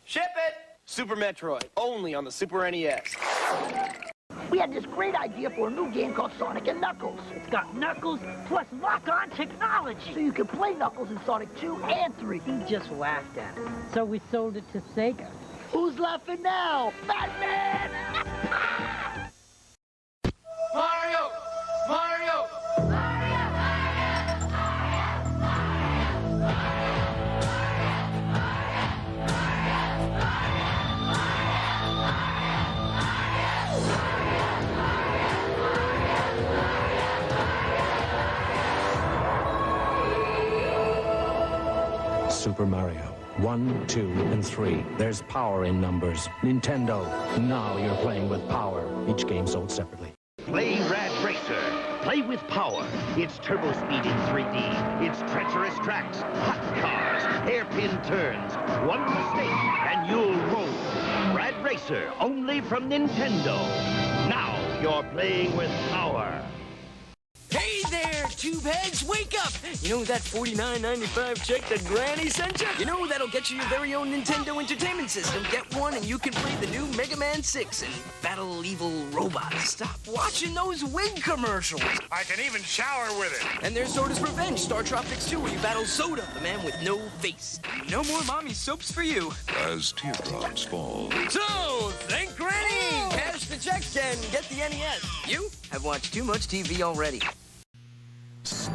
Ship it! Super Metroid, only on the Super NES. We had this great idea for a new game called Sonic and Knuckles. It's got Knuckles plus lock-on technology. So you can play Knuckles in Sonic 2 and 3. He just laughed at it. So we sold it to Sega. Who's laughing now? Batman! Mario! Mario! Super Mario. 1, 2, and 3. There's power in numbers. Nintendo. Now you're playing with power. Each game sold separately. Play Rad Racer. Play with power. It's turbo speed in 3D. It's treacherous tracks, hot cars, hairpin turns. One mistake and you'll roll. Rad Racer, only from Nintendo. Now you're playing with power. Hey there, tubeheads, wake up! You know that $49.95 check that Granny sent you? You know that'll get you your very own Nintendo Entertainment System. Get one and you can play the new Mega Man 6 and battle evil robots. Stop watching those wig commercials. I can even shower with it. And there's Soda's Revenge, Star Tropics 2, where you battle Soda, the man with no face. No more mommy soaps for you. As teardrops fall. So, thank Granny! Cash the checks and get the NES. You have watched too much TV already.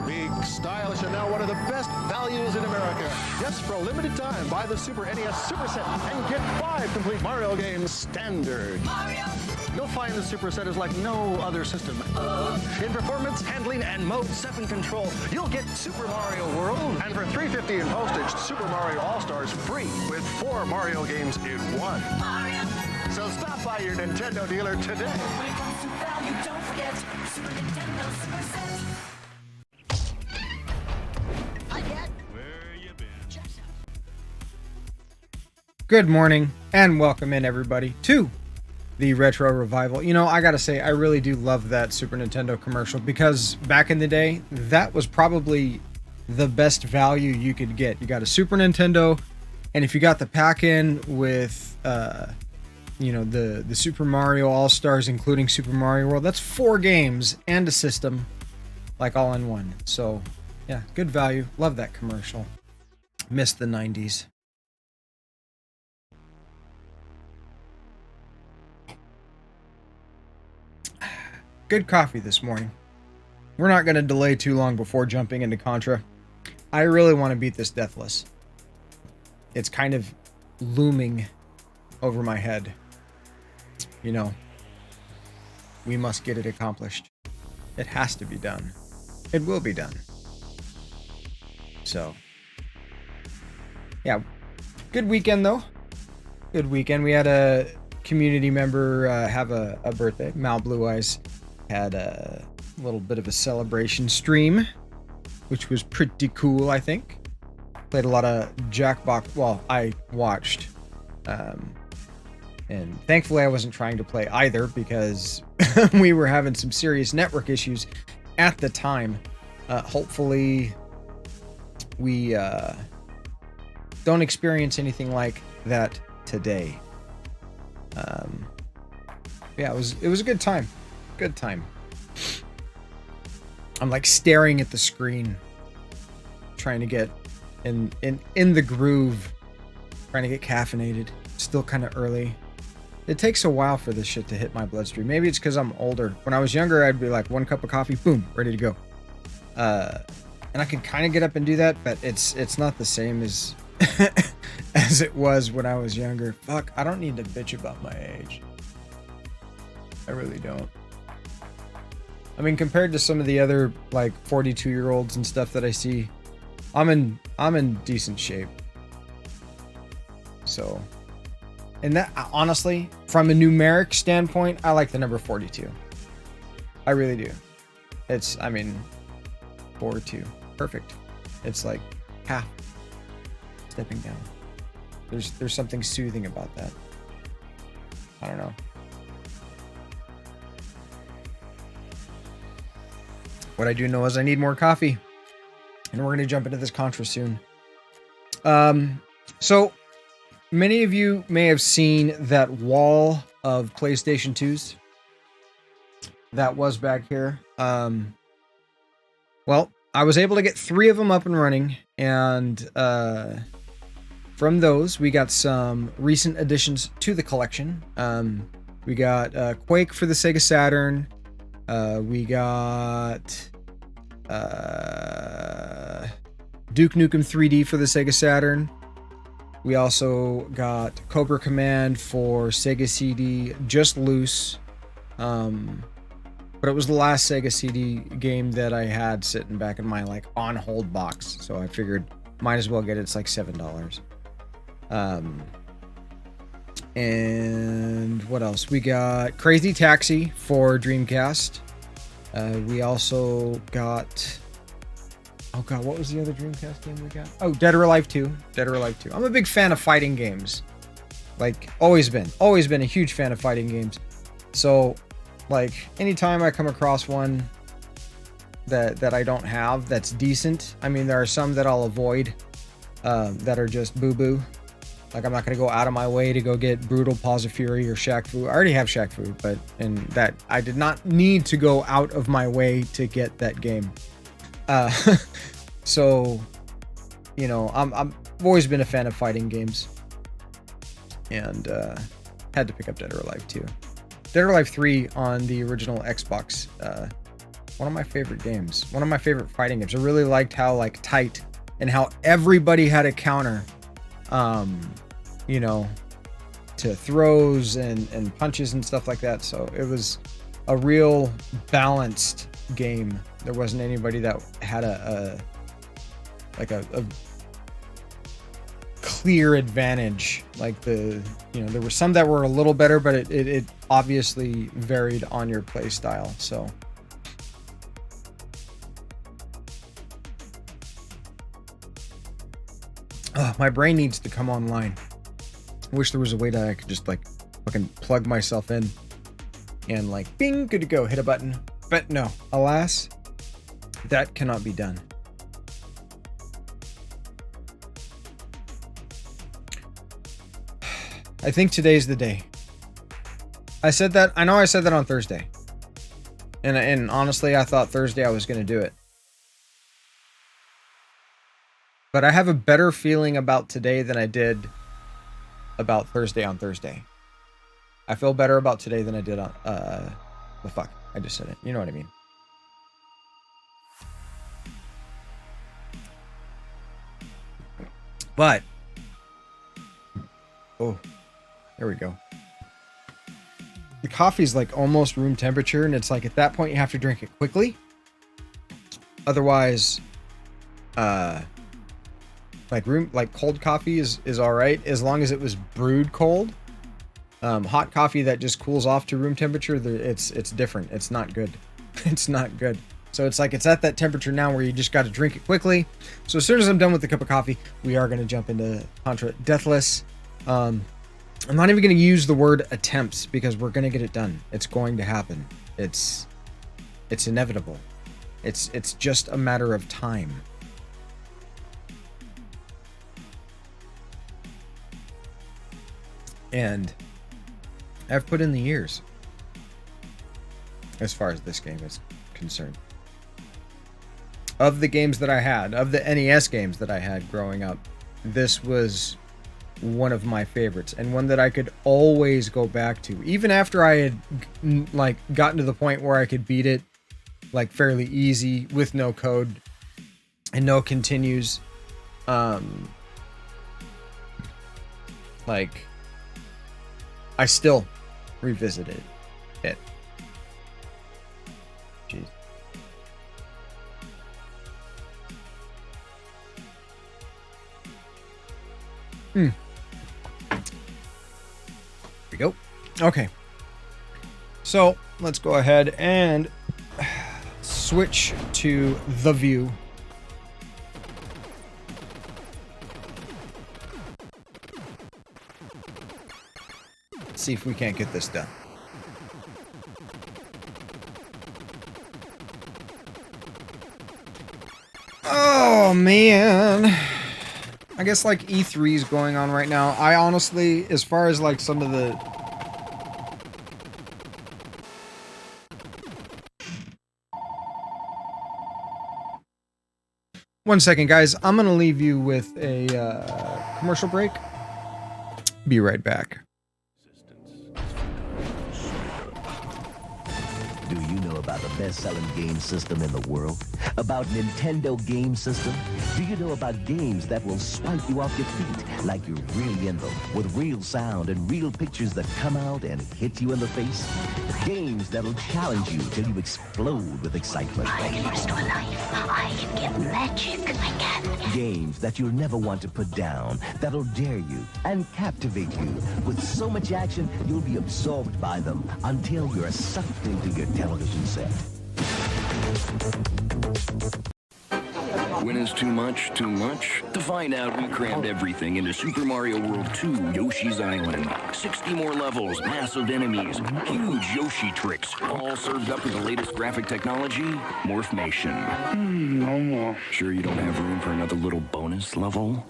Big, stylish, and now one of the best values in America. Yes, for a limited time, buy the Super NES Super Set and get 5 complete Mario games standard. Mario! You'll find the Super Set is like no other system. In performance, handling, and Mode 7 control, you'll get Super Mario World. And for $3.50 in postage, Super Mario All-Stars free with 4 Mario games in one. Mario! So stop by your Nintendo dealer today. When it comes to value, don't forget Super Nintendo Super Set. Good morning and welcome in everybody to the Retro Revival. You know, I gotta say, I really do love that Super Nintendo commercial because back in the day, that was probably the best value you could get. You got a Super Nintendo, and if you got the pack-in with, you know, the Super Mario All-Stars, including Super Mario World, that's 4 games and a system, like all in one. So, yeah, good value. Love that commercial. Missed the 90s. Good coffee this morning. We're not going to delay too long before jumping into Contra. I really want to beat this Deathless. It's kind of looming over my head. You know, we must get it accomplished. It has to be done. It will be done. So, yeah, good weekend though. Good weekend. We had a community member have a birthday. Mal Blue Eyes had a little bit of a celebration stream, which was pretty cool, I think. Played a lot of Jackbox. Well, I watched. And thankfully I wasn't trying to play either because we were having some serious network issues at the time. Hopefully we don't experience anything like that today. Yeah, it was a good time. Good time. I'm like staring at the screen, trying to get in the groove, trying to get caffeinated. Still kind of early. It takes a while for this shit to hit my bloodstream. Maybe it's because I'm older. When I was younger, I'd be like 1 cup of coffee, boom, ready to go. And I can kind of get up and do that, but it's not the same as as it was when I was younger. Fuck, I don't need to bitch about my age. I really don't. I mean, compared to some of the other like 42-year-olds and stuff that I see, I'm in decent shape. So, and that honestly, from a numeric standpoint, I like the number 42. I really do. It's, I mean, 4-2, perfect. It's like half stepping down. There's something soothing about that. I don't know. What I do know is I need more coffee. And we're going to jump into this Contra soon. So, Many of you may have seen that wall of PlayStation 2s that was back here. Well, I was able to get 3 of them up and running, and from those, we got some recent additions to the collection. We got Quake for the Sega Saturn. We got Duke Nukem 3D for the Sega Saturn. We also got Cobra Command for Sega CD, just loose. But it was the last Sega CD game that I had sitting back in my like on hold box. So I figured might as well get it. It's like $7. And what else? We got Crazy Taxi for Dreamcast. We also got... Oh god, what was the other Dreamcast game we got? Oh, Dead or Alive 2. Dead or Alive 2. I'm a big fan of fighting games. Like, always been a huge fan of fighting games. So, like, anytime I come across one that I don't have that's decent, I mean, there are some that I'll avoid that are just boo-boo. Like, I'm not going to go out of my way to go get Brutal Paws of Fury or Shaq Fu. I already have Shaq Fu, but and that I did not need to go out of my way to get that game. So, you know, I've always been a fan of fighting games, and had to pick up Dead or Alive 2. Dead or Alive 3 on the original Xbox. One of my favorite games. One of my favorite fighting games. I really liked how like tight and how everybody had a counter. You know, to throws and punches and stuff like that. So it was a real balanced game. There wasn't anybody that had a clear advantage. Like there were some that were a little better, but it obviously varied on your play style. So my brain needs to come online. I wish there was a way that I could just like fucking plug myself in and like bing, good to go, hit a button. But no, alas, that cannot be done. I think today's the day. I know I said that on Thursday. And honestly, I thought Thursday I was going to do it. But I have a better feeling about today than I did about Thursday on Thursday. I feel better about today than I did on the fuck. I just said it. You know what I mean. But oh, there we go. The coffee's like almost room temperature, and it's like at that point you have to drink it quickly. Otherwise, like cold coffee is all right as long as it was brewed cold. Hot coffee that just cools off to room temperature, it's different. It's not good. It's not good. So it's like it's at that temperature now where you just got to drink it quickly. So as soon as I'm done with the cup of coffee, we are going to jump into Contra DEATHLESS. I'm not even going to use the word attempts because we're going to get it done. It's going to happen. It's inevitable. It's just a matter of time. And I've put in the years as far as this game is concerned. Of the games that I had, of the NES games that I had growing up, this was one of my favorites and one that I could always go back to, even after I had like gotten to the point where I could beat it like fairly easy with no code and no continues. Like I still revisited it. Jeez. Here we go. Okay. So let's go ahead and switch to the view. See if we can't get this done. Oh man. I guess like E3 is going on right now. I honestly, as far as like some of the... One second, guys. I'm going to leave you with a commercial break. Be right back. Do you know about the best-selling game system in the world? About Nintendo Game System? Do you know about games that will swipe you off your feet like you're really in them, with real sound and real pictures that come out and hit you in the face? Games that'll challenge you till you explode with excitement. I can restore life. I can give magic. I can. Games that you'll never want to put down, that'll dare you and captivate you. With so much action, you'll be absorbed by them until you're sucked into your television set. When is too much too much? To find out, we crammed everything into Super Mario World 2 Yoshi's Island. 60 more levels, massive enemies, huge Yoshi tricks, all served up with the latest graphic technology, Morphmation. No more. Sure you don't have room for another little bonus level?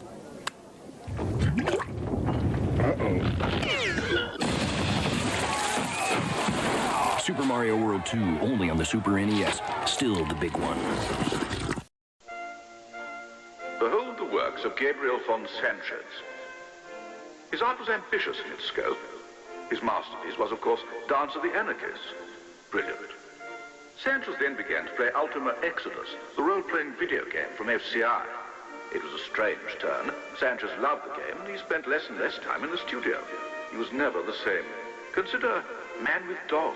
Super Mario World 2, only on the Super NES. Still the big one. Behold the works of Gabriel von Sanchez. His art was ambitious in its scope. His masterpiece was, of course, Dance of the Anarchists. Brilliant. Sanchez then began to play Ultima Exodus, the role-playing video game from FCI. It was a strange turn. Sanchez loved the game, and he spent less and less time in the studio. He was never the same. Consider Man with Dog.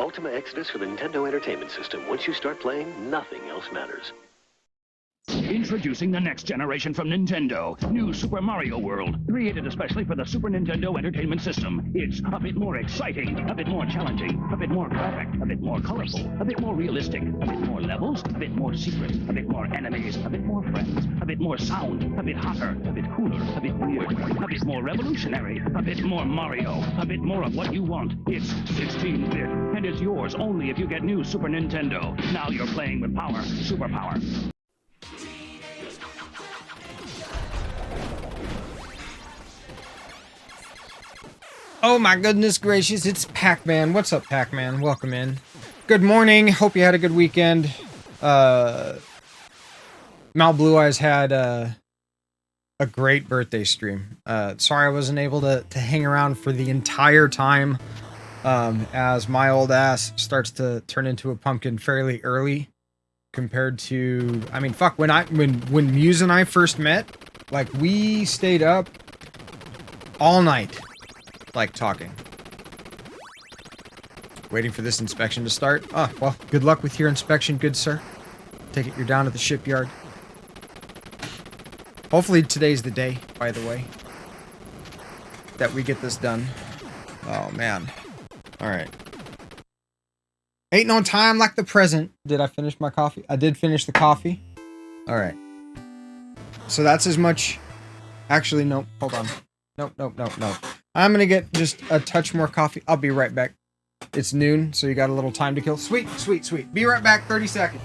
Ultima Exodus for the Nintendo Entertainment System. Once you start playing, nothing else matters. Introducing the next generation from Nintendo, New Super Mario World, created especially for the Super Nintendo Entertainment System. It's a bit more exciting, a bit more challenging, a bit more graphic, a bit more colorful, a bit more realistic, a bit more levels, a bit more secret, a bit more enemies, a bit more friends, a bit more sound, a bit hotter, a bit cooler, a bit weird, a bit more revolutionary, a bit more Mario, a bit more of what you want. It's 16-bit, and it's yours only if you get New Super Nintendo. Now you're playing with power, superpower. Oh my goodness gracious, it's Pac-Man. What's up, Pac-Man? Welcome in. Good morning. Hope you had a good weekend. Mal Blue Eyes had a great birthday stream. Sorry I wasn't able to hang around for the entire time, as my old ass starts to turn into a pumpkin fairly early compared to, I mean, fuck, when Muse and I first met, like, we stayed up all night, like, talking. Waiting for this inspection to start. Oh, well, good luck with your inspection, good sir. Take it you're down at the shipyard. Hopefully today's the day, by the way, that we get this done. Oh, man. Alright. Ain't no time like the present. Did I finish my coffee? I did finish the coffee. Alright. So that's as much... Actually, no. Hold on. Nope. I'm gonna get just a touch more coffee. I'll be right back. It's noon, so you got a little time to kill. Sweet. Be right back, 30 seconds.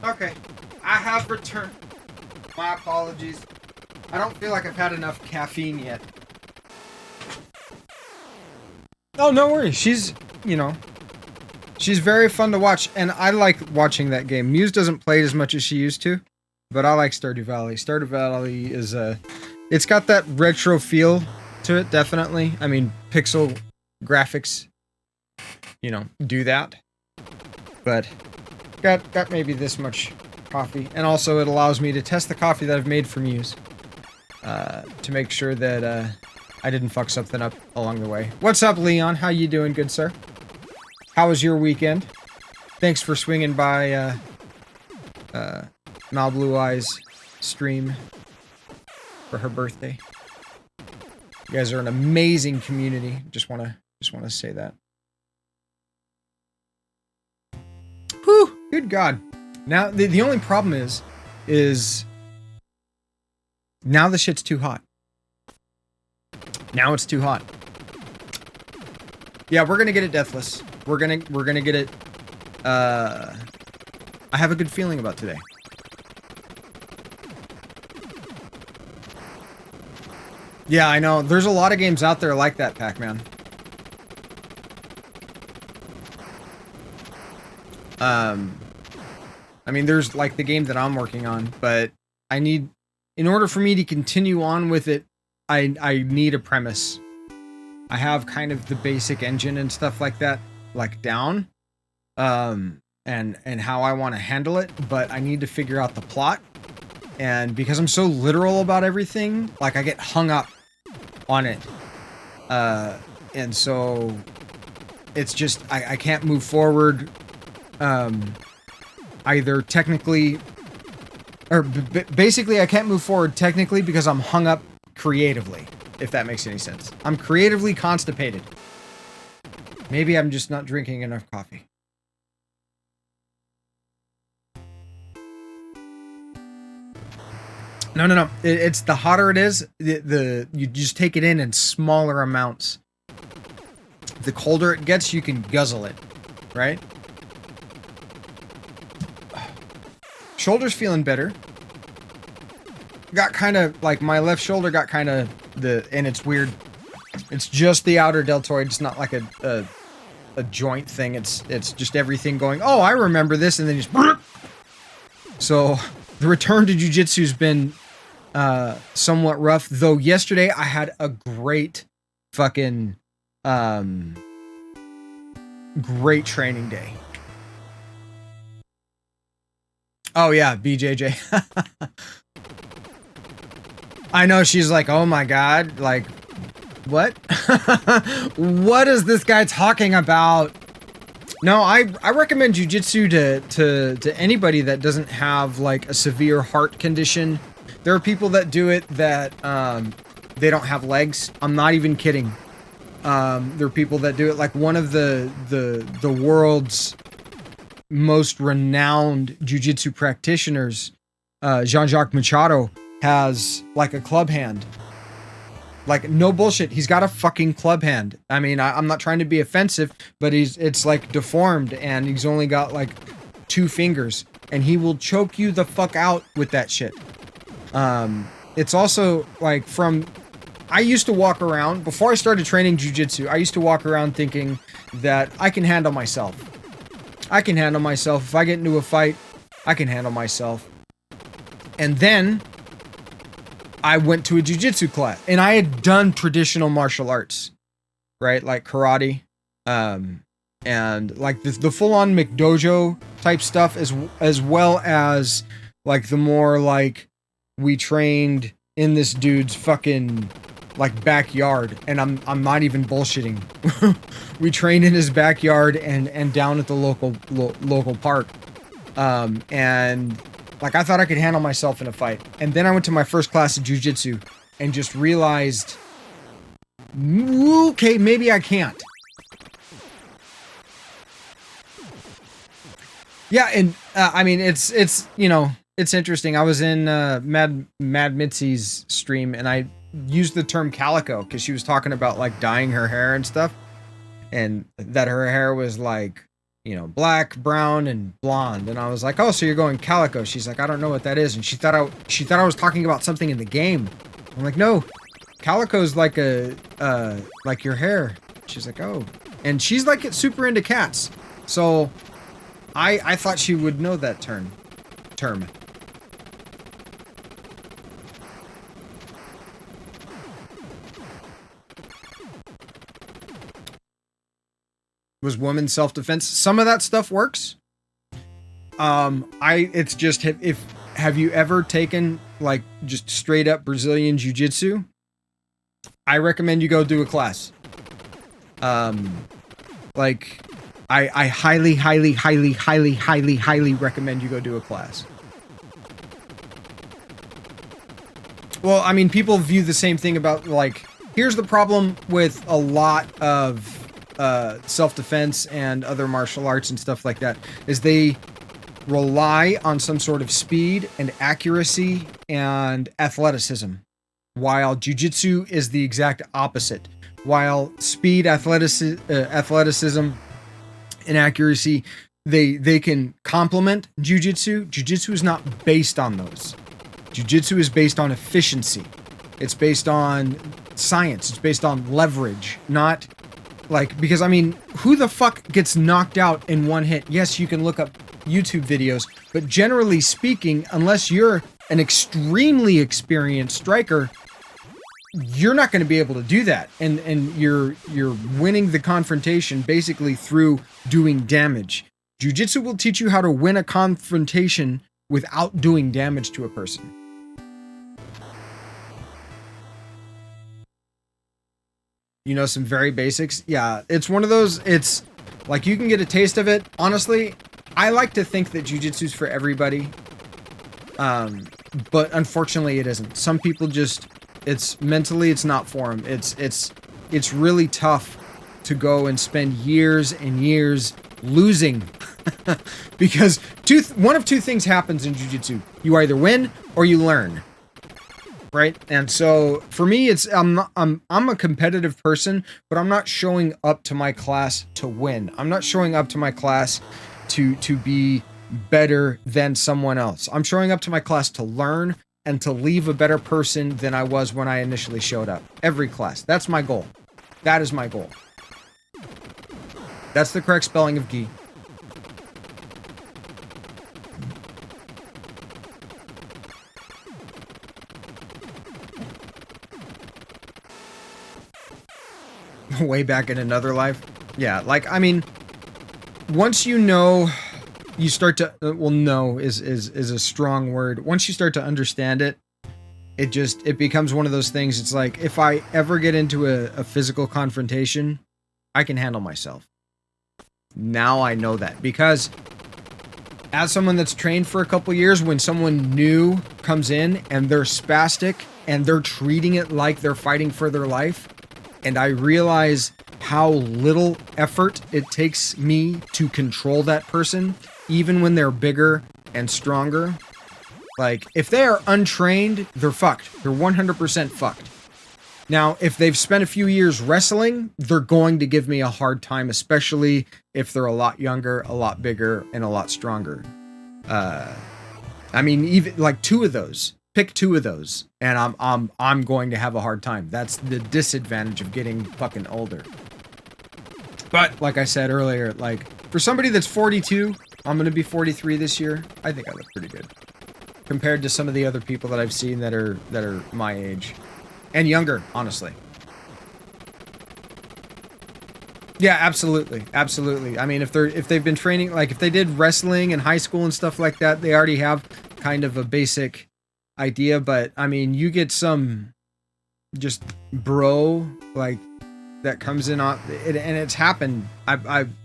Okay, I have returned. My apologies. I don't feel like I've had enough caffeine yet. Oh, no worries. She's, she's very fun to watch, and I like watching that game. Muse doesn't play as much as she used to, but I like Stardew Valley. Stardew Valley is it's got that retro feel to it, definitely. I mean, pixel graphics you know, do that. But got maybe this much coffee, and also it allows me to test the coffee that I've made for Muse, to make sure that I didn't fuck something up along the way. What's up, Leon? How you doing, good sir? How was your weekend? Thanks for swinging by Mal Blue Eyes stream for her birthday. You guys are an amazing community. Just wanna say that. Whew, good God. Now the only problem is now the shit's too hot. Now it's too hot. Yeah, we're gonna get it deathless. We're gonna get it. I have a good feeling about today. Yeah, I know. There's a lot of games out there like that, Pac-Man. I mean, there's like the game that I'm working on, but in order for me to continue on with it, I need a premise. I have kind of the basic engine and stuff like that, like down, and how I want to handle it, but I need to figure out the plot. And because I'm so literal about everything, like I get hung up on it. And so it's just, I can't move forward, either technically, or basically I can't move forward technically because I'm hung up creatively, if that makes any sense. I'm creatively constipated. Maybe I'm just not drinking enough coffee. No. It's the hotter it is, you just take it in smaller amounts. The colder it gets, you can guzzle it, right? Shoulder's feeling better. Got kind of, like, my left shoulder got kind of and it's weird. It's just the outer deltoid. It's not like a joint thing. It's just everything going, oh, I remember this, and then just... So, the return to jiu-jitsu's been somewhat rough, though yesterday I had a great fucking great training day. Oh yeah, BJJ. I know, she's like, oh my god, like, what? What is this guy talking about? No, I recommend jiu-jitsu to anybody that doesn't have like a severe heart condition. There are people that do it that they don't have legs. I'm not even kidding. There are people that do it, like one of the world's most renowned jiu-jitsu practitioners, Jean-Jacques Machado, has like a club hand. Like, no bullshit, he's got a fucking club hand. I mean, I'm not trying to be offensive, but it's like deformed, and he's only got like 2 fingers, and he will choke you the fuck out with that shit. It's also like I used to walk around, before I started training jiu-jitsu, I used to walk around thinking that I can handle myself. I can handle myself. If I get into a fight, I can handle myself. And then I went to a jiu-jitsu class, and I had done traditional martial arts, right? Like karate, and like the full-on McDojo type stuff, as well as like the more like we trained in this dude's fucking like backyard, and I'm not even bullshitting. We trained in his backyard and down at the local park, and like, I thought I could handle myself in a fight. And then I went to my first class of jiu-jitsu and just realized, okay, maybe I can't. Yeah, and I mean, it's you know, it's interesting. I was in Mad Mitzi's stream, and I used the term calico because she was talking about like dyeing her hair and stuff, and that her hair was like, you know, black, brown, and blonde. And I was like, oh, so you're going calico. She's like, I don't know what that is. And she thought I was talking about something in the game. I'm like, no, calico's like like your hair. She's like, oh. And she's like super into cats. So I thought she would know that term. was women's self-defense. Some of that stuff works. It's just, have you ever taken like just straight up Brazilian jiu-jitsu? I recommend you go do a class. Like I highly recommend you go do a class. Well, I mean, people view the same thing about, like, here's the problem with a lot of self-defense and other martial arts and stuff like that, is they rely on some sort of speed and accuracy and athleticism, while jiu-jitsu is the exact opposite. While speed, athleticism, and accuracy, they can complement jiu-jitsu. Jiu-jitsu is not based on those. Jiu-jitsu is based on efficiency. It's based on science. It's based on leverage, not like, because I mean, who the fuck gets knocked out in one hit? Yes, you can look up YouTube videos, but generally speaking, unless you're an extremely experienced striker, you're not going to be able to do that. And you're winning the confrontation basically through doing damage. Jiu-jitsu will teach you how to win a confrontation without doing damage to a person. You know, some very basics. Yeah, it's one of those, it's like you can get a taste of it. Honestly, I like to think that jiu-jitsu's for everybody. But unfortunately it isn't. Some people just, it's mentally, it's not for them. It's really tough to go and spend years and years losing because one of two things happens in jiu-jitsu. You either win or you learn. Right? And so for me, it's I'm a competitive person, but I'm not showing up to my class to win. I'm not showing up to my class to be better than someone else. I'm showing up to my class to learn and to leave a better person than I was when I initially showed up. Every class. That's my goal. That is my goal. That's the correct spelling of gi. Way back in another life. Yeah, like, I mean, once you know, you start to, well, know is a strong word. Once you start to understand it, it becomes one of those things. It's like, if I ever get into a physical confrontation, I can handle myself. Now I know that, because as someone that's trained for a couple years, when someone new comes in and they're spastic and they're treating it like they're fighting for their life, and I realize how little effort it takes me to control that person, even when they're bigger and stronger. Like, if they are untrained, they're fucked. They're 100% fucked. Now, if they've spent a few years wrestling, they're going to give me a hard time, especially if they're a lot younger, a lot bigger, and a lot stronger. I mean, even like two of those. Pick two of those, and I'm going to have a hard time. That's the disadvantage of getting fucking older. But like I said earlier, like, for somebody that's 42, I'm gonna be 43 this year. I think I look pretty good compared to some of the other people that I've seen that are my age and younger, honestly. Yeah, absolutely, absolutely. I mean, if they've been training, like if they did wrestling in high school and stuff like that, they already have kind of a basic idea. But I mean, you get some just bro like that comes in on it, and it's happened.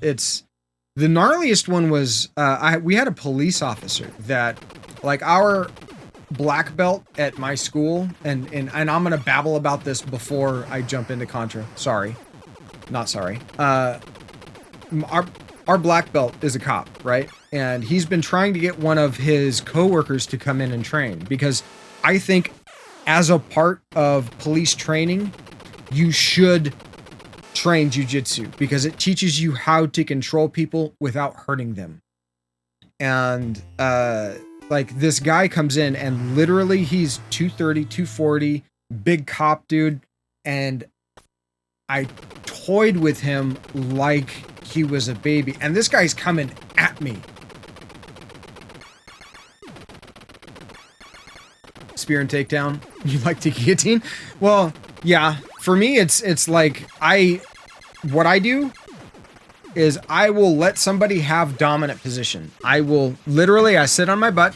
It's the gnarliest one was we had a police officer that, like, our black belt at my school, and I'm gonna babble about this before I jump into Contra. Sorry, not sorry. Our black belt is a cop, right? And he's been trying to get one of his coworkers to come in and train, because I think as a part of police training, you should train jiu-jitsu, because it teaches you how to control people without hurting them. And like, this guy comes in and literally he's 230, 240, big cop dude, and I toyed with him like he was a baby, and this guy's coming at me. Spear and takedown. You like to guillotine? Well, yeah. For me, it's like what I do is I will let somebody have dominant position. I will literally, I sit on my butt.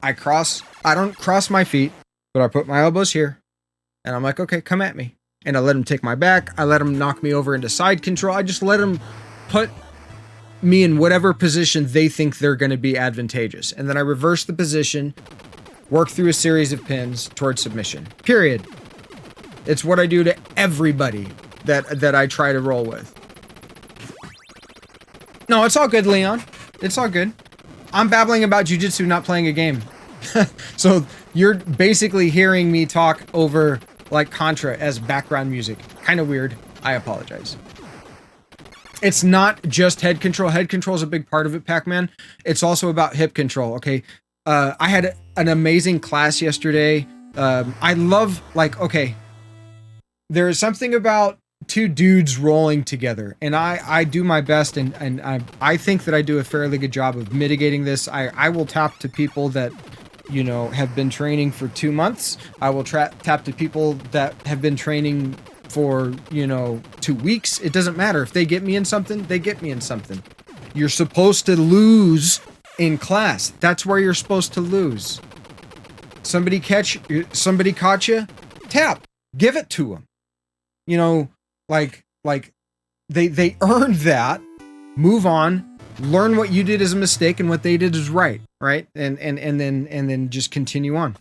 I don't cross my feet, but I put my elbows here. And I'm like, okay, come at me. And I let them take my back. I let them knock me over into side control. I just let them put me in whatever position they think they're going to be advantageous. And then I reverse the position, work through a series of pins towards submission. Period. It's what I do to everybody that I try to roll with. No, it's all good, Leon. It's all good. I'm babbling about jiu-jitsu, not playing a game. So you're basically hearing me talk over like Contra as background music. Kind of weird. I apologize. It's not just head control. Head control is a big part of it, Pac-Man. It's also about hip control, okay? I had an amazing class yesterday. I love, like, okay, there is something about two dudes rolling together, and I do my best, and I think that I do a fairly good job of mitigating this. I will tap to people that, you know, have been training for 2 months. I will tap to people that have been training for, you know, 2 weeks. It doesn't matter. If they get me in something, they get me in something. You're supposed to lose in class. That's where you're supposed to lose. Somebody caught you, tap, give it to them. You know, like they earned that. Move on. Learn what you did as a mistake and what they did is right, right? And then just continue on.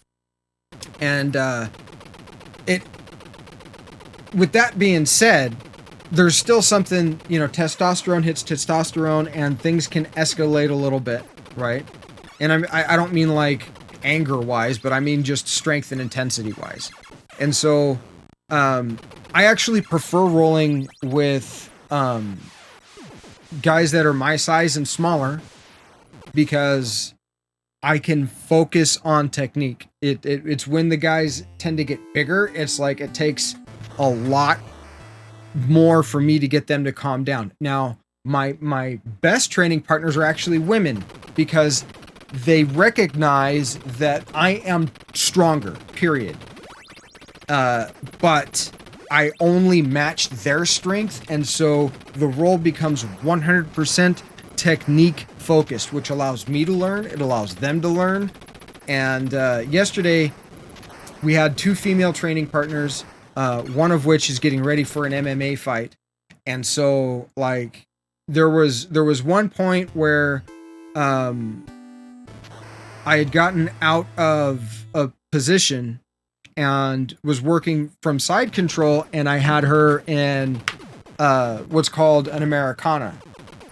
And with that being said, there's still something, you know, testosterone hits testosterone and things can escalate a little bit, right? And I don't mean like anger wise, but I mean just strength and intensity wise. And so I actually prefer rolling with guys that are my size and smaller because I can focus on technique. It's when the guys tend to get bigger, it's like it takes a lot more for me to get them to calm down. Now, my best training partners are actually women because they recognize that I am stronger, period. But I only match their strength, and so the role becomes 100% technique focused, which allows me to learn, it allows them to learn. And yesterday, we had 2 female training partners, one of which is getting ready for an MMA fight. And so, like, there was one point where I had gotten out of a position and was working from side control, and I had her in what's called an Americana.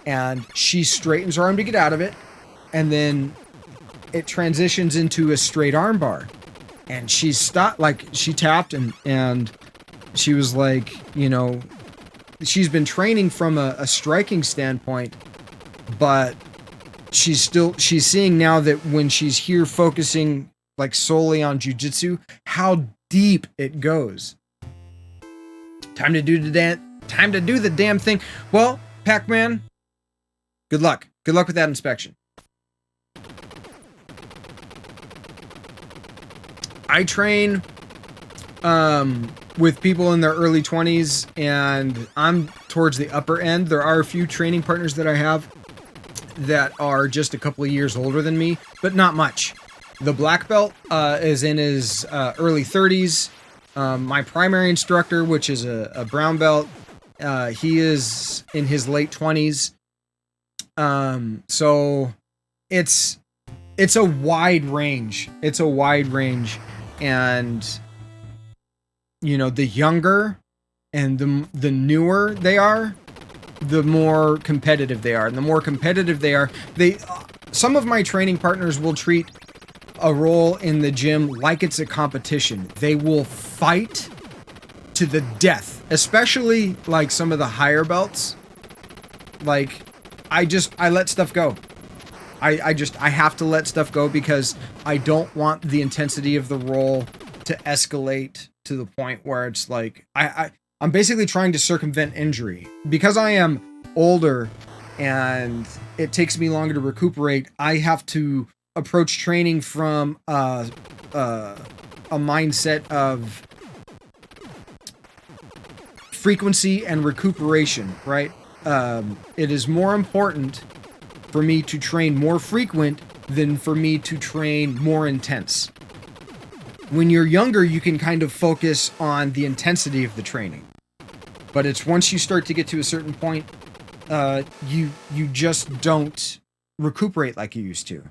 And she straightens her arm to get out of it, and then it transitions into a straight arm bar. And she stopped, like, she tapped, and she was like, you know, she's been training from a striking standpoint, but she's seeing now that when she's here focusing like solely on jiu-jitsu, how deep it goes. Time to do the damn thing. Well, Pac-Man, good luck. Good luck with that inspection. I train with people in their early 20s, and I'm towards the upper end. There are a few training partners that I have that are just a couple of years older than me, but not much. The black belt is in his early 30s. My primary instructor, which is a brown belt, he is in his late 20s. So it's a wide range. It's a wide range. And, you know, the younger and the newer they are, the more competitive they are. And the more competitive they are, some of my training partners will treat a role in the gym like it's a competition. They will fight to the death, especially like some of the higher belts. Like, I let stuff go. I have to let stuff go because I don't want the intensity of the role to escalate to the point where it's like, I'm basically trying to circumvent injury. Because I am older and it takes me longer to recuperate, I have to approach training from a mindset of frequency and recuperation, right? it is more important for me to train more frequent than for me to train more intense. When you're younger, you can kind of focus on the intensity of the training. But it's once you start to get to a certain point, you just don't recuperate like you used to.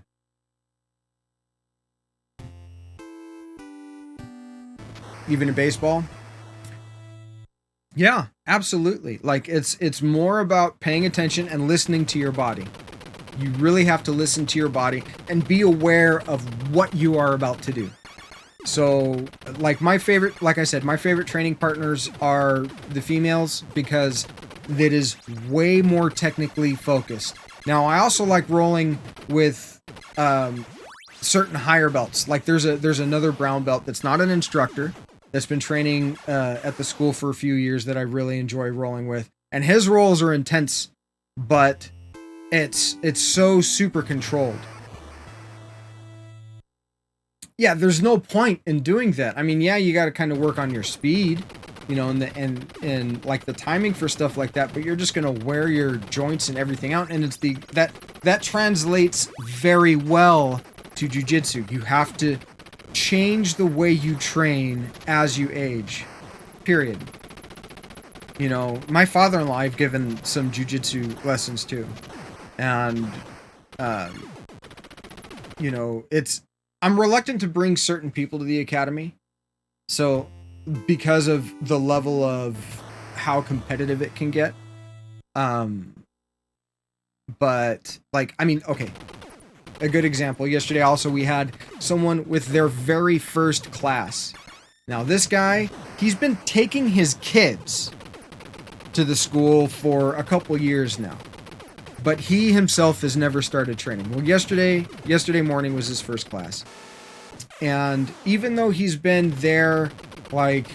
Even in baseball? Yeah, absolutely. Like it's more about paying attention and listening to your body. You really have to listen to your body and be aware of what you are about to do. So, like I said, my favorite training partners are the females because it is way more technically focused. Now, I also like rolling with certain higher belts. Like there's another brown belt that's not an instructor, that's been training at the school for a few years that I really enjoy rolling with. And his rolls are intense, but it's so super controlled. Yeah, there's no point in doing that. I mean, yeah, you got to kind of work on your speed, you know, and like the timing for stuff like that, but you're just going to wear your joints and everything out. And it's that translates very well to jiu-jitsu. You have to change the way you train as you age, period. You know, my father-in-law, I've given some jiu-jitsu lessons too. And, you know, I'm reluctant to bring certain people to the academy. So, because of the level of how competitive it can get. But, like, I mean, okay. A good example. Yesterday also we had someone with their very first class. Now this guy, he's been taking his kids to the school for a couple years now. But he himself has never started training. Well, yesterday morning was his first class. And even though he's been there, like,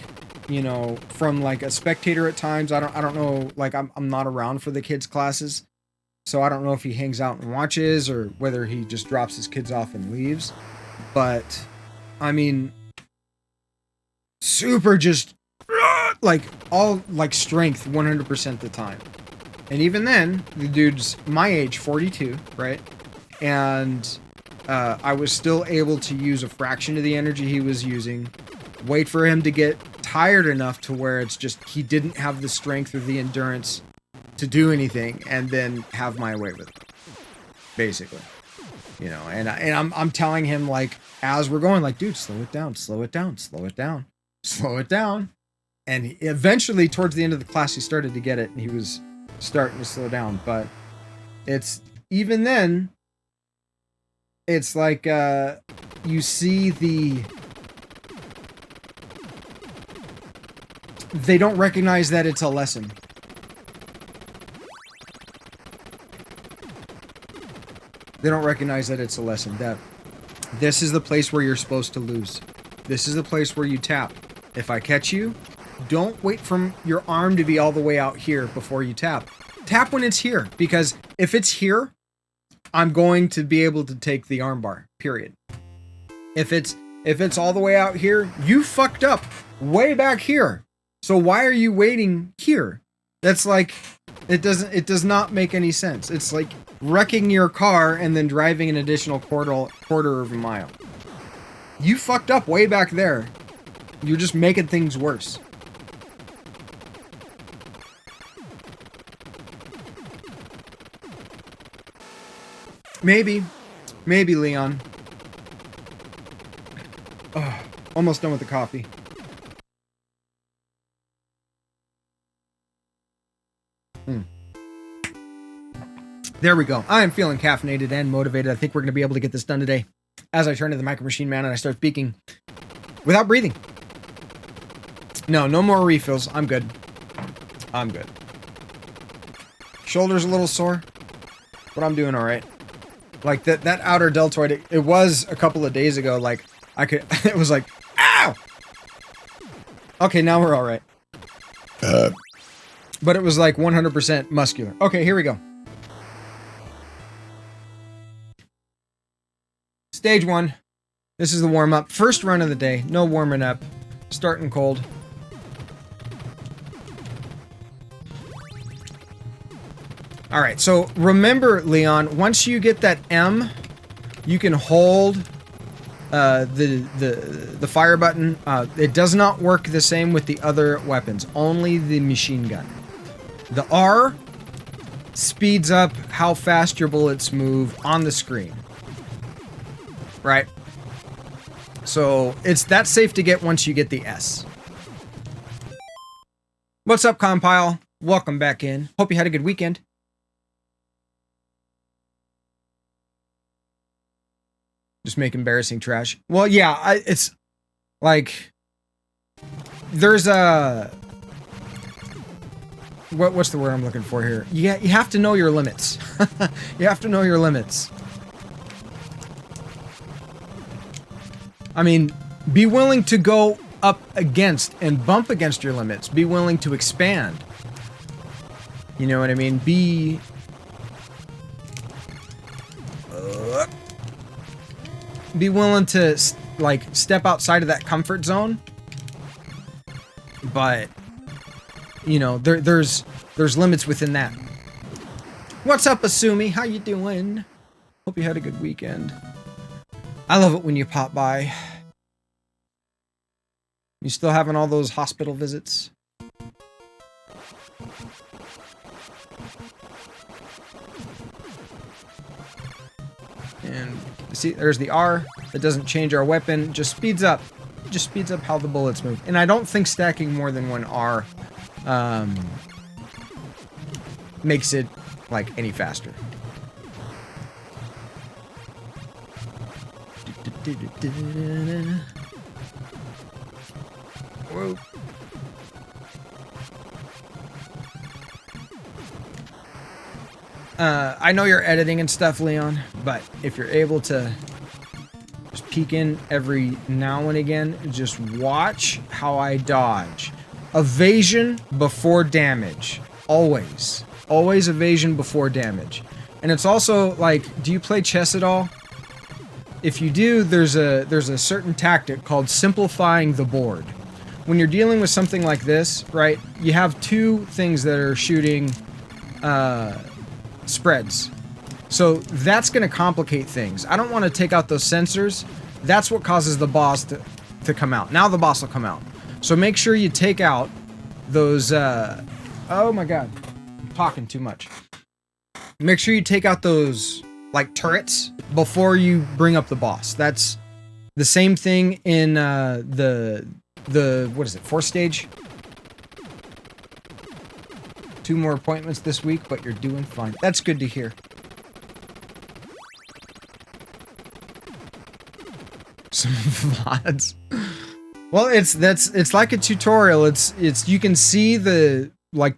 you know, from like a spectator at times, I don't know, like I'm not around for the kids' classes. So I don't know if he hangs out and watches or whether he just drops his kids off and leaves. But, I mean, super just, like, all, like, strength 100% of the time. And even then, the dude's my age, 42, right? And I was still able to use a fraction of the energy he was using, wait for him to get tired enough to where it's just he didn't have the strength or the endurance to do anything, and then have my way with it, basically. You know, and I'm telling him, like, as we're going, like, dude, slow it down, slow it down, slow it down, slow it down. And eventually, towards the end of the class, he started to get it, and he was starting to slow down. But it's, even then, it's like, you see they don't recognize that it's a lesson. They don't recognize that it's a lesson. That this is the place where you're supposed to lose. This is the place where you tap. If I catch you, don't wait for your arm to be all the way out here before you tap. Tap when it's here, because if it's here, I'm going to be able to take the armbar, period. If it's all the way out here, you fucked up way back here. So why are you waiting here? That's like, it does not make any sense. It's like wrecking your car and then driving an additional quarter of a mile. You fucked up way back there. You're just making things worse. Maybe, Leon. Oh, almost done with the coffee. There we go. I am feeling caffeinated and motivated. I think we're going to be able to get this done today. As I turn to the Micro Machine Man and I start speaking without breathing. No more refills. I'm good. Shoulder's a little sore, but I'm doing all right. Like that outer deltoid, it was a couple of days ago. Like it was like, ow! Okay, now we're all right. But it was like 100% muscular. Okay, here we go. Stage 1. This is the warm-up. First run of the day. No warming up. Starting cold. All right, so remember, Leon, once you get that M, you can hold the fire button. It does not work the same with the other weapons, only the machine gun. The R speeds up how fast your bullets move on the screen. Right? So it's that safe to get once you get the S. What's up, Compile? Welcome back in. Hope you had a good weekend. Just make embarrassing trash. Well, yeah, it's like there's a what's the word I'm looking for here? You have to know your limits. You have to know your limits. I mean, be willing to go up against and bump against your limits. Be willing to expand. You know what I mean? Be willing to like step outside of that comfort zone. But you know, there's limits within that. What's up, Asumi? How you doing? Hope you had a good weekend. I love it when you pop by. You still having all those hospital visits? And see, there's the R. That doesn't change our weapon. Just speeds up. Just speeds up how the bullets move. And I don't think stacking more than one R makes it like any faster. Whoa. I know you're editing and stuff, Leon, but if you're able to just peek in every now and again, just watch how I dodge. Evasion before damage. Always. Always evasion before damage. And it's also like, do you play chess at all? If you do, there's a certain tactic called simplifying the board. When you're dealing with something like this, right, you have two things that are shooting spreads. So that's going to complicate things. I don't want to take out those sensors. That's what causes the boss to come out. Now the boss will come out. So make sure you take out those... oh my god. I'm talking too much. Make sure you take out those, like, turrets before you bring up the boss. That's the same thing in the what is it, 4th stage? 2 more appointments this week, but you're doing fine. That's good to hear. Some VODs. Well, it's like a tutorial. It's you can see the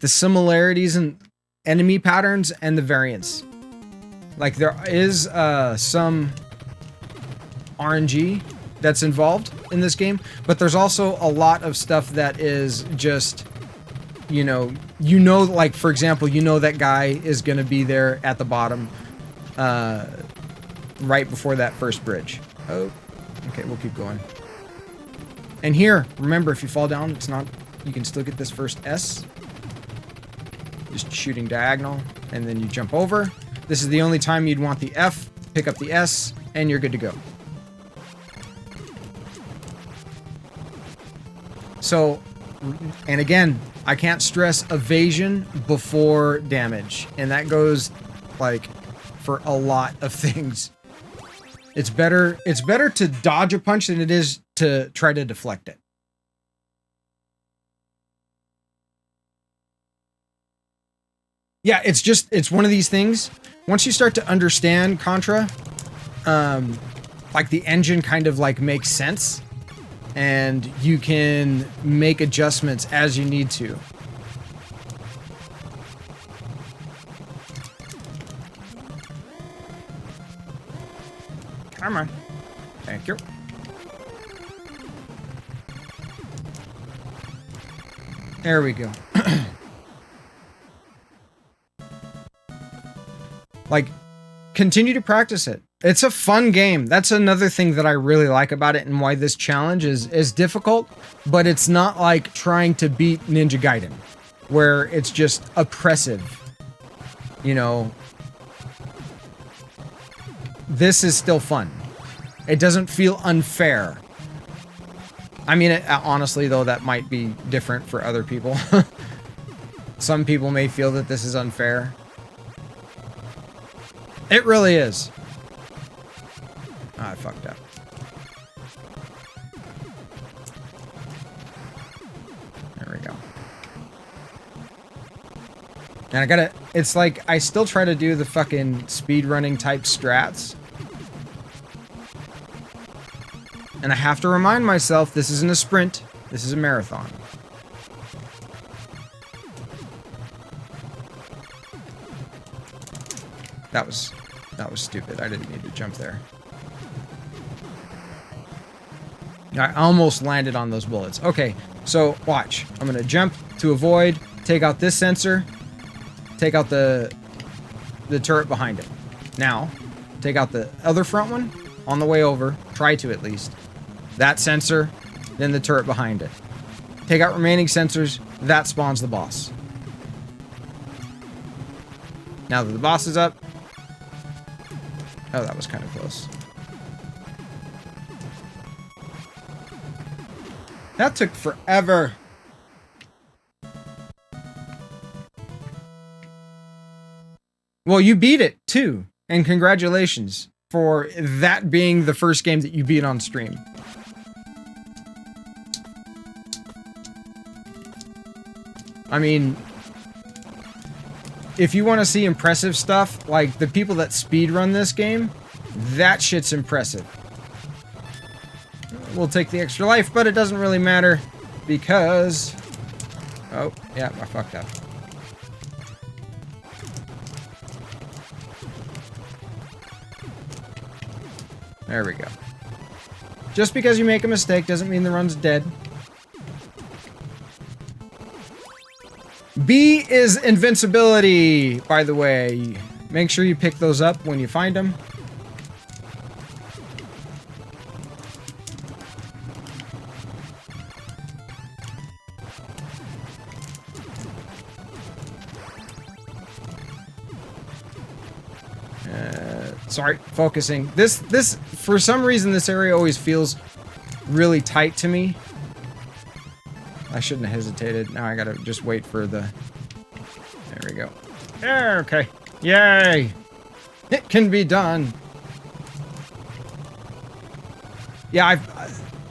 similarities in enemy patterns and the variance. Like there is some RNG that's involved in this game, but there's also a lot of stuff that is just, you know, like, for example, you know that guy is going to be there at the bottom right before that first bridge. Oh, okay, we'll keep going. And here, remember, if you fall down, it's not, you can still get this first S. Just shooting diagonal, and then you jump over. This is the only time you'd want the F, pick up the S, and you're good to go. So, and again, I can't stress evasion before damage. And that goes, like, for a lot of things. It's better to dodge a punch than it is to try to deflect it. Yeah, it's one of these things. Once you start to understand Contra, like the engine kind of like makes sense, and you can make adjustments as you need to. Come on. Thank you. There we go. Like, continue to practice it. It's a fun game. That's another thing that I really like about it, and why this challenge is difficult, but it's not like trying to beat Ninja Gaiden, where it's just oppressive. you know, this is still fun. It doesn't feel unfair. I mean, honestly, though, that might be different for other people. Some people may feel that this is unfair. It really is. Oh, I fucked up. There we go. And I gotta... It's like, I still try to do the fucking speedrunning type strats. And I have to remind myself, this isn't a sprint. This is a marathon. That was stupid. I didn't need to jump there. I almost landed on those bullets. Okay, so watch. I'm gonna jump to avoid, take out this sensor, take out the turret behind it. Now, take out the other front one on the way over. Try to at least. That sensor, then the turret behind it. Take out remaining sensors, that spawns the boss. Now that the boss is up... Oh, that was kind of close. That took forever. Well, you beat it, too. And congratulations for that being the first game that you beat on stream. I mean, if you want to see impressive stuff, like the people that speedrun this game, that shit's impressive. We'll take the extra life, but it doesn't really matter because... Oh, yeah, I fucked up. There we go. Just because you make a mistake doesn't mean the run's dead. B is invincibility, by the way. Make sure you pick those up when you find them. Sorry, focusing. This, for some reason, this area always feels really tight to me. I shouldn't have hesitated. Now I gotta just wait for the... There we go. Okay. Yay! It can be done. Yeah,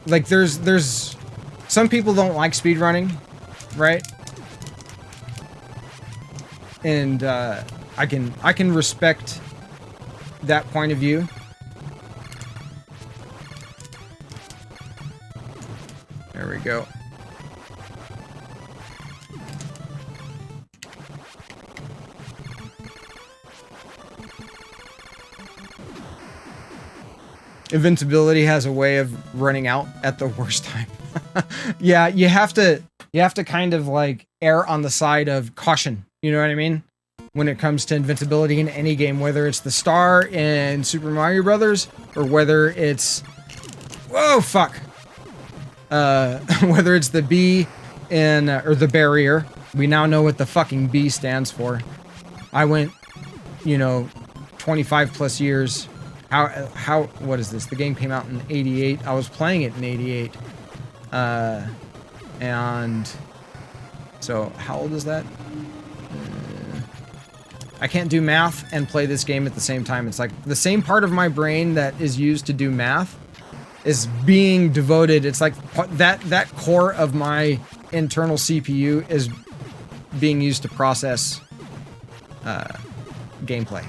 like, there's... Some people don't like speedrunning, right? And, I can respect that point of view. There we go. Invincibility has a way of running out at the worst time. Yeah, you have to kind of like err on the side of caution. You know what I mean? When it comes to invincibility in any game, whether it's the star in Super Mario Brothers or whether it's... Whoa, fuck! Whether it's the B in... or the barrier. We now know what the fucking B stands for. I went, you know, 25 plus years... what is this? The game came out in 88. I was playing it in 88. And so how old is that? I can't do math and play this game at the same time. It's like the same part of my brain that is used to do math is being devoted. It's like that core of my internal CPU is being used to process gameplay.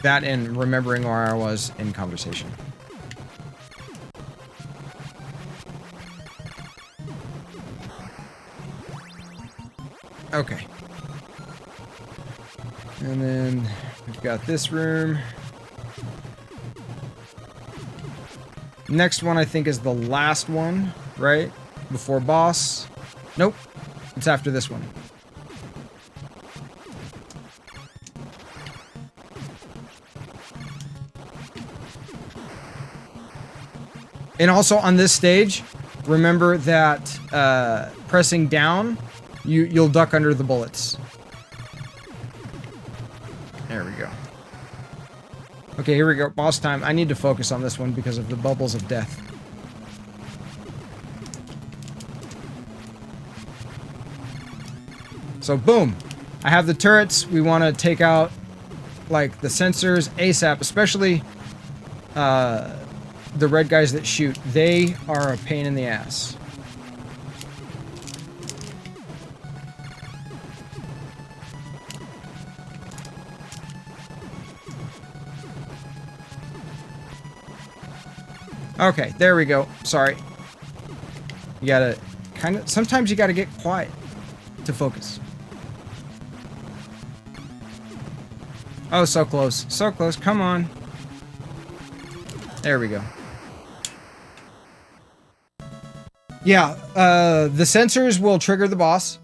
That and remembering where I was in conversation. Okay. And then we've got this room. Next one I think is the last one, right? Before boss. Nope. It's after this one. And also on this stage, remember that pressing down, you'll duck under the bullets. There we go. Okay, here we go. Boss time. I need to focus on this one because of the bubbles of death. So, boom. I have the turrets. We want to take out, like, the sensors ASAP, especially the red guys that shoot. They are a pain in the ass. Okay, there we go. Sorry. You gotta kind of... Sometimes you gotta get quiet to focus. Oh, so close. So close. Come on. There we go. Yeah, the sensors will trigger the boss.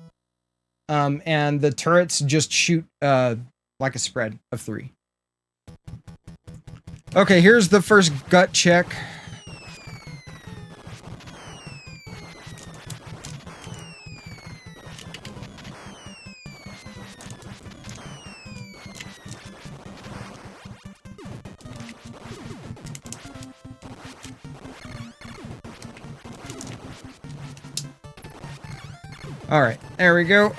And the turrets just shoot like a spread of 3. Okay, here's the first gut check. All right, there we go.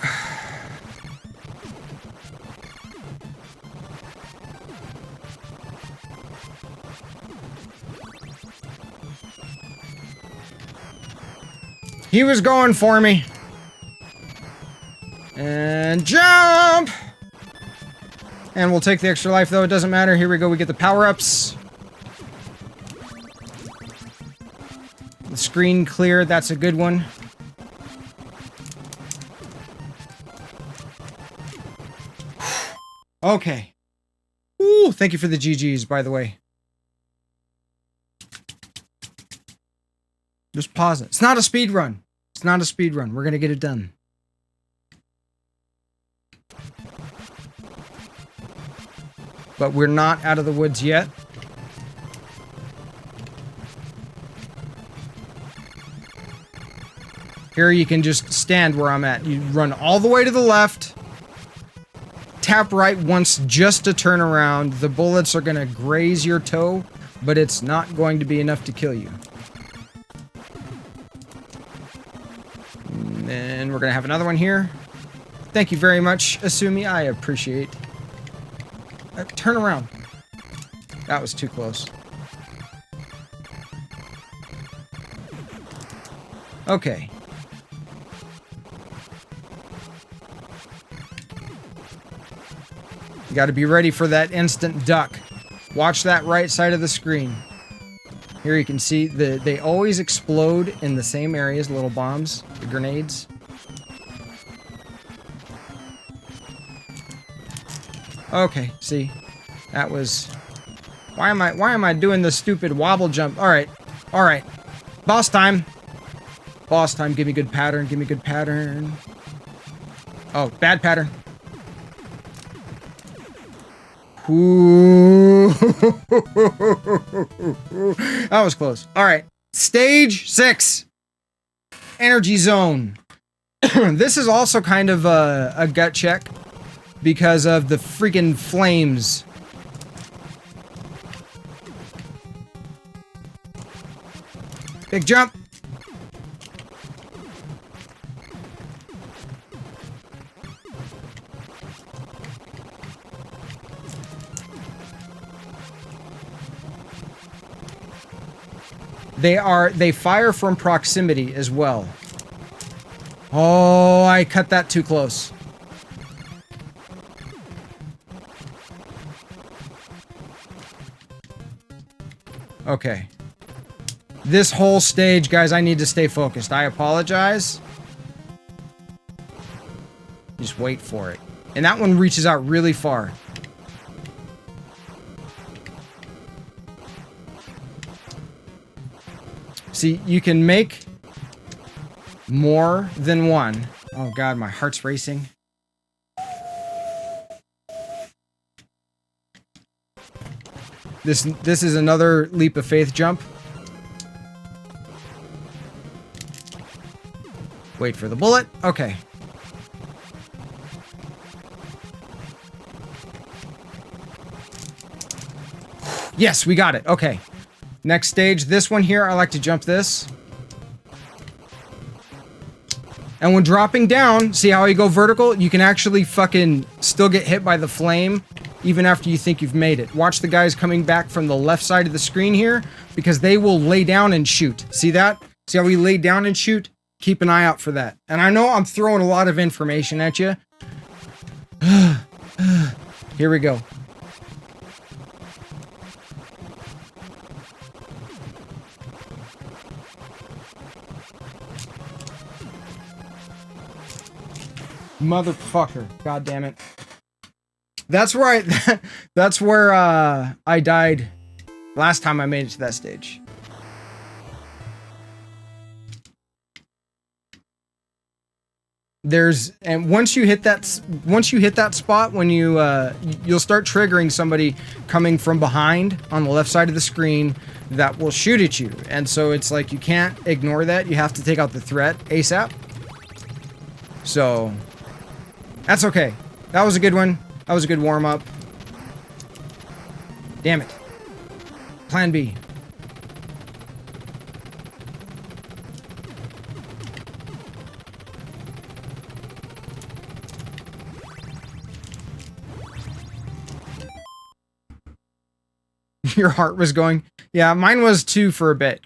He was going for me. And jump! And we'll take the extra life, though. It doesn't matter. Here we go. We get the power-ups. The screen clear. That's a good one. Okay. Ooh, thank you for the GGs, by the way. Just pause it. It's not a speed run. It's not a speed run. We're gonna get it done. But we're not out of the woods yet. Here you can just stand where I'm at. You run all the way to the left. Tap right once just to turn around. The bullets are going to graze your toe, but it's not going to be enough to kill you. And then we're going to have another one here. Thank you very much, Asumi. I appreciate. Turn around. That was too close. Okay. You got to be ready for that instant duck. Watch that right side of the screen. Here you can see they always explode in the same areas, little bombs, the grenades. Okay, see. That was... Why am I doing the stupid wobble jump? Alright. Alright. Boss time. Boss time. Give me good pattern. Give me good pattern. Oh, bad pattern. Ooh. That was close. All right. Stage 6. Energy zone. This is also kind of a gut check because of the freaking flames. Big jump. They fire from proximity as well. Oh, I cut that too close. Okay. This whole stage, guys, I need to stay focused. I apologize. Just wait for it. And that one reaches out really far. See, you can make more than one. Oh god, my heart's racing. This is another leap of faith jump. Wait for the bullet. Okay. Yes, we got it. Okay. Next stage. This one here, I like to jump this. And when dropping down, see how you go vertical? You can actually fucking still get hit by the flame even after you think you've made it. Watch the guys coming back from the left side of the screen here because they will lay down and shoot. See that? See how we lay down and shoot? Keep an eye out for that. And I know I'm throwing a lot of information at you. Here we go. Motherfucker. God damn it. That's where I died last time I made it to that stage. And once you hit that spot, when you'll start triggering somebody coming from behind on the left side of the screen that will shoot at you. And so it's like you can't ignore that. You have to take out the threat ASAP. So that's okay. That was a good one. That was a good warm-up. Damn it. Plan B. Your heart was going. Yeah, mine was too for a bit.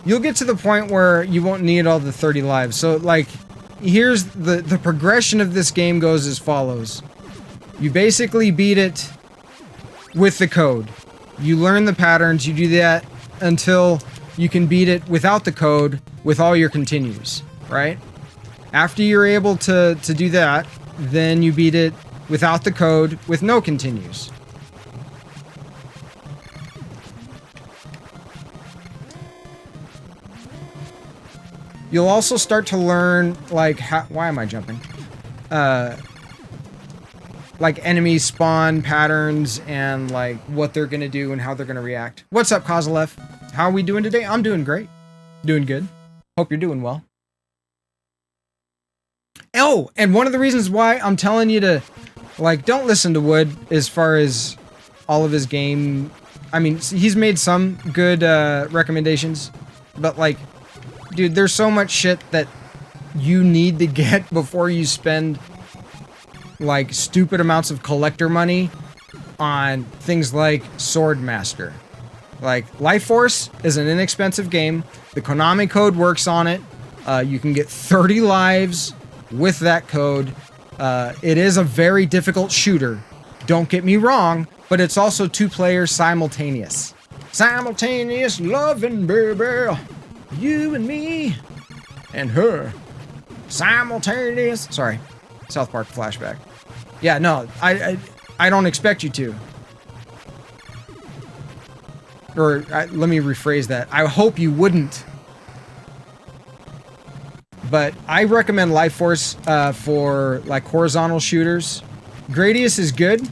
You'll get to the point where you won't need all the 30 lives. So, like, here's the progression of this game goes as follows. You basically beat it with the code. You learn the patterns. You do that until you can beat it without the code with all your continues, right? After you're able to do that, then you beat it without the code with no continues. You'll also start to learn, like, why am I jumping? Like, enemy spawn patterns and, like, what they're gonna do and how they're gonna react. What's up, Kozalev? How are we doing today? I'm doing great. Doing good. Hope you're doing well. Oh, and one of the reasons why I'm telling you to, like, don't listen to Wood as far as all of his game. I mean, he's made some good recommendations, but, like, dude, there's so much shit that you need to get before you spend, like, stupid amounts of collector money on things like Swordmaster. Like, Life Force is an inexpensive game. The Konami code works on it. You can get 30 lives with that code. It is a very difficult shooter. Don't get me wrong, but it's also 2 players simultaneous. Simultaneous loving, baby. You and me and her. Simultaneous. Sorry. South Park flashback. Yeah, no, I don't expect you to. Or let me rephrase that. I hope you wouldn't. But I recommend Life Force for, like, horizontal shooters. Gradius is good.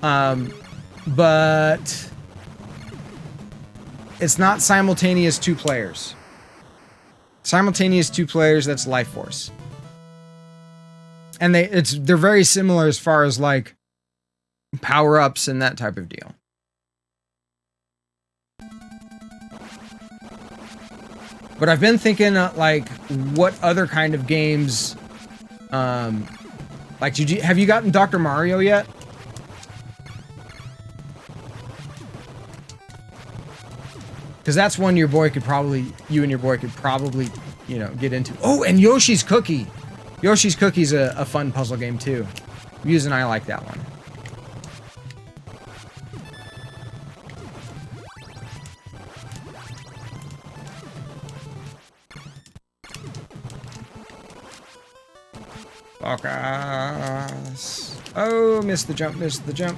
But it's not simultaneous 2 players. Simultaneous 2 players, that's Life Force. And they're very similar as far as, like, power-ups and that type of deal. But I've been thinking, like, what other kind of games, like, have you gotten Dr. Mario yet? Because that's one you and your boy could probably, you know, get into. Oh, and Yoshi's Cookie. Yoshi's Cookie's a fun puzzle game, too. Muse and I like that one. Focus. Oh, missed the jump, missed the jump.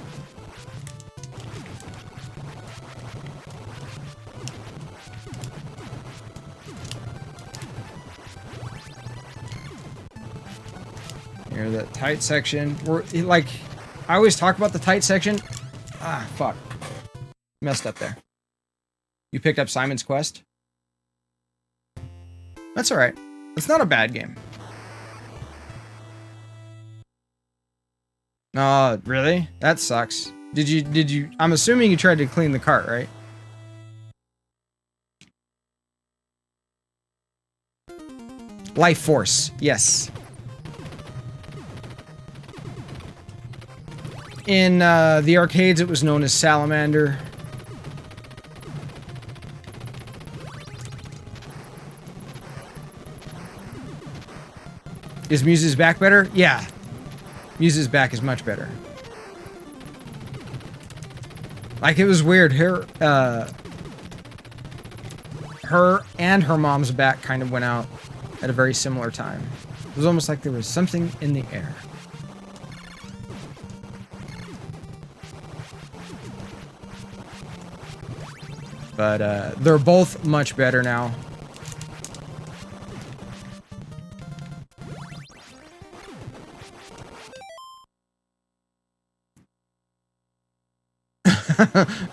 Or the tight section. Like, I always talk about the tight section. Ah, fuck. Messed up there. You picked up Simon's Quest? That's alright. It's not a bad game. Oh, really? That sucks. Did you, I'm assuming you tried to clean the cart, right? Life Force, yes. In the arcades, it was known as Salamander. Is Muse's back better? Yeah. Muse's back is much better. Like, it was weird. Her and her mom's back kind of went out at a very similar time. It was almost like there was something in the air. But they're both much better now.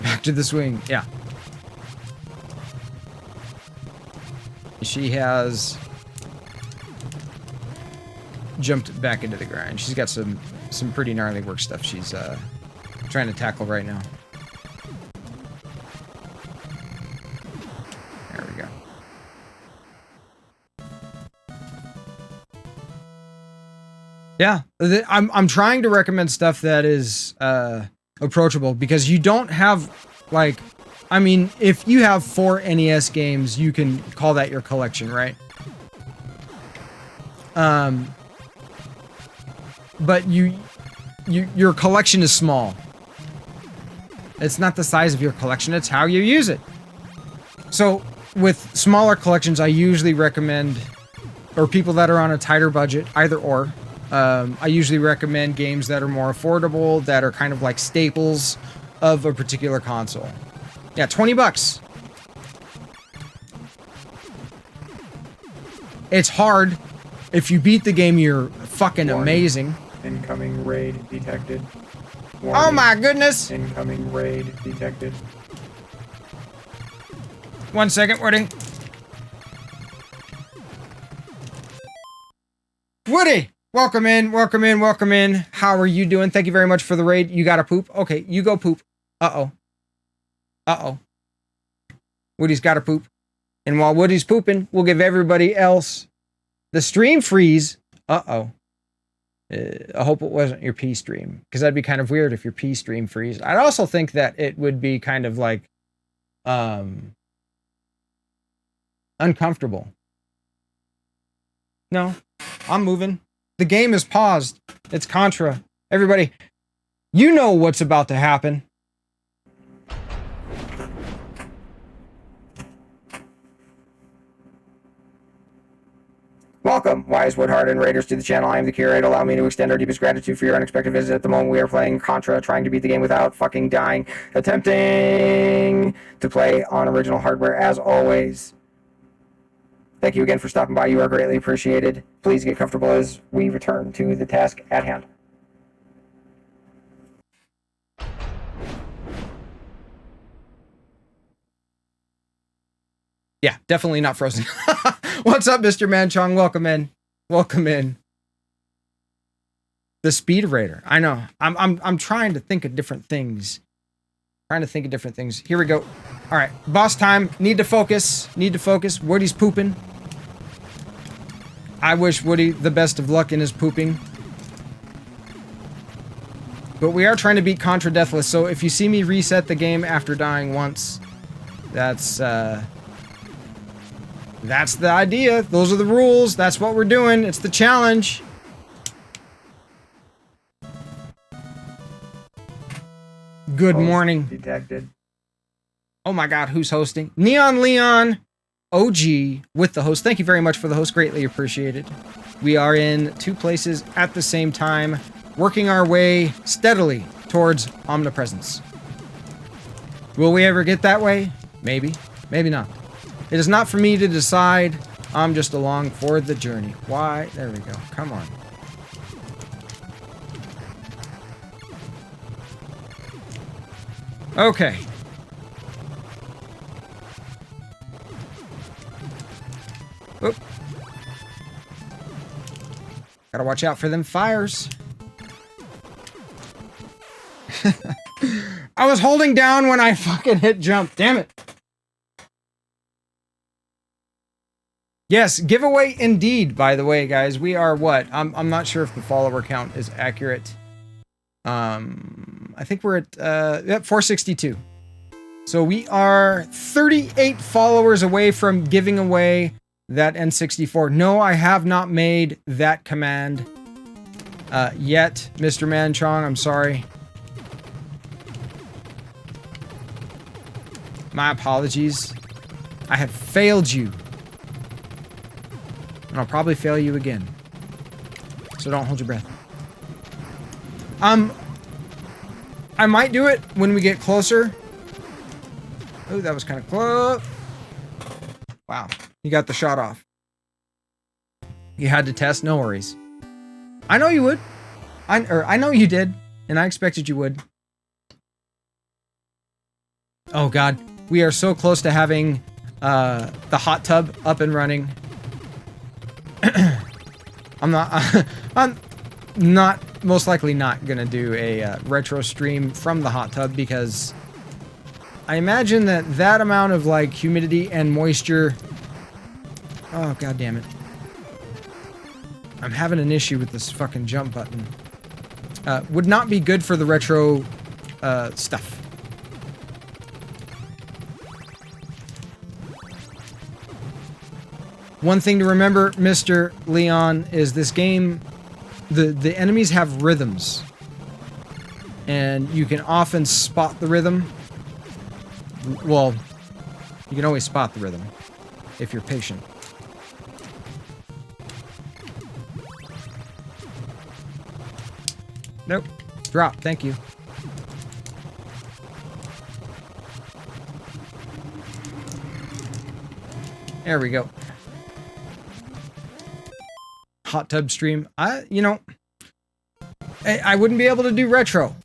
Back to the swing, yeah. She has jumped back into the grind. She's got some pretty gnarly work stuff she's trying to tackle right now. There we go. Yeah, I'm trying to recommend stuff that is approachable, because you don't have, like, I mean, if you have 4 NES games, you can call that your collection, right? But your collection is small. It's not the size of your collection, it's how you use it. So with smaller collections, I usually recommend, or people that are on a tighter budget, either or, I usually recommend games that are more affordable, that are kind of like staples of a particular console. Yeah, 20 bucks. It's hard. If you beat the game, you're fucking amazing. Incoming raid detected. Oh my goodness! Incoming raid detected. 1 second, Woody. Woody! Welcome in, welcome in, welcome in. How are you doing? Thank you very much for the raid. You gotta poop? Okay, you go poop. Uh-oh. Uh-oh. Woody's gotta poop. And while Woody's pooping, we'll give everybody else the stream freeze. Uh-oh. I hope it wasn't your pee stream, because that'd be kind of weird if your pee stream freeze. I'd also think that it would be kind of like, uncomfortable. No, I'm moving. The game is paused. It's Contra. Everybody, you know what's about to happen. Welcome, Wise, Woodhard, and Raiders to the channel. I am the curator. Allow me to extend our deepest gratitude for your unexpected visit. At the moment, we are playing Contra, trying to beat the game without fucking dying, attempting to play on original hardware as always. Thank you again for stopping by. You are greatly appreciated. Please get comfortable as we return to the task at hand. Yeah, definitely not frozen. What's up, Mr. Manchong? Welcome in. Welcome in. The Speed Raider. I know. I'm trying to think of different things. Here we go. All right, boss time. Need to focus. Woody's pooping. I wish Woody the best of luck in his pooping. But we are trying to beat Contra Deathless, so if you see me reset the game after dying once, that's the idea. Those are the rules. That's what we're doing. It's the challenge. Good morning. Detected. Oh my god, who's hosting? Neon Leon OG with the host. Thank you very much for the host. Greatly appreciated. We are in 2 places at the same time, working our way steadily towards omnipresence. Will we ever get that way? Maybe. Maybe not. It is not for me to decide. I'm just along for the journey. Why? There we go. Come on. Okay. Oop. Gotta watch out for them fires. I was holding down when I fucking hit jump. Damn it. Yes, giveaway indeed, by the way, guys. We are what? I'm not sure if the follower count is accurate. I think we're at 462. So we are 38 followers away from giving away that N64. No, I have not made that command yet, Mr. Manchong. I'm sorry. My apologies. I have failed you. And I'll probably fail you again. So don't hold your breath. I might do it when we get closer. Oh, that was kind of close. Wow. You got the shot off. You had to test? No worries. I know you would. I know you did. And I expected you would. Oh, God. We are so close to having the hot tub up and running. I'm not most likely not gonna do a retro stream from the hot tub because I imagine that amount of like humidity and moisture. Oh, God damn it. I'm having an issue with this fucking jump button. Would not be good for the retro stuff. One thing to remember, Mr. Leon, is this game, the enemies have rhythms. And you can often spot the rhythm. Well, you can always spot the rhythm if you're patient. Nope. Drop. Thank you. There we go. Hot tub stream. I wouldn't be able to do retro.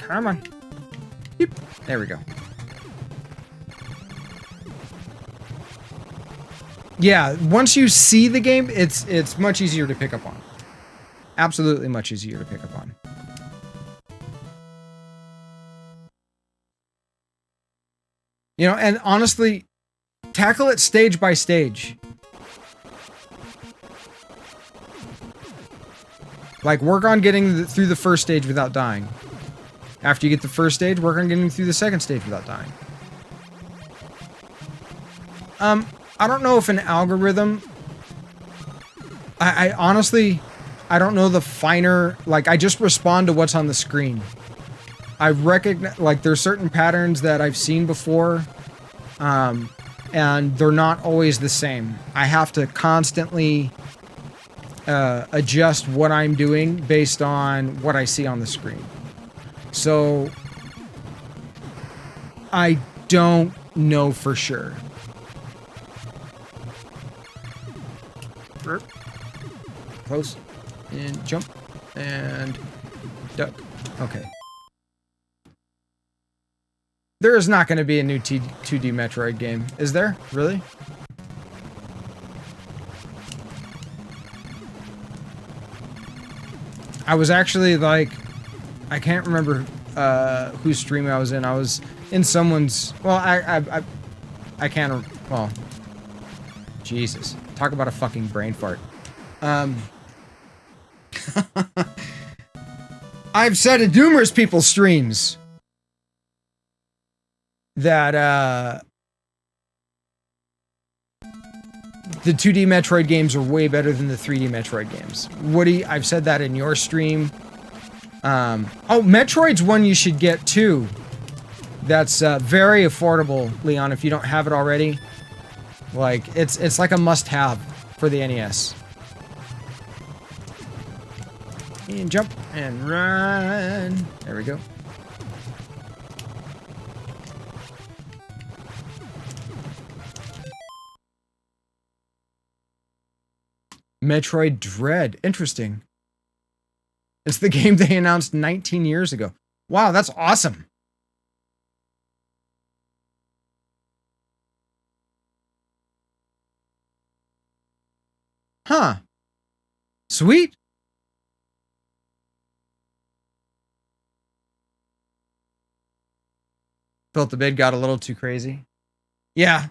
Come on. Yep. There we go. Yeah, once you see the game, it's much easier to pick up on. Absolutely much easier to pick up on. You know, and honestly, tackle it stage by stage. Like, work on getting through the first stage without dying. After you get the first stage, work on getting through the second stage without dying. I don't know if an algorithm... I honestly... I don't know the finer... Like, I just respond to what's on the screen. I recognize... Like, there's certain patterns that I've seen before. And they're not always the same. I have to constantly... adjust what I'm doing based on what I see on the screen. So I don't know for sure. Close and jump and duck. Okay. There is not going to be a new 2D Metroid game, is there? Really? I was actually like, I can't remember whose stream I was in. I was in someone's. Well, I can't. Well, Jesus, talk about a fucking brain fart. I've said in numerous people's streams that the 2D Metroid games are way better than the 3D Metroid games. Woody, I've said that in your stream. Oh, Metroid's one you should get too. That's very affordable, Leon, if you don't have it already. Like, it's like a must-have for the NES. And jump and run. There we go. Metroid Dread. Interesting. It's the game they announced 19 years ago. Wow, that's awesome. Huh. Sweet. Felt the bid got a little too crazy. Yeah.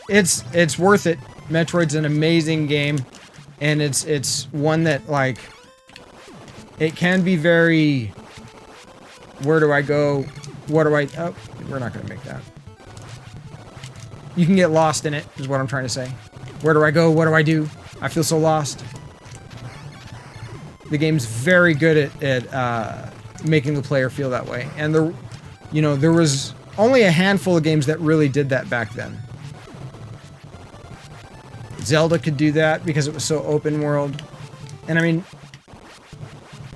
It's worth it. Metroid's an amazing game, and it's one that, like, it can be very, where do I go? What do I, oh, we're not gonna make that. You can get lost in it, is what I'm trying to say. Where do I go? What do I do? I feel so lost. The game's very good at making the player feel that way. And there was only a handful of games that really did that back then. Zelda could do that because it was so open world. And I mean,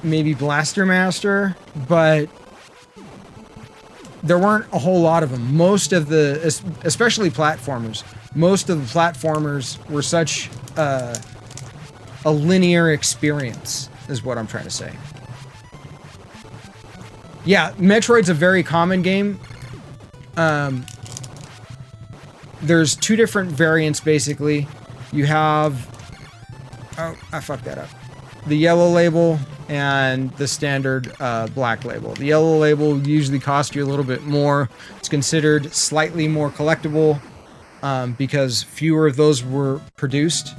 maybe Blaster Master, but there weren't a whole lot of them. Most of the, especially platformers, most of the platformers were such a linear experience, is what I'm trying to say. Yeah, Metroid's a very common game. There's two different variants, basically. You have... Oh, I fucked that up. The yellow label and the standard black label. The yellow label usually costs you a little bit more. It's considered slightly more collectible because fewer of those were produced.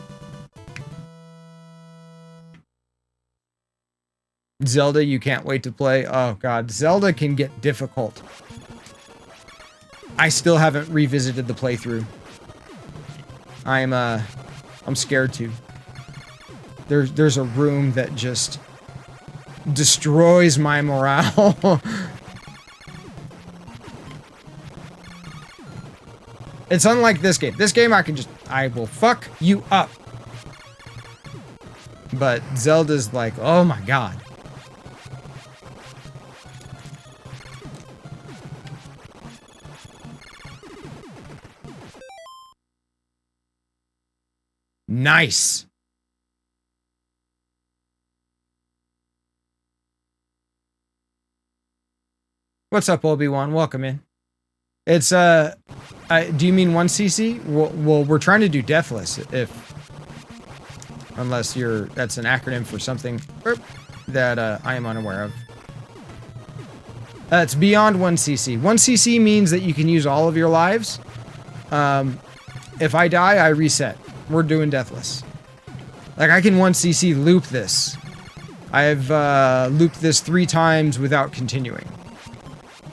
Zelda, you can't wait to play. Oh god, Zelda can get difficult. I still haven't revisited the playthrough. I'm scared to. There's a room that just destroys my morale. It's unlike this game. This game I will fuck you up. But Zelda's like, oh my god. Nice. What's up, Obi-Wan? Welcome in. It's, do you mean 1cc? Well, we're trying to do Deathless, unless that's an acronym for something that I am unaware of. It's beyond 1cc. 1cc means that you can use all of your lives. If I die, I reset. We're doing Deathless. Like, I can 1cc loop this. I've looped this 3 times without continuing.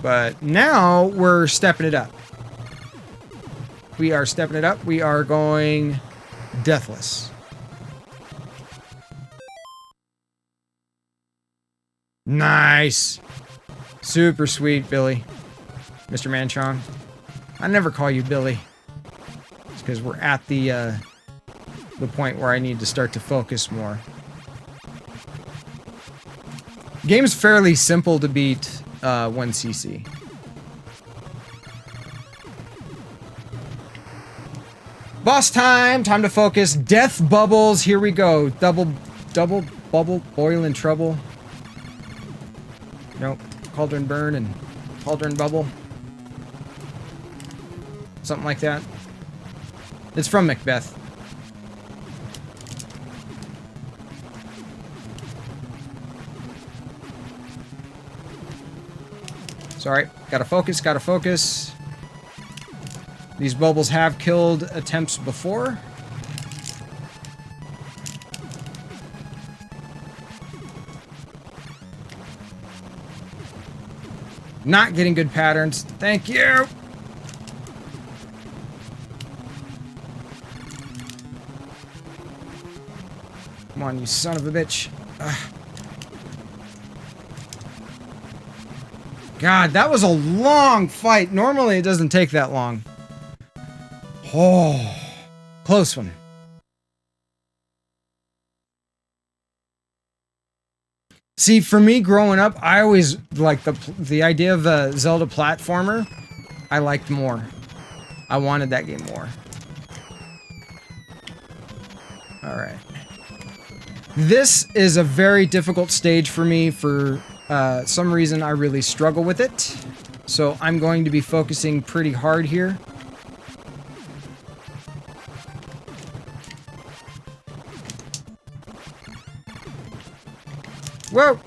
But now we're stepping it up. We are stepping it up. We are going Deathless. Nice. Super sweet, Billy. Mr. Manchong. I never call you Billy. It's because we're at the point where I need to start to focus more. Game's fairly simple to beat 1cc. Boss time! Time to focus. Death bubbles. Here we go. Double bubble. Boil and trouble. Nope. Cauldron burn and cauldron bubble. Something like that. It's from Macbeth. Sorry, gotta focus. These bubbles have killed attempts before. Not getting good patterns. Thank you! Come on, you son of a bitch. Ugh. God, that was a long fight. Normally it doesn't take that long. Oh, close one. See, for me growing up, I always liked the idea of a Zelda platformer. I liked more. I wanted that game more. All right. This is a very difficult stage for me for some reason I really struggle with it. So I'm going to be focusing pretty hard here. Whoa!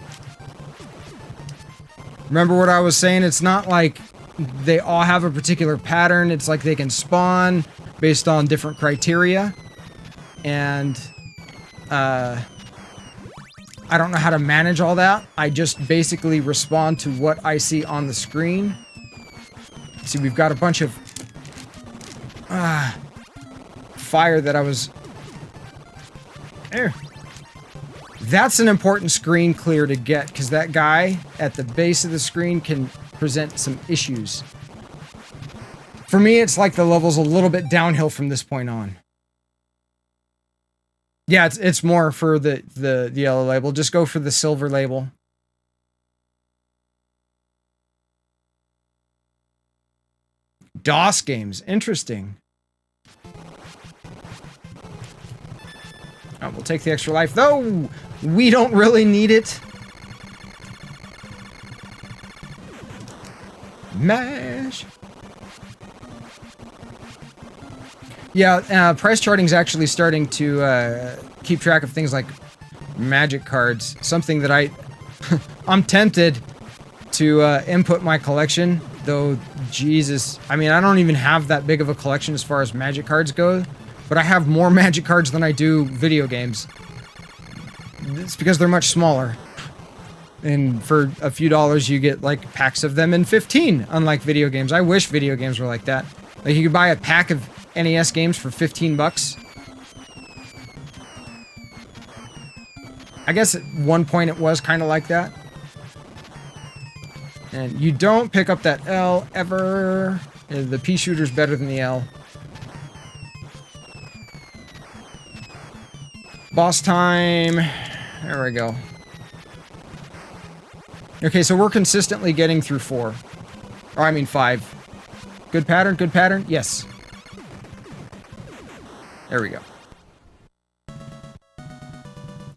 Remember what I was saying? It's not like they all have a particular pattern. It's like they can spawn based on different criteria. And, I don't know how to manage all that. I just basically respond to what I see on the screen. See, we've got a bunch of fire that I was... There. That's an important screen clear to get, because that guy at the base of the screen can present some issues. For me, it's like the level's a little bit downhill from this point on. Yeah, it's more for the yellow label. Just go for the silver label. DOS games. Interesting. Oh, we'll take the extra life, though. We don't really need it. Mash. Yeah, price charting is actually starting to keep track of things like magic cards. Something that I'm tempted to input my collection, though. Jesus, I mean, I don't even have that big of a collection as far as magic cards go, but I have more magic cards than I do video games. It's because they're much smaller. And for a few dollars, you get like packs of them in 15, unlike video games. I wish video games were like that. Like you could buy a pack of NES games for 15 bucks. I guess at one point it was kind of like that. And you don't pick up that L ever. The pea shooter's better than the L. Boss time. There we go. Okay, so we're consistently getting through 4. Or I mean 5. Good pattern, good pattern? Yes. There we go.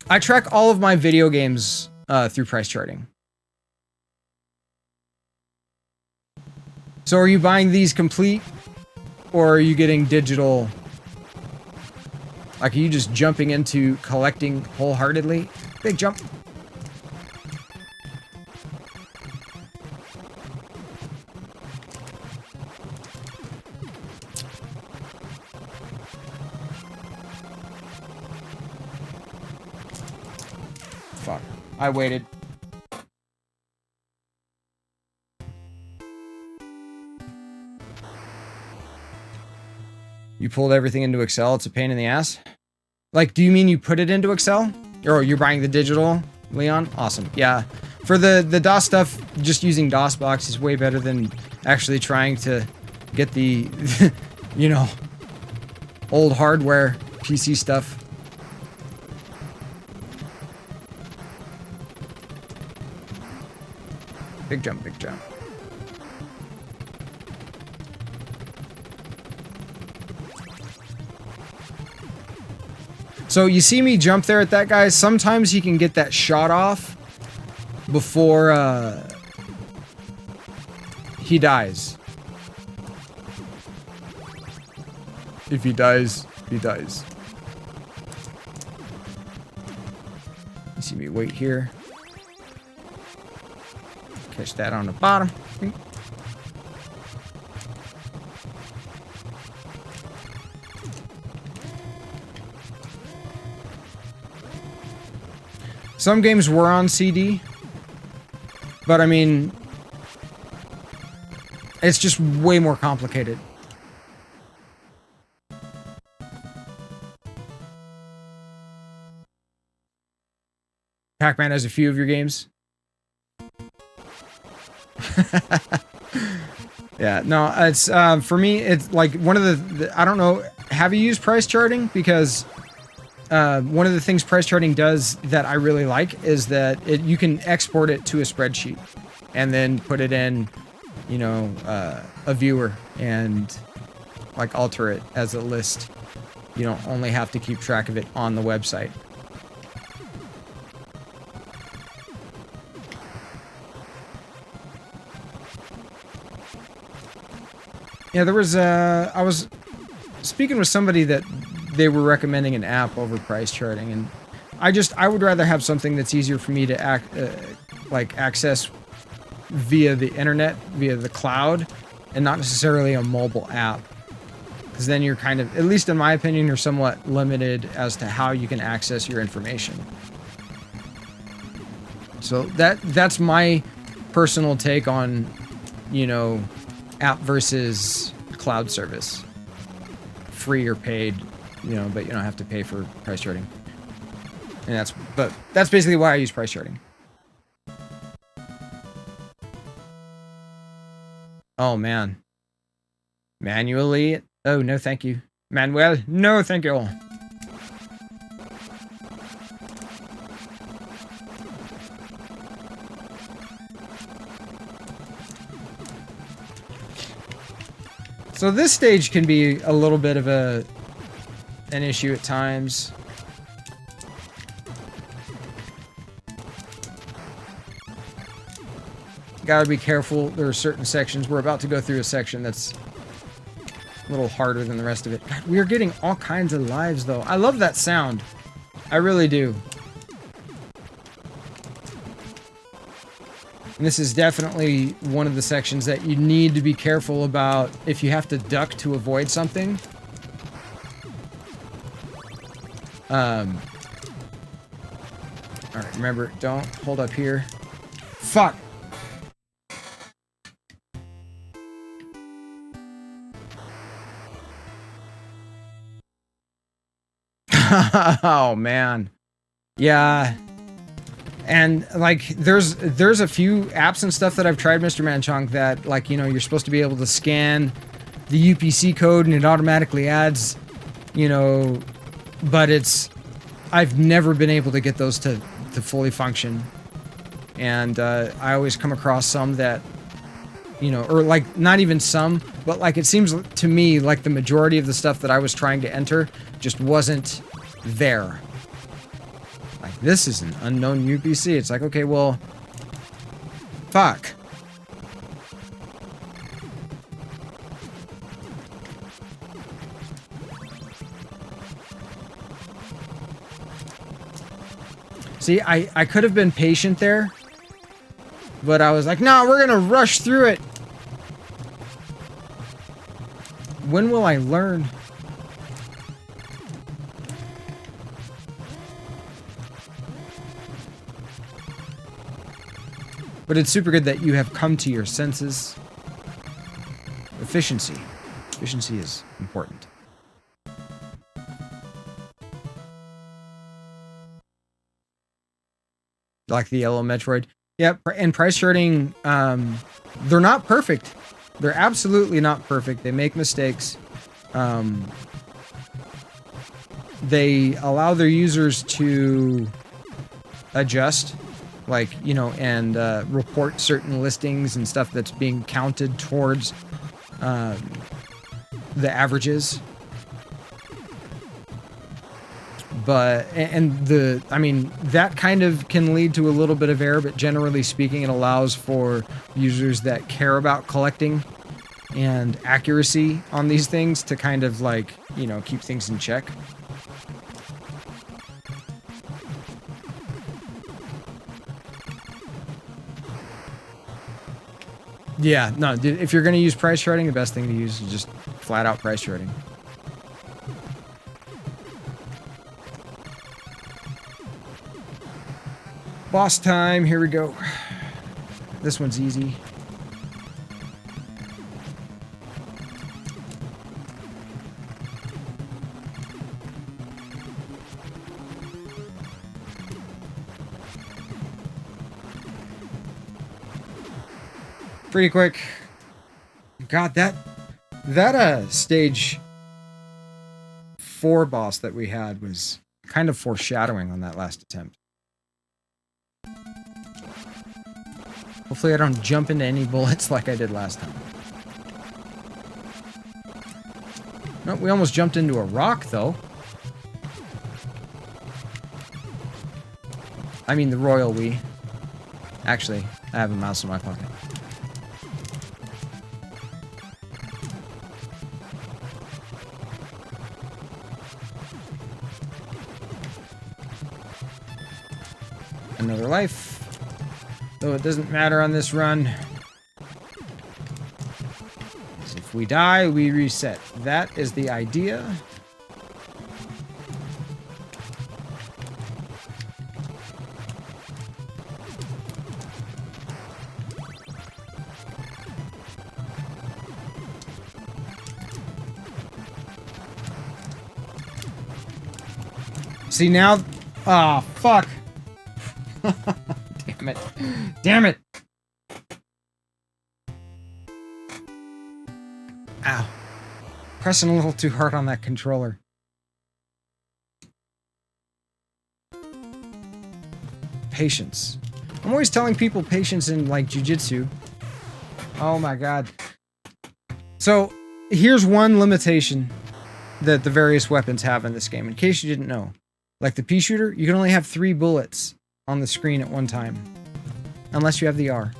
I track all of my video games through price charting. So are you buying these complete? Or are you getting digital? Like, are you just jumping into collecting wholeheartedly? Big jump. Fuck. I waited. You pulled everything into Excel. It's a pain in the ass. Like, do you mean you put it into Excel? Or you're buying the digital, Leon? Awesome. Yeah. For the DOS stuff, just using DOSBox is way better than actually trying to get the, you know, old hardware PC stuff. Big jump, big jump. So you see me jump there at that guy. Sometimes he can get that shot off before he dies. If he dies, he dies. You see me wait here. Catch that on the bottom. Some games were on CD, but I mean, it's just way more complicated. Pac-Man has a few of your games. Yeah, no, it's for me, it's like one of the I don't know, have you used price charting? Because one of the things price charting does that I really like is that you can export it to a spreadsheet and then put it in, you know, a viewer and like alter it as a list. You don't only have to keep track of it on the website. Yeah, there was I was speaking with somebody that they were recommending an app over price charting, and I would rather have something that's easier for me to access via the internet, via the cloud, and not necessarily a mobile app. Because then you're kind of, at least in my opinion, you're somewhat limited as to how you can access your information. So that's my personal take on, you know, app versus cloud service. Free or paid, you know, but you don't have to pay for price charting. And that's basically why I use price charting. Oh man. Manually? Oh no, thank you. Manuel? No, thank you. So this stage can be a little bit of an issue at times. Gotta be careful. There are certain sections. We're about to go through a section that's a little harder than the rest of it. God, we are getting all kinds of lives, though. I love that sound. I really do. And this is definitely one of the sections that you need to be careful about if you have to duck to avoid something. Alright, remember, don't hold up here. Fuck! Oh, man. Yeah. And, like, there's a few apps and stuff that I've tried, Mr. Manchong, that, like, you know, you're supposed to be able to scan the UPC code and it automatically adds, you know, but I've never been able to get those to fully function. And I always come across some that, you know, or, like, not even some, but, like, it seems to me like the majority of the stuff that I was trying to enter just wasn't there. Like, this is an unknown UPC. It's like, okay, well, fuck. See, I could have been patient there, but I was like, no, we're gonna rush through it. When will I learn? But it's super good that you have come to your senses. Efficiency. Efficiency is important. Like the yellow Metroid. Yep, and price charting, they're not perfect. They're absolutely not perfect. They make mistakes. They allow their users to adjust, like, you know, and report certain listings and stuff that's being counted towards the averages. But, I mean, that kind of can lead to a little bit of error, but generally speaking, it allows for users that care about collecting and accuracy on these things to kind of, like, you know, keep things in check. Yeah, no, dude, if you're going to use price charting, the best thing to use is just flat out price charting. Boss time, here we go. This one's easy. Pretty quick. God, that stage 4 boss that we had was kind of foreshadowing on that last attempt. Hopefully I don't jump into any bullets like I did last time. Nope, we almost jumped into a rock, though. I mean the royal we. Actually, I have a mouse in my pocket. Another life. Though it doesn't matter on this run. If we die, we reset. That is the idea. See now... Ah, oh, fuck. Damn it. Damn it. Ow. Pressing a little too hard on that controller. Patience. I'm always telling people patience in, like, jiu-jitsu. Oh my god. So, here's one limitation that the various weapons have in this game, in case you didn't know. Like the pea shooter, you can only have 3 bullets on the screen at one time. Unless you have the R.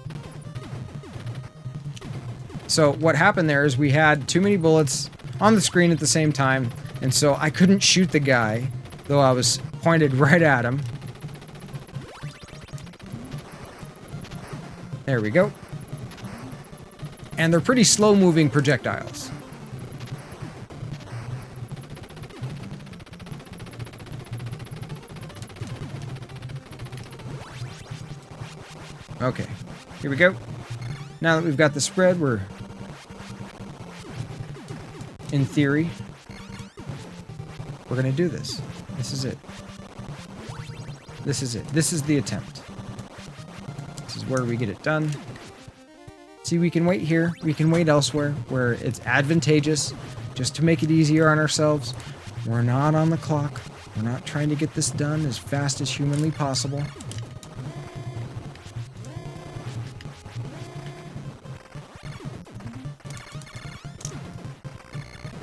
So what happened there is we had too many bullets on the screen at the same time, and so I couldn't shoot the guy, though I was pointed right at him. There we go. And they're pretty slow-moving projectiles. Okay, here we go. Now that we've got the spread, we're, in theory, we're gonna do this. This is it. This is it. This is the attempt. This is where we get it done. See, we can wait here. We can wait elsewhere where it's advantageous, just to make it easier on ourselves. We're not on the clock. We're not trying to get this done as fast as humanly possible.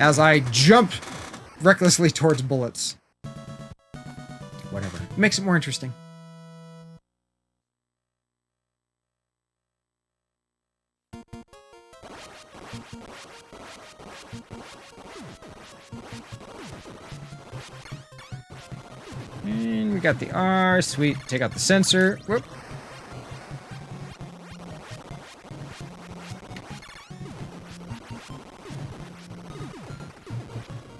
As I jump recklessly towards bullets. Whatever. It makes it more interesting. And we got the R. Sweet. Take out the sensor. Whoop.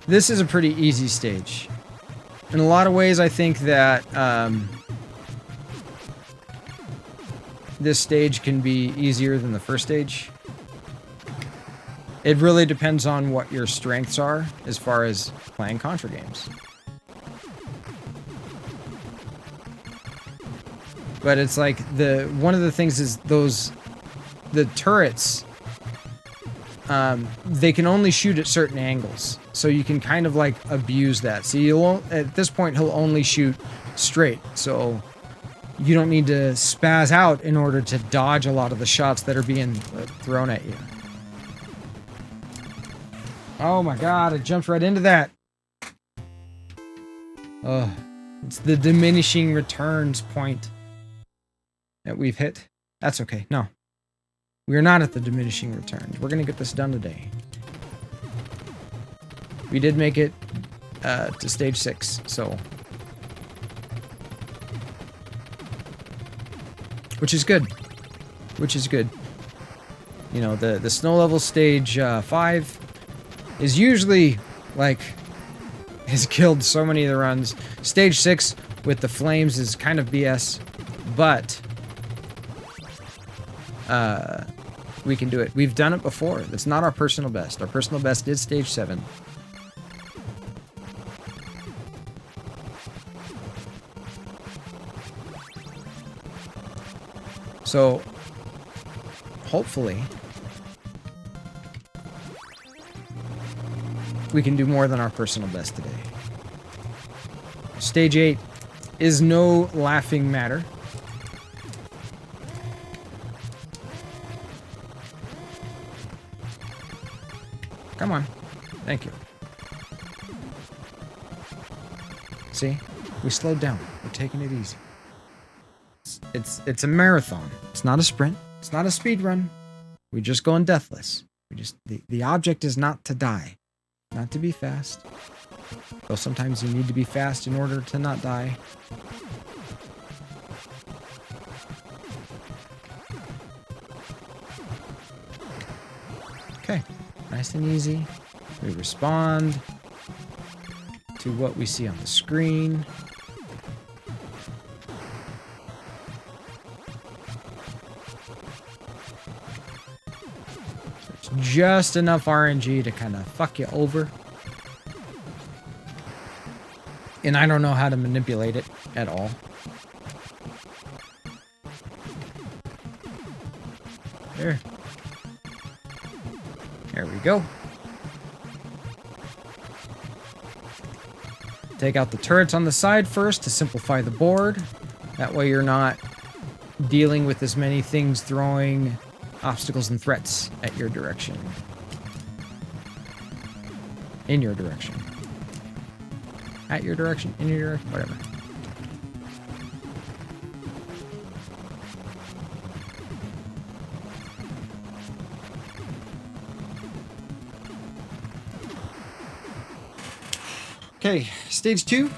This is a pretty easy stage. In a lot of ways, I think that this stage can be easier than the first stage. It really depends on what your strengths are as far as playing Contra games. But it's like one of the things is the turrets, they can only shoot at certain angles. So you can kind of like abuse that. So at this point, he'll only shoot straight. So you don't need to spaz out in order to dodge a lot of the shots that are being thrown at you. Oh my god, I jumped right into that. It's the diminishing returns point that we've hit. That's okay. No. We are not at the diminishing returns. We're going to get this done today. We did make it to stage 6, so... Which is good. Which is good. You know, the snow level stage 5 is usually, like, has killed so many of the runs. Stage 6 with the flames is kind of BS, but... we can do it. We've done it before. That's not our personal best. Our personal best is stage 7. So, hopefully, we can do more than our personal best today. Stage 8 is no laughing matter. Come on. Thank you. See? We slowed down. We're taking it easy. It's a marathon. It's not a sprint. It's not a speed run. We're just going deathless. The object is not to die. Not to be fast. Though sometimes you need to be fast in order to not die. Nice and easy. We respond to what we see on the screen. There's just enough RNG to kind of fuck you over. And I don't know how to manipulate it at all. There. There we go. Take out the turrets on the side first to simplify the board. That way you're not dealing with as many things throwing obstacles and threats at your direction. In your direction. At your direction, in your direction, whatever. Okay, stage 2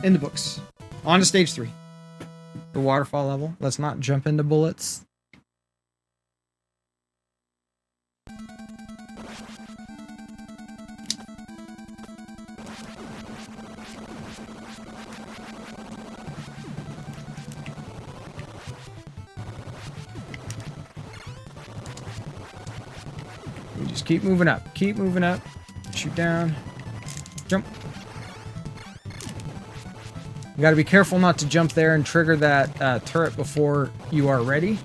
in the books. On to stage 3. The waterfall level. Let's not jump into bullets. We just keep moving up. Keep moving up. Shoot down. Jump. You gotta be careful not to jump there and trigger that turret before you are ready.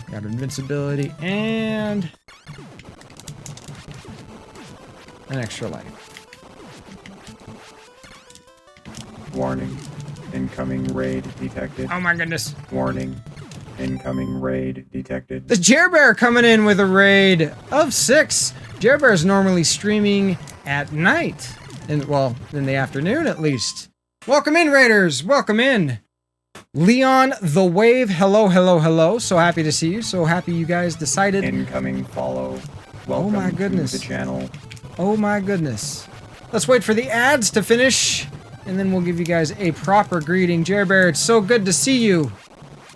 Got invincibility and an extra life. Warning. Incoming raid detected. Oh my goodness. Warning. Incoming raid detected. The Jerbear coming in with a raid of 6. Jerbear is normally streaming at night. Well, in the afternoon at least. Welcome in, Raiders. Welcome in. Leon the Wave. Hello, hello, hello. So happy to see you. So happy you guys decided. Incoming follow. Welcome oh my goodness. to the channel. Oh my goodness. Let's wait for the ads to finish, and then we'll give you guys a proper greeting. Jerbear, it's so good to see you.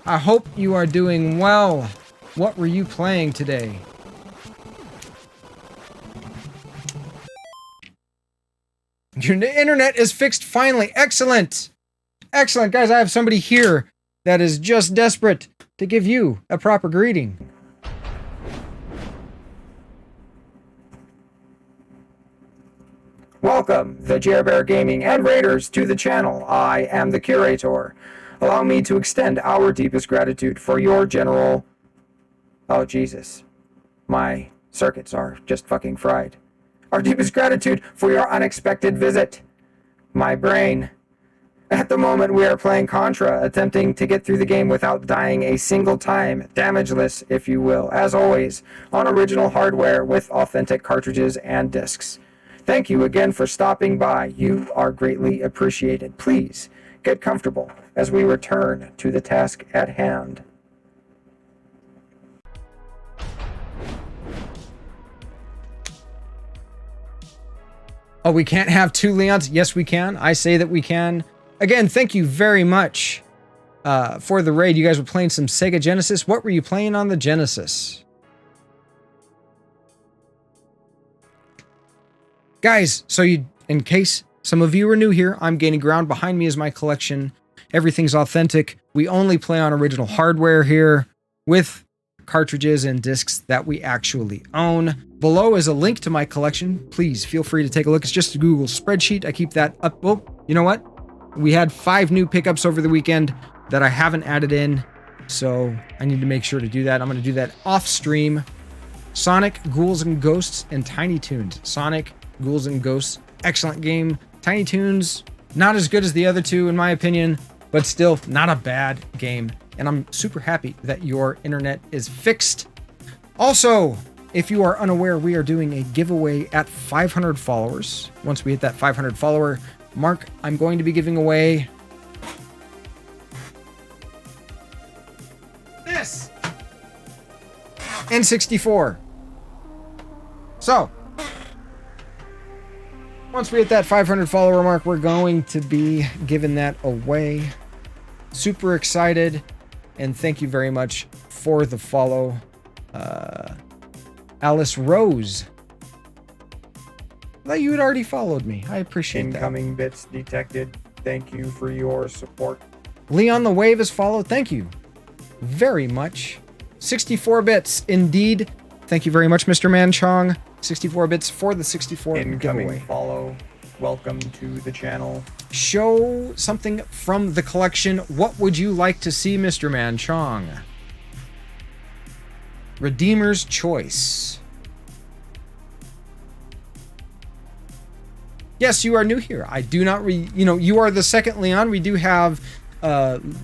I hope you are doing well. What were you playing today? Your internet is fixed finally. Excellent. Excellent. Guys, I have somebody here that is just desperate to give you a proper greeting. Welcome, the Jerbear Gaming and Raiders, to the channel. I am the curator. Allow me to extend our deepest gratitude for your general... Oh, Jesus. My circuits are just fucking fried. Our deepest gratitude for your unexpected visit. My brain. At the moment, we are playing Contra, attempting to get through the game without dying a single time. Damageless, if you will, as always, on original hardware with authentic cartridges and discs. Thank you again for stopping by. You are greatly appreciated. Please, get comfortable as we return to the task at hand. Oh, we can't have 2 Leons? Yes, we can. I say that we can. Again, thank you very much for the raid. You guys were playing some Sega Genesis. What were you playing on the Genesis? Guys, so in case some of you are new here, I'm gaining ground. Behind me is my collection. Everything's authentic. We only play on original hardware here with cartridges and discs that we actually own. Below is a link to my collection. Please feel free to take a look. It's just a Google spreadsheet. I keep that up. Oh, you know what? We had 5 new pickups over the weekend that I haven't added in, so I need to make sure to do that. I'm going to do that off stream. Sonic, Ghouls and Ghosts, and Tiny Toons. Sonic, Ghouls and Ghosts, excellent game. Tiny Toons, not as good as the other 2 in my opinion, but still not a bad game. And I'm super happy that your internet is fixed. Also, if you are unaware, we are doing a giveaway at 500 followers. Once we hit that 500 follower mark, I'm going to be giving away this N64. So, once we hit that 500 follower mark, we're going to be giving that away. Super excited. and thank you very much for the follow. Alice Rose. I thought you had already followed me. I appreciate Incoming bits detected. Thank you for your support. that. Leon the Wave is followed. Thank you very much. 64 bits, indeed. Thank you very much, Mr. Manchong. 64 bits for the 64 Incoming giveaway. follow. Welcome to the channel. Show something from the collection. What would you like to see, Mr. Manchong? Redeemer's Choice. Yes, you are new here. I do not you are the second Leon. We do have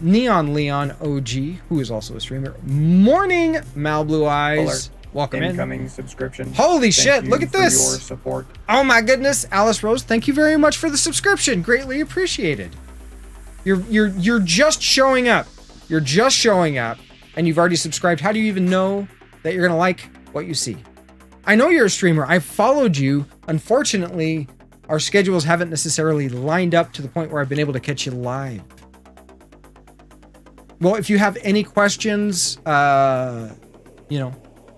Neon Leon OG, who is also a streamer. Morning, Mal Blue Eyes. Alert. Welcome Incoming subscription. Holy Thank shit, you look at for this. your support. Oh my goodness, Alice Rose, thank you very much for the subscription. Greatly appreciated. You're just showing up. You're just showing up and you've already subscribed. How do you even know that you're gonna like what you see? I know you're a streamer. I've followed you. Unfortunately, our schedules haven't necessarily lined up to the point where I've been able to catch you live. Well, if you have any questions,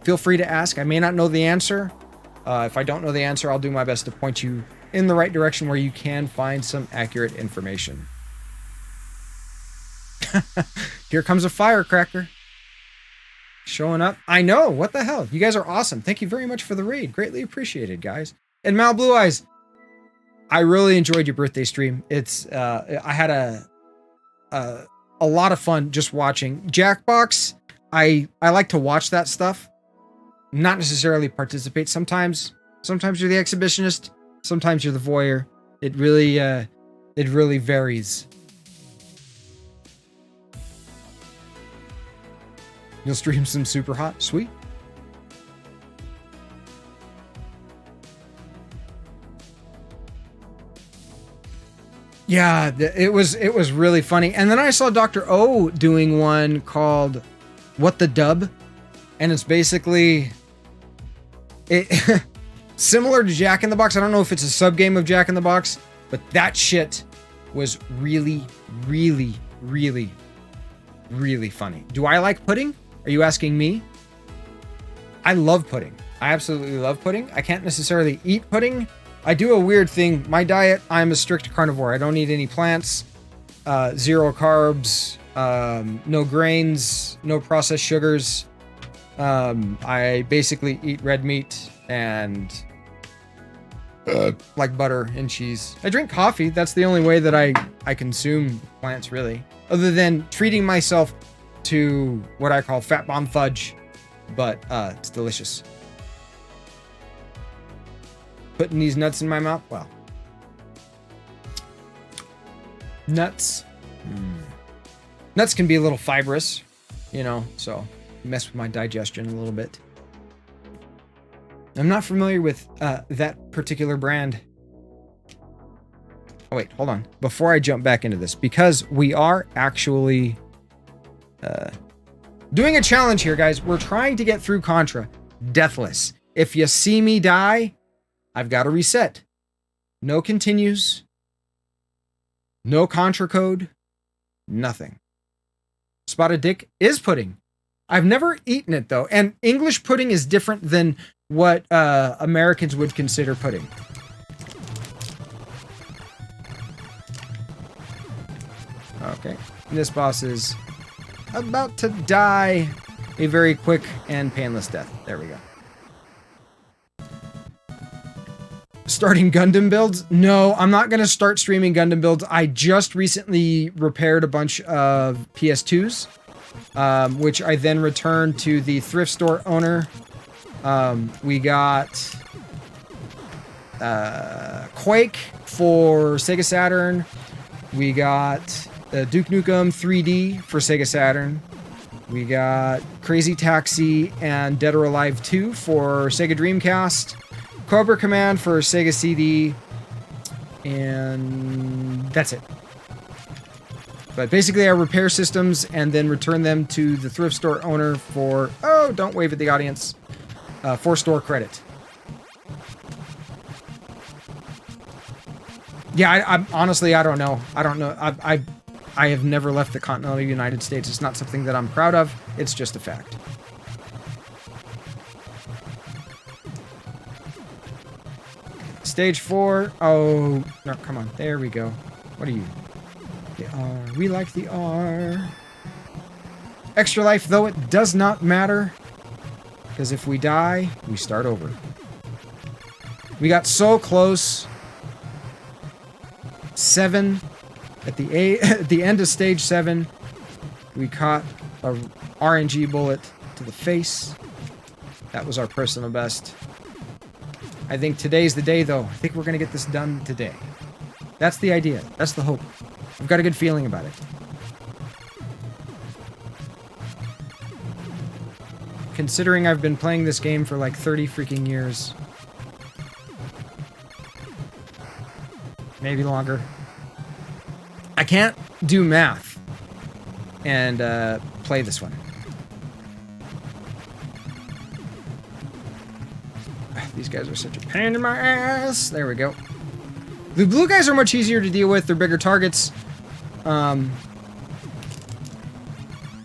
feel free to ask. I may not know the answer. If I don't know the answer, I'll do my best to point you in the right direction where you can find some accurate information. Here comes a firecracker. Showing up. I know. What the hell? You guys are awesome. Thank you very much for the raid. Greatly appreciated, guys. And Mal Blue Eyes, I really enjoyed your birthday stream. I had a lot of fun just watching. Jackbox, I like to watch that stuff. Not necessarily participate. Sometimes you're the exhibitionist. Sometimes you're the voyeur. It really varies. You'll stream some super hot? Sweet. Yeah, it was really funny. And then I saw Dr. O doing one called What the Dub? And it's basically similar to Jack in the Box. I don't know if it's a sub game of Jack in the Box, but that shit was really, really, really, really funny. Do I like pudding? Are you asking me? I love pudding. I absolutely love pudding. I can't necessarily eat pudding. I do a weird thing. My diet, I'm a strict carnivore. I don't eat any plants, 0 carbs, no grains, no processed sugars. I basically eat red meat and like butter and cheese. I drink coffee. That's the only way that I consume plants, really. Other than treating myself to what I call fat bomb fudge, but it's delicious. Putting these nuts in my mouth, well, nuts can be a little fibrous, so mess with my digestion a little bit. I'm not familiar with that particular brand. Oh wait, hold on. Before I jump back into this, because we are actually doing a challenge here, guys. We're trying to get through Contra deathless. If you see me die, I've got to reset. No continues. No Contra code. Nothing. Spotted dick is pudding. I've never eaten it though, and English pudding is different than what Americans would consider pudding. Okay, this boss is about to die a very quick and painless death. There we go. Starting Gundam builds? No, I'm not going to start streaming Gundam builds. I just recently repaired a bunch of PS2s, which I then returned to the thrift store owner. We got Quake for Sega Saturn. We got Duke Nukem 3D for Sega Saturn. We got Crazy Taxi and Dead or Alive 2 for Sega Dreamcast. Cobra Command for Sega CD, and that's it. But basically I repair systems and then return them to the thrift store owner for, oh, don't wave at the audience, for store credit. Yeah, I honestly, I don't know. I don't know. I have never left the continental United States. It's not something that I'm proud of. It's just a fact. Stage 4. Oh, no, come on. There we go. What are you? The R. We like the R. Extra life, though, it does not matter. Because if we die, we start over. We got so close. 7. At the end of stage 7, we caught a RNG bullet to the face. That was our personal best. I think today's the day, though. I think we're going to get this done today. That's the idea. That's the hope. I've got a good feeling about it. Considering I've been playing this game for like 30 freaking years. Maybe longer. I can't do math and play this one. These guys are such a pain in my ass. There we go. The blue guys are much easier to deal with. They're bigger targets. And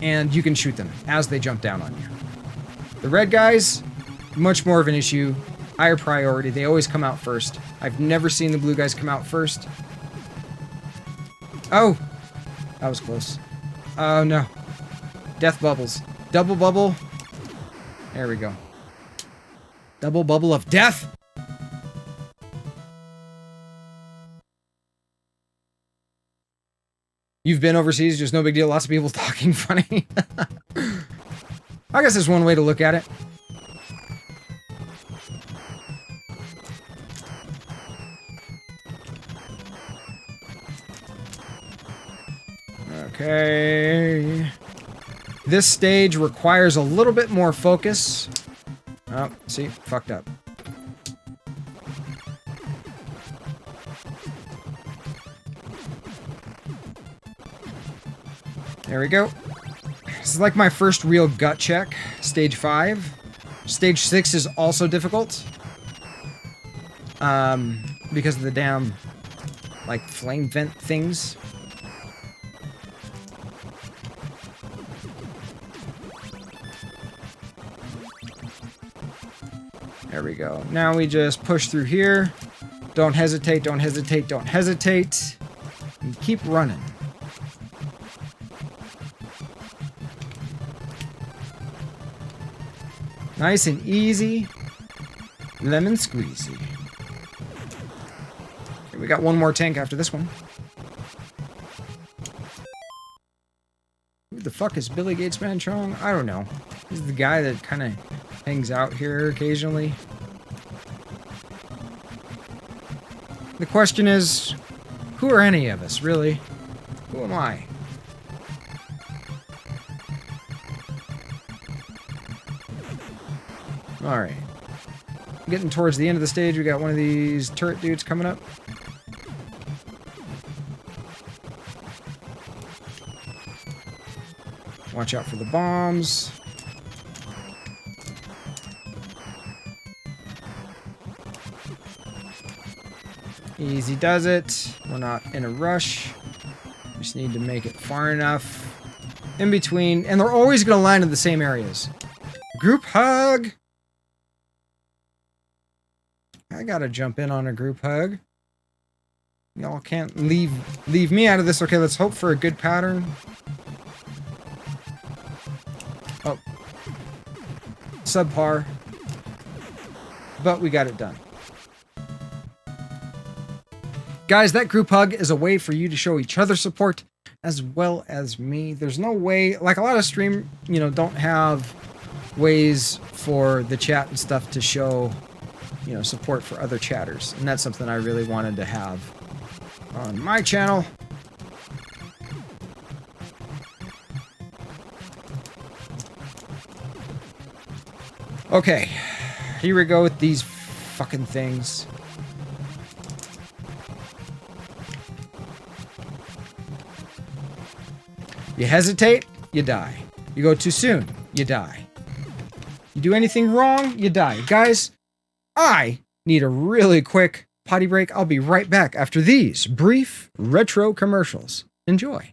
you can shoot them as they jump down on you. The red guys, much more of an issue. Higher priority. They always come out first. I've never seen the blue guys come out first. Oh! That was close. Oh, no. Death bubbles. Double bubble. There we go. Double bubble of death! You've been overseas, just no big deal. Lots of people talking funny. I guess there's one way to look at it. Okay. This stage requires a little bit more focus. Oh, see, fucked up. There we go. This is like my first real gut check. Stage 5. Stage 6 is also difficult. Because of the damn, like, flame vent things. There we go. Now we just push through here. Don't hesitate, don't hesitate, don't hesitate. And keep running. Nice and easy. Lemon squeezy. Okay, we got one more tank after this one. Who the fuck is Billy Gates Man Chong? I don't know. He's the guy that kind of hangs out here occasionally. The question is, who are any of us, really? Who am I? Alright. Getting towards the end of the stage, we got one of these turret dudes coming up. Watch out for the bombs. Easy does it. We're not in a rush. Just need to make it far enough in between. And they're always going to land in the same areas. Group hug! I gotta jump in on a group hug. Y'all can't leave me out of this. Okay, let's hope for a good pattern. Oh. Subpar. But we got it done. Guys, that group hug is a way for you to show each other support as well as me. There's no way, like a lot of stream, don't have ways for the chat and stuff to show, support for other chatters. And that's something I really wanted to have on my channel. Okay, here we go with these fucking things. You hesitate, you die. You go too soon, you die. You do anything wrong, you die. Guys, I need a really quick potty break. I'll be right back after these brief retro commercials. Enjoy.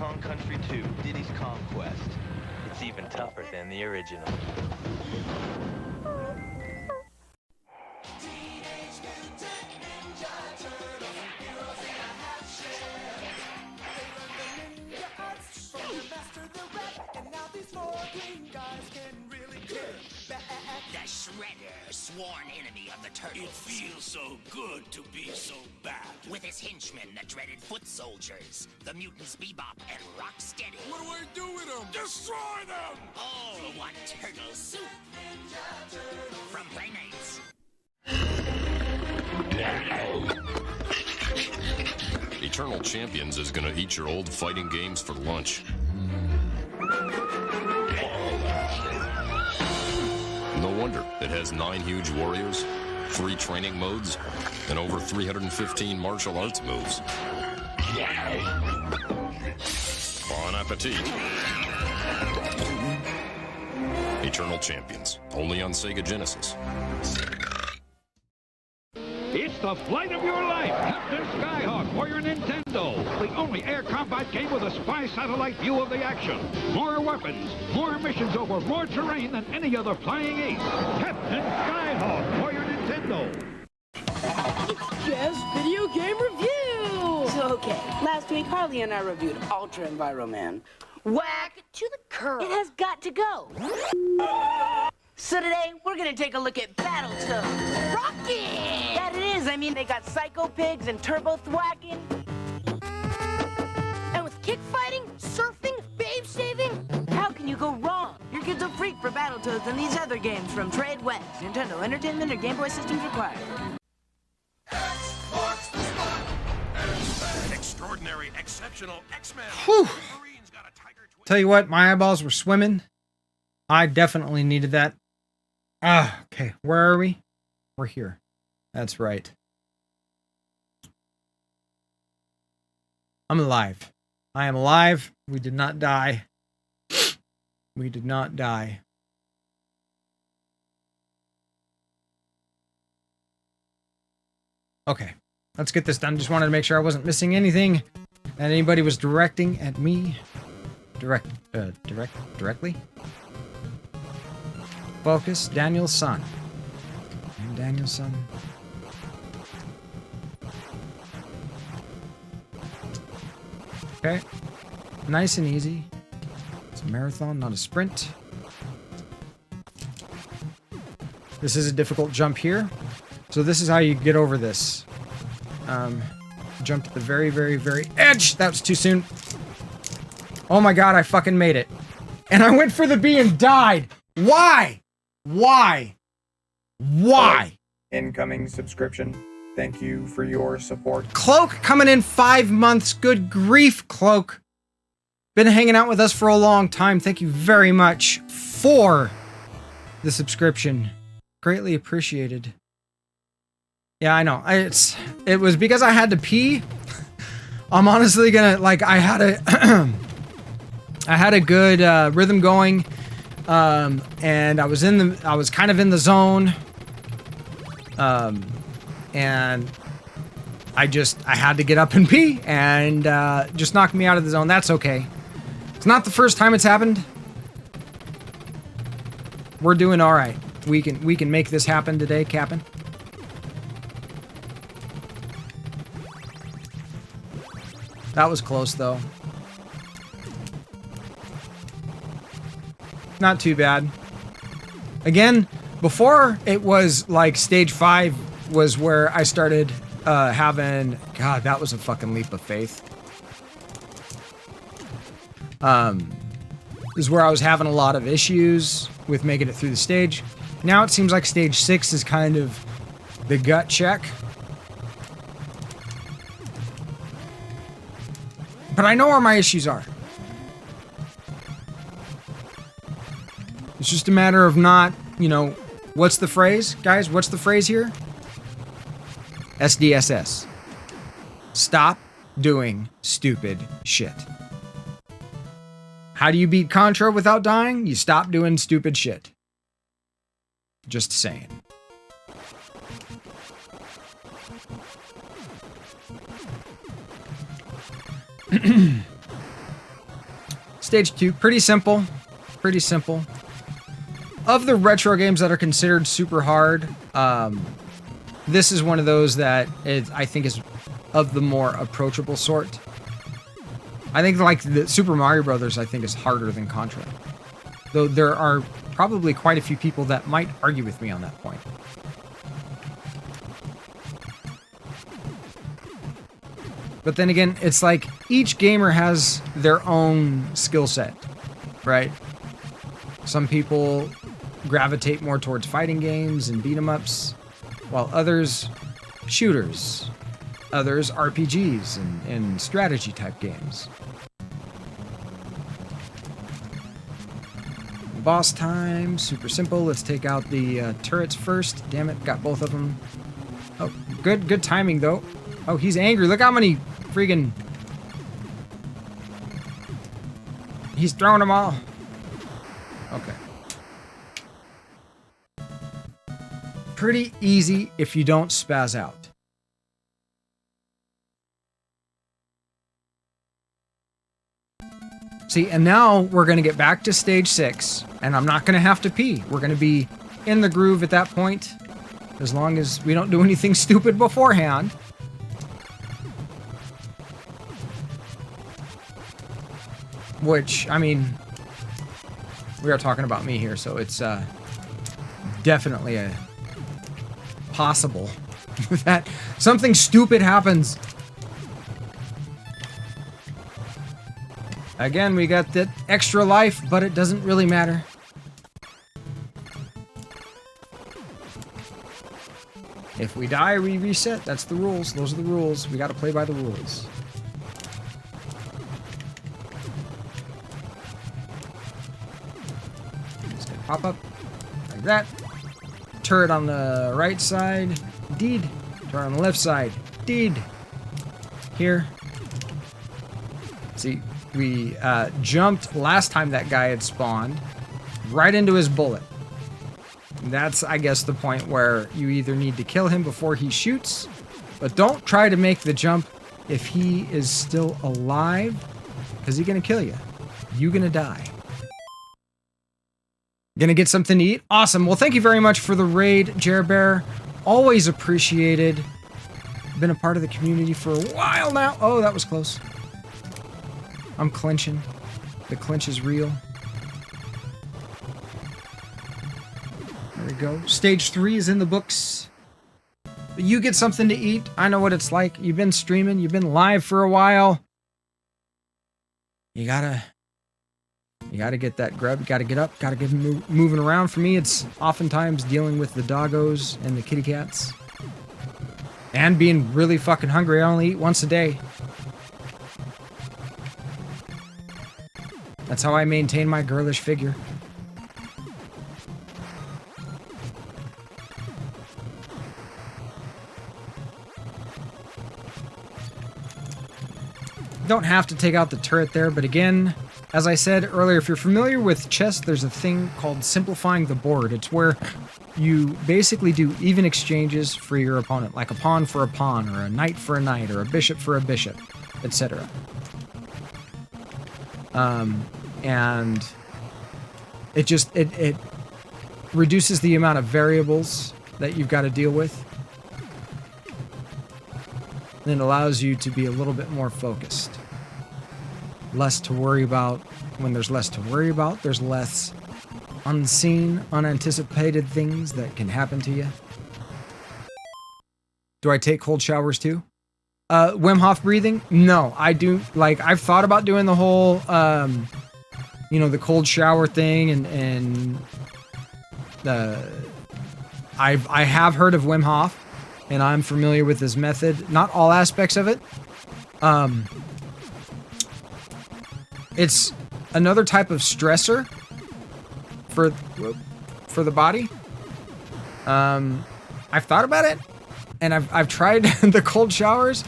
Kong Country 2, Diddy's Conquest. It's even tougher than the original. The Shredder, sworn enemy of the Turtles. It feels so good to be so bad. With his henchmen, the dreaded Foot Soldiers, the mutants Bebop and Rocksteady. What do I do with them? Destroy them! All one turtle soup. From Playmates. Eternal Champions is gonna eat your old fighting games for lunch. No wonder it has 9 huge warriors, 3 training modes, and over 315 martial arts moves. Bon appetit. Eternal Champions, only on Sega Genesis. It's the flight of your life, Captain Skyhawk for your Nintendo. The only air combat game with a spy satellite view of the action. More weapons, more missions over more terrain than any other flying ace. Captain Skyhawk for your Nintendo. It's just video game reviews. Okay, last week Harley and I reviewed Ultra Enviroman. Whack to the curb. It has got to go. So today, we're gonna take a look at Battletoads. Rocket! That it is, I mean, they got Psycho Pigs and Turbo Thwacking. And with kick fighting, surfing, babe saving, how can you go wrong? Your kid's a freak for Battletoads and these other games from Trade West. Nintendo Entertainment or Game Boy systems required. Extraordinary, exceptional X-Men. Whew. Tell you what, my eyeballs were swimming. I definitely needed that. Okay, where are we? We're here. That's right. I'm alive. I am alive. We did not die. We did not die. Okay, let's get this done. Just wanted to make sure I wasn't missing anything and anybody was directing at me. Directly? Focus, Daniel's son. And Daniel's son. Okay. Nice and easy. It's a marathon, not a sprint. This is a difficult jump here. So this is how you get over this. Jump to the very, very, very edge. That was too soon. Oh my god, I fucking made it. And I went for the B and died. Why? Why? Why? Incoming subscription. Thank you for your support. Cloak coming in 5 months. Good grief, Cloak. Been hanging out with us for a long time. Thank you very much for the subscription. Greatly appreciated. Yeah, I know. It was because I had to pee. I'm honestly gonna, like, I had a good rhythm going. And I was kind of in the zone. And I had to get up and pee and just knocked me out of the zone. That's okay. It's not the first time it's happened. We're doing all right. We can make this happen today, Captain. That was close though. Not too bad. Again, before it was like stage 5 was where I started having... God, that was a fucking leap of faith. This is where I was having a lot of issues with making it through the stage. Now it seems like stage 6 is kind of the gut check. But I know where my issues are. It's just a matter of not, you know, what's the phrase? Guys, what's the phrase here? SDSS. Stop doing stupid shit. How do you beat Contra without dying? You stop doing stupid shit. Just saying. Stage 2, pretty simple. Pretty simple. Of the retro games that are considered super hard, this is one of those that I think is of the more approachable sort. I think like the Super Mario Brothers, I think is harder than Contra. Though there are probably quite a few people that might argue with me on that point. But then again, it's like each gamer has their own skill set, right? Some people gravitate more towards fighting games and beat 'em ups, while others shooters, others RPGs and strategy type games. Boss time, super simple. Let's take out the turrets first. Damn it, got both of them. Oh, good timing though. Oh, he's angry. Look how many freaking... He's throwing them all. Okay. Pretty easy if you don't spaz out. See, and now we're going to get back to stage 6, and I'm not going to have to pee. We're going to be in the groove at that point, as long as we don't do anything stupid beforehand. Which, I mean, we are talking about me here, so it's definitely a possible that something stupid happens. Again, we got that extra life, but it doesn't really matter. If we die, we reset. That's the rules. Those are the rules. We got to play by the rules. Just gonna pop up like that. Turret on the right side. Deed. Turret on the left side. Deed. Here. See, we jumped last time that guy had spawned right into his bullet. That's, I guess, the point where you either need to kill him before he shoots, but don't try to make the jump if he is still alive, because he's gonna kill you. You're gonna die. Gonna get something to eat? Awesome. Well, thank you very much for the raid, Jerbear. Always appreciated. Been a part of the community for a while now. Oh, that was close. I'm clinching. The clinch is real. There we go. Stage 3 is in the books. You get something to eat. I know what it's like. You've been streaming. You've been live for a while. You gotta get that grub. You gotta get up. Gotta get moving around. For me, it's oftentimes dealing with the doggos and the kitty cats. And being really fucking hungry. I only eat once a day. That's how I maintain my girlish figure. Don't have to take out the turret there, but again, as I said earlier, if you're familiar with chess, there's a thing called simplifying the board. It's where you basically do even exchanges for your opponent, like a pawn for a pawn, or a knight for a knight, or a bishop for a bishop, etc. And it reduces the amount of variables that you've got to deal with. And it allows you to be a little bit more focused. Less to worry about. When there's less to worry about, there's less unseen, unanticipated things that can happen to you. Do I take cold showers too? Wim Hof breathing? No, I do. Like, I've thought about doing the whole, the cold shower thing, and I have heard of Wim Hof, and I'm familiar with his method. Not all aspects of it. It's another type of stressor for the body. I've thought about it, and I've tried the cold showers,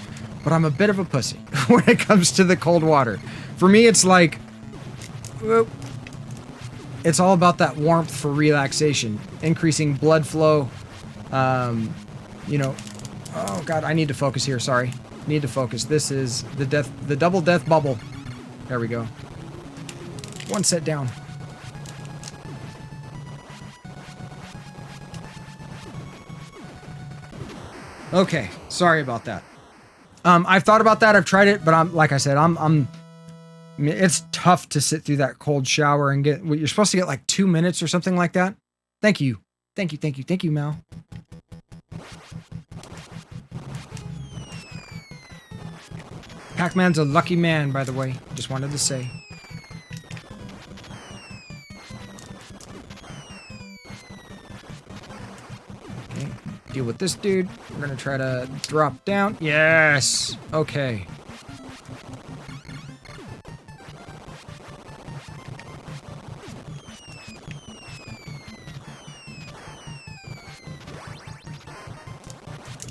but I'm a bit of a pussy when it comes to the cold water. For me, it's like, it's all about that warmth for relaxation, increasing blood flow. Oh God, I need to focus here. Sorry, need to focus. This is the double death bubble. There we go. One set down. Okay, sorry about that. I've thought about that. I've tried it, but like I said, it's tough to sit through that cold shower and get. You're supposed to get like 2 minutes or something like that. Thank you, Mal. Pac-Man's a lucky man, by the way. Just wanted to say. Okay, deal with this dude. We're gonna try to drop down. Yes! Okay.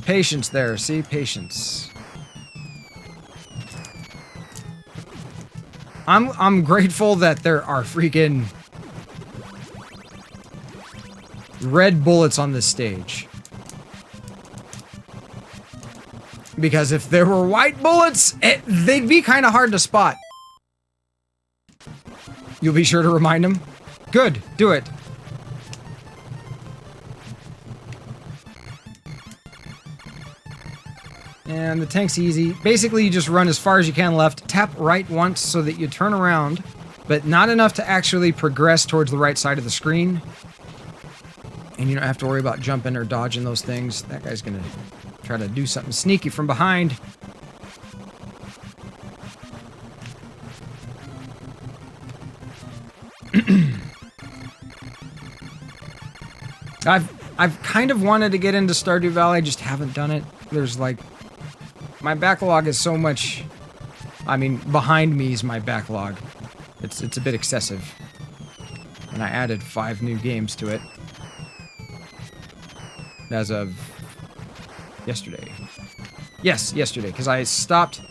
Patience there, see? Patience. I'm grateful that there are freaking red bullets on this stage. Because if there were white bullets, they'd be kind of hard to spot. You'll be sure to remind them? Good, do it. And the tank's easy. Basically, you just run as far as you can left, tap right once so that you turn around, but not enough to actually progress towards the right side of the screen. And you don't have to worry about jumping or dodging those things. That guy's gonna try to do something sneaky from behind. I've kind of wanted to get into Stardew Valley, I just haven't done it. There's like... My backlog is so much... I mean, behind me is my backlog. It's a bit excessive. And I added 5 new games to it. As of... yesterday. Yes, yesterday, because I stopped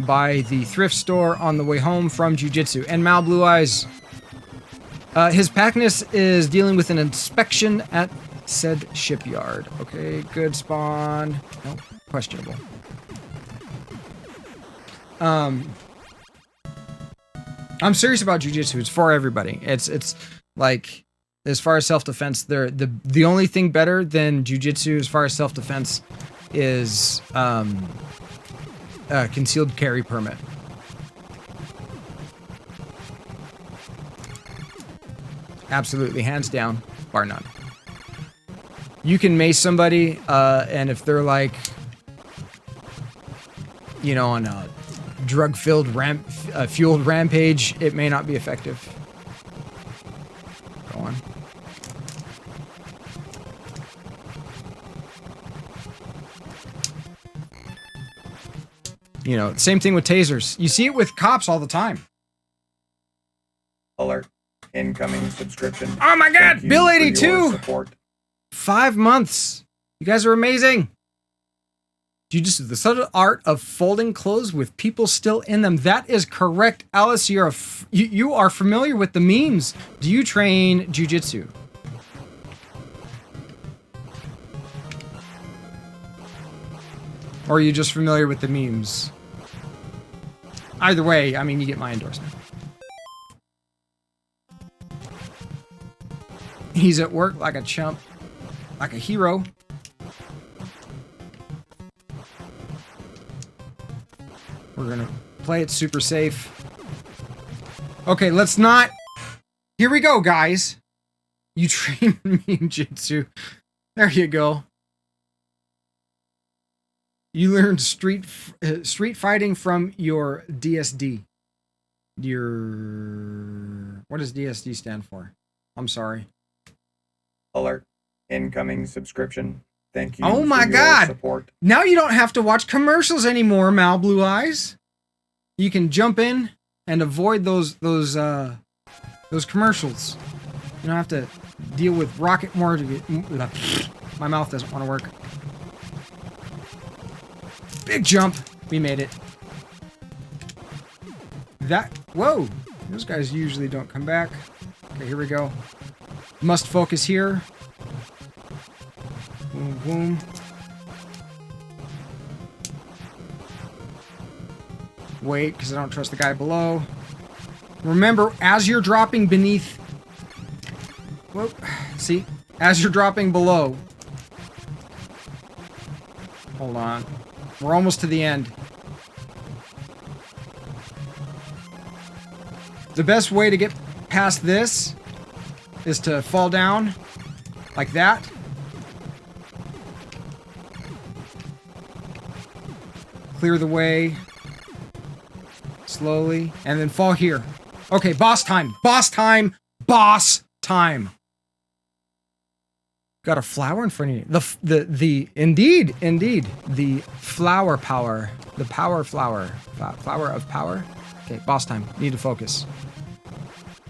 by the thrift store on the way home from Jiu-Jitsu. And Mal Blue Eyes... his Packness is dealing with an inspection at said shipyard. Okay, good spawn. Nope, questionable. I'm serious about Jiu-Jitsu. It's for everybody. It's like, as far as self-defense, the only thing better than Jiu-Jitsu as far as self-defense is concealed carry permit. Absolutely, hands down, bar none. You can mace somebody, and if they're like, you know, on a drug-filled fueled rampage, it may not be effective. Go on. You know, same thing with tasers. You see it with cops all the time. Alert. Incoming subscription. Oh my god! Bill 82! 5 months. You guys are amazing. Jiu-Jitsu, the subtle art of folding clothes with people still in them. That is correct, Alice. You are familiar with the memes. Do you train Jiu-Jitsu? Or are you just familiar with the memes? Either way, I mean, you get my endorsement. He's at work like a chump. Like a hero. We're gonna play it super safe. Okay, let's not... Here we go, guys. You train me in Jitsu. There you go. You learned street fighting from your DSD. What does DSD stand for? I'm sorry. Alert. Incoming subscription. Thank you. Oh my god! Support. Now you don't have to watch commercials anymore, Mal Blue Eyes. You can jump in and avoid those commercials. You don't have to deal with rocket more to get... My mouth doesn't want to work. Big jump. We made it. Whoa! Those guys usually don't come back. Okay, here we go. Must focus here. Boom, boom. Wait, because I don't trust the guy below. remember, as you're dropping beneath... Whoop, see? As you're dropping below... Hold on. We're almost to the end. The best way to get past this is to fall down like that. Clear the way slowly and then fall here. Okay, boss time. Boss time. Boss time. Got a flower in front of you. Indeed, the flower power. The power flower. Flower of power. Okay, boss time. Need to focus.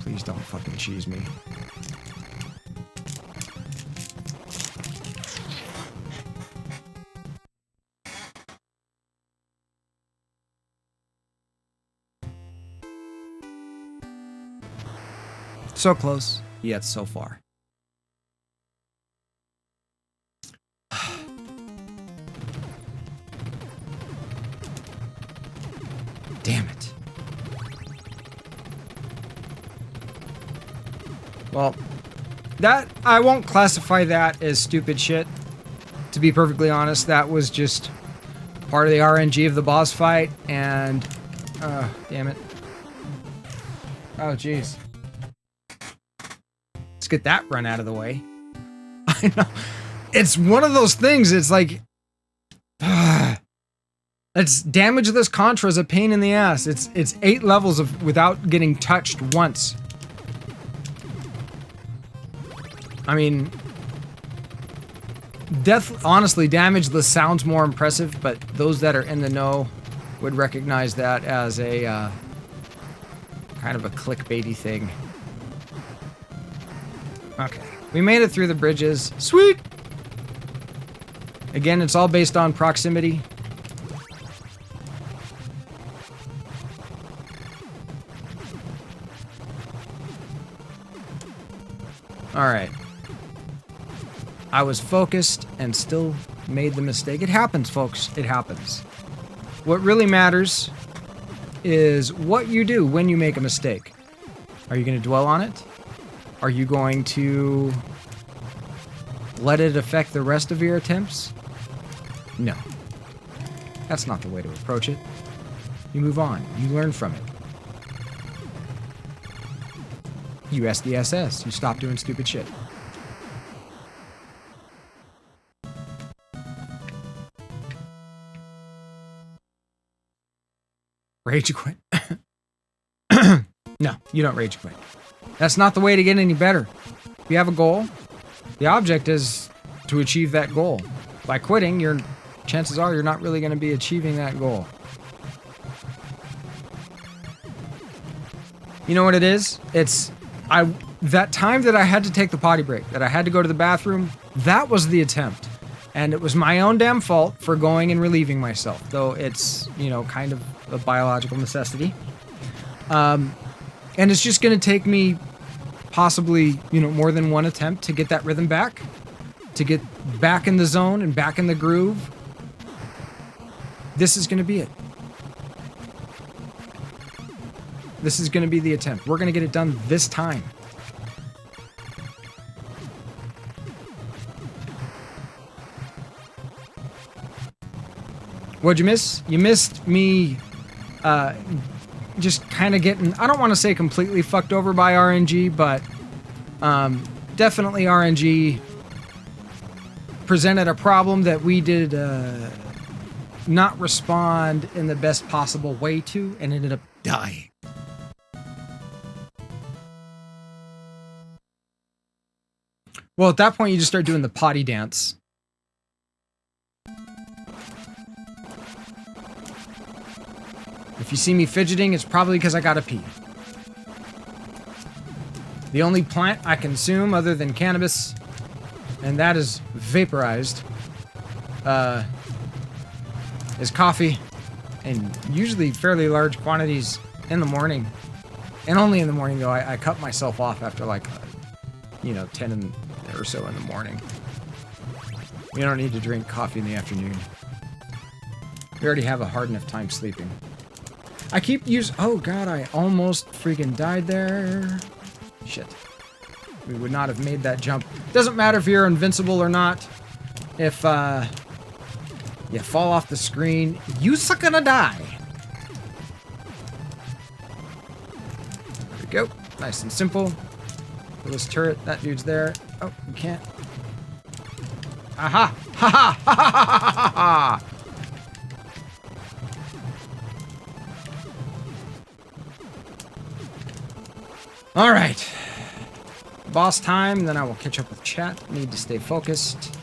Please don't fucking cheese me. So close, yet so far. Damn it. Well, that, I won't classify that as stupid shit. To be perfectly honest, that was just part of the RNG of the boss fight, and... damn it. Oh, jeez. Let's get that run out of the way. I know. It's one of those things, it's like... It's damageless Contra is a pain in the ass. It's 8 levels of without getting touched once. I mean, honestly, damageless sounds more impressive, but those that are in the know would recognize that as a kind of a clickbaity thing. Okay, we made it through the bridges. Sweet! Again, it's all based on proximity. Alright. I was focused and still made the mistake. It happens, folks. It happens. What really matters is what you do when you make a mistake. Are you going to dwell on it? Are you going to let it affect the rest of your attempts? No. That's not the way to approach it. You move on. You learn from it. You SDSS. You stop doing stupid shit. Rage quit. No, you don't rage quit. That's not the way to get any better. If you have a goal, the object is to achieve that goal. By quitting, chances are you're not really going to be achieving that goal. You know what it is? It's that time that I had to take the potty break, that I had to go to the bathroom, that was the attempt. And it was my own damn fault for going and relieving myself, though it's, kind of a biological necessity. And it's just going to take me possibly, more than one attempt to get that rhythm back, to get back in the zone and back in the groove. This is going to be it. This is going to be the attempt. We're going to get it done this time. What'd you miss? You missed me just kind of getting, I don't want to say completely fucked over by RNG, but definitely RNG presented a problem that we did not respond in the best possible way to, and ended up dying. Well, at that point, you just start doing the potty dance. If you see me fidgeting, it's probably because I gotta pee. The only plant I consume other than cannabis, and that is vaporized, is coffee, and usually fairly large quantities in the morning. And only in the morning, though. I cut myself off after 10 or so in the morning. You don't need to drink coffee in the afternoon. We already have a hard enough time sleeping. I keep using... Oh, God, I almost freaking died there. Shit. We would not have made that jump. Doesn't matter if you're invincible or not. If, you fall off the screen, you're gonna die. There we go. Nice and simple. This turret, that dude's there. Oh, you can't. Aha! Ha ha ha ha ha ha! All right. Boss time, then I will catch up with chat. Need to stay focused.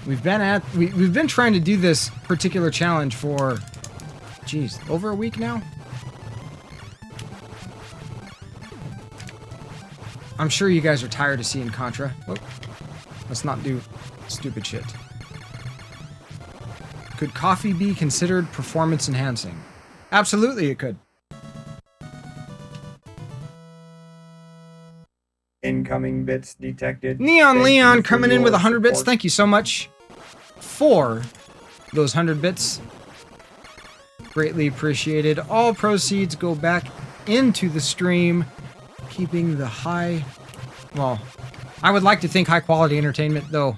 We've been trying to do this particular challenge for, geez, over a week now. I'm sure you guys are tired of seeing Contra. Whoop. Let's not do stupid shit. Could coffee be considered performance enhancing? Absolutely, it could. Incoming bits detected. Neon Leon coming in with 100 bits. Thank you so much for those 100 bits. Greatly appreciated. All proceeds go back into the stream, keeping the high... Well, I would like to think high quality entertainment, though.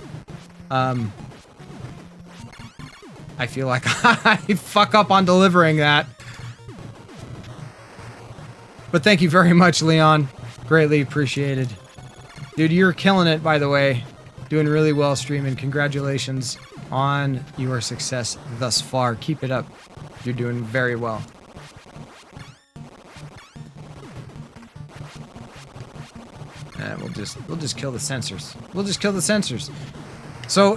I feel like I fuck up on delivering that. But thank you very much, Leon. Greatly appreciated. Dude, you're killing it, by the way. Doing really well streaming. Congratulations on your success thus far. Keep it up. You're doing very well. We'll just kill the sensors. We'll just kill the sensors. So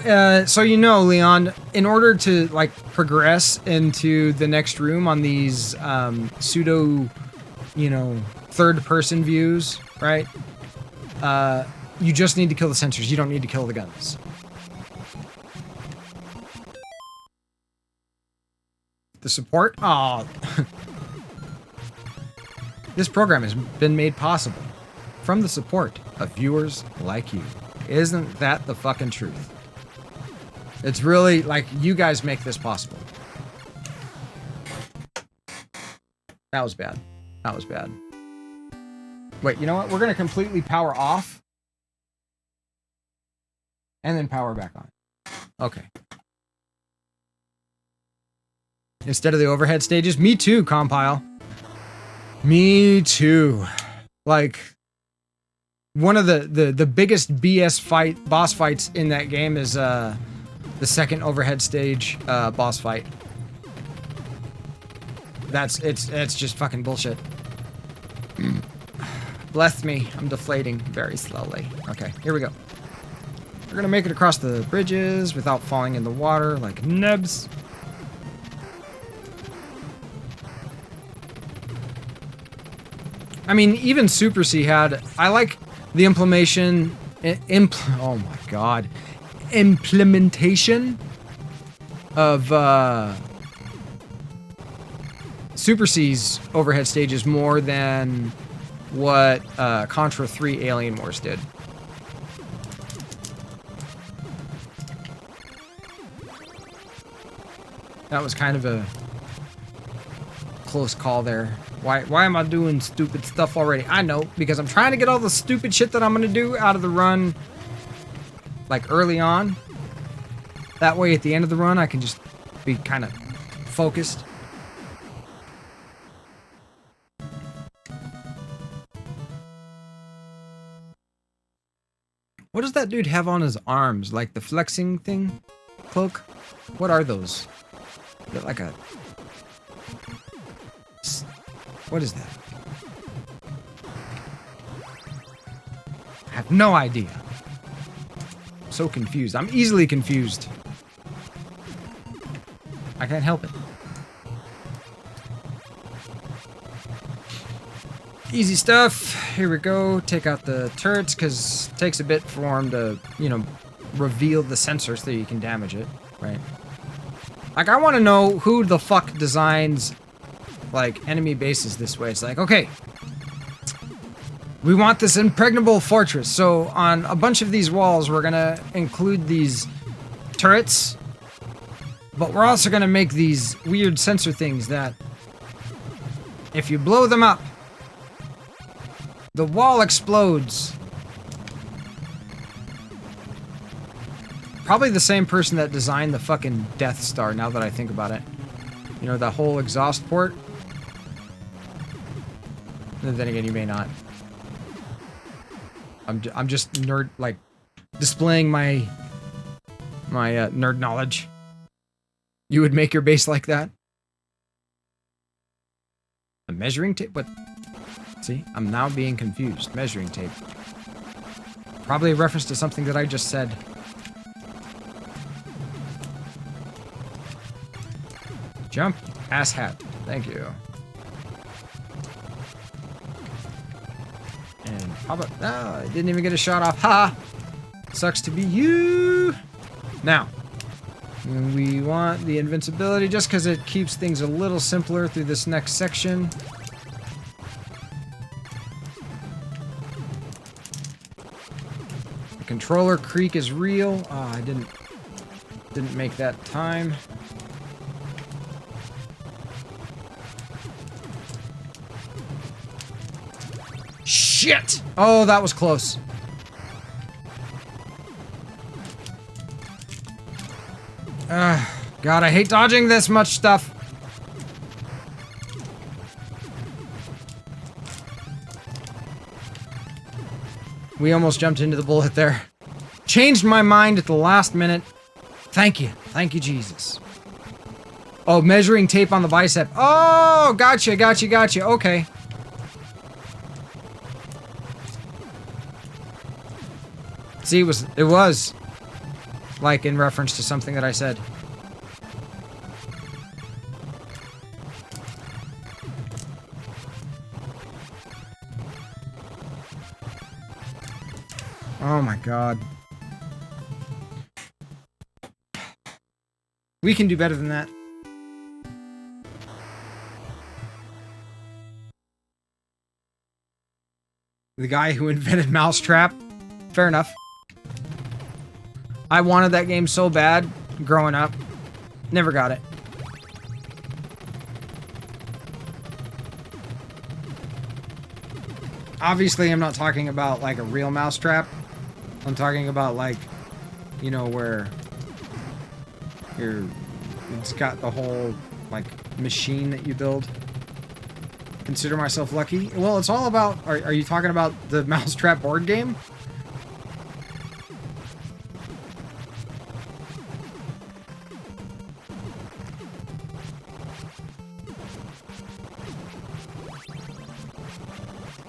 you know, Leon, in order to like progress into the next room on these pseudo, you know, third-person views, right? You just need to kill the sensors. You don't need to kill the guns. The support? Oh. This program has been made possible from the support of viewers like you. Isn't that the fucking truth? It's really, like, you guys make this possible. That was bad. That was bad. Wait, you know what? We're going to completely power off. And then power back on. Okay. Instead of the overhead stages? Me too, Compile. Me too. Like, one of the biggest BS boss fights in that game is the second overhead stage boss fight. It's just fucking bullshit. Bless me, I'm deflating very slowly. Okay, here we go. We're gonna make it across the bridges without falling in the water like nubs. I mean, even Super C had... I like the implementation... oh my god. Implementation of Super C's overhead stages more than what Contra 3 Alien Wars did. That was kind of a close call there. Why am I doing stupid stuff already? I know, because I'm trying to get all the stupid shit that I'm gonna do out of the run, like, early on. That way, at the end of the run, I can just be kind of focused. What does that dude have on his arms? Like the flexing thing? Cloak? What are those? Is it like a... What is that? I have no idea. I'm so confused. I'm easily confused. I can't help it. Easy stuff. Here we go. Take out the turrets, because it takes a bit for them to, you know, reveal the sensor so you can damage it, right? Like, I want to know who the fuck designs, like, enemy bases this way. It's like, okay, we want this impregnable fortress, so on a bunch of these walls, we're gonna include these turrets, But we're also gonna make these weird sensor things that, if you blow them up, the wall explodes. Probably the same person that designed the fucking Death Star, now that I think about it. You know, the whole exhaust port? And then again, you may not. I'm just nerd, like, displaying my nerd knowledge. You would make your base like that? A measuring tape? What? See, I'm now being confused. Measuring tape. Probably a reference to something that I just said. Jump, ass hat. Thank you. And how about... No, I didn't even get a shot off. Ha! Sucks to be you. Now, we want the invincibility just because it keeps things a little simpler through this next section. The controller creak is real. Oh, I didn't make that time. Shit! Oh, that was close. God, I hate dodging this much stuff. We almost jumped into the bullet there. Changed my mind at the last minute. Thank you. Thank you, Jesus. Oh, measuring tape on the bicep. Oh, gotcha, gotcha, gotcha. Okay. See, it was like in reference to something that I said. Oh my God. We can do better than that. The guy who invented Mousetrap. Fair enough. I wanted that game so bad growing up. Never got it. Obviously, I'm not talking about like a real mousetrap. I'm talking about like, you know, where it's got the whole like machine that you build. Consider myself lucky. Well, it's all about, are you talking about the Mousetrap board game?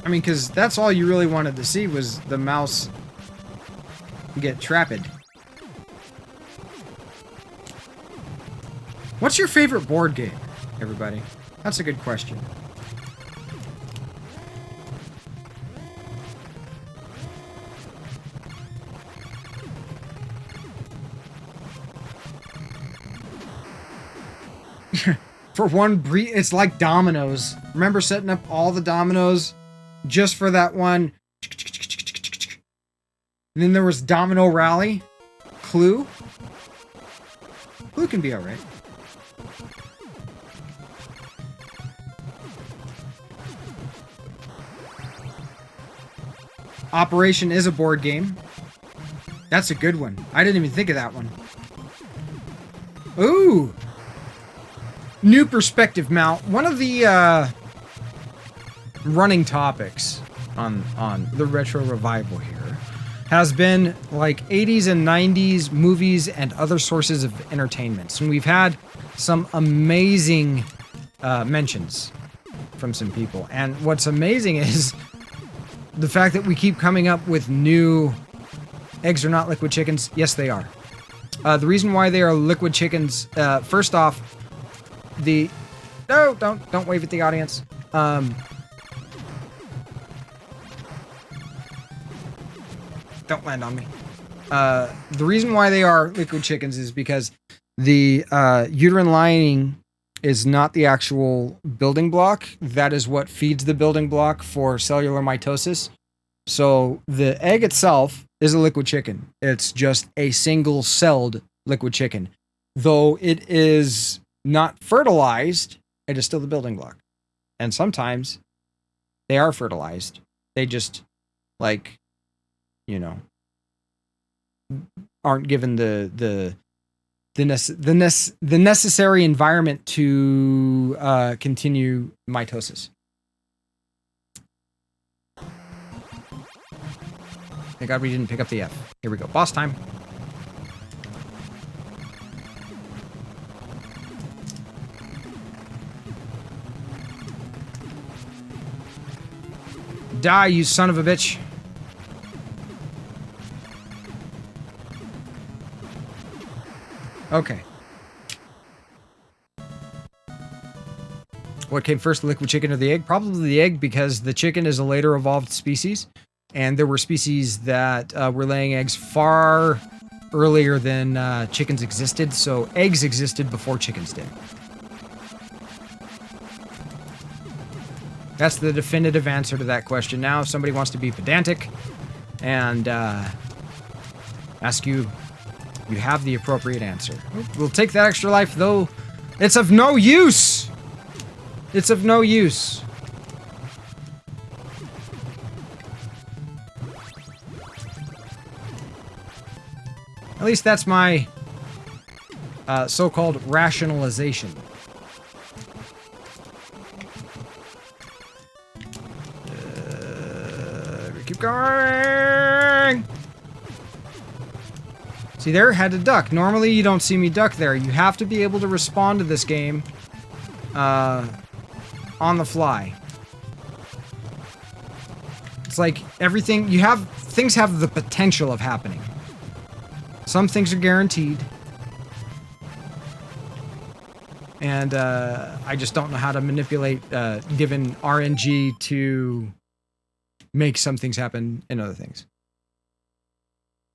I mean, because that's all you really wanted to see was the mouse get trapped. What's your favorite board game, everybody? That's a good question. For one brief, it's like dominoes. Remember setting up all the dominoes just for that one? And then there was Domino Rally. Clue. Clue can be alright. Operation is a board game. That's a good one. I didn't even think of that one. Ooh! New perspective mount. One of the running topics on the retro revival here has been like 80s and 90s movies and other sources of entertainment. And we've had some amazing mentions from some people. And what's amazing is the fact that we keep coming up with new eggs are not liquid chickens. Yes, they are. The reason why they are liquid chickens, first off, no, don't wave at the audience. Don't land on me. The reason why they are liquid chickens is because the uterine lining is not the actual building block. That is what feeds the building block for cellular mitosis. So the egg itself is a liquid chicken. It's just a single-celled liquid chicken. though it is not fertilized, it is still the building block. And sometimes they are fertilized. They just, like, you know, aren't given the necessary environment to continue mitosis. Thank God we didn't pick up the F. Here we go. Boss time. Die, you son of a bitch. Okay. What came first, the liquid chicken or the egg? Probably the egg, because the chicken is a later evolved species. And there were species that were laying eggs far earlier than chickens existed. So eggs existed before chickens did. That's the definitive answer to that question. Now, if somebody wants to be pedantic and ask you, you have the appropriate answer. We'll take that extra life, though. It's of no use! It's of no use. At least that's my so-called rationalization. Keep going! See there? Had to duck. Normally you don't see me duck there. You have to be able to respond to this game on the fly. It's like everything you have, things have the potential of happening. Some things are guaranteed. And I just don't know how to manipulate given RNG to make some things happen in other things.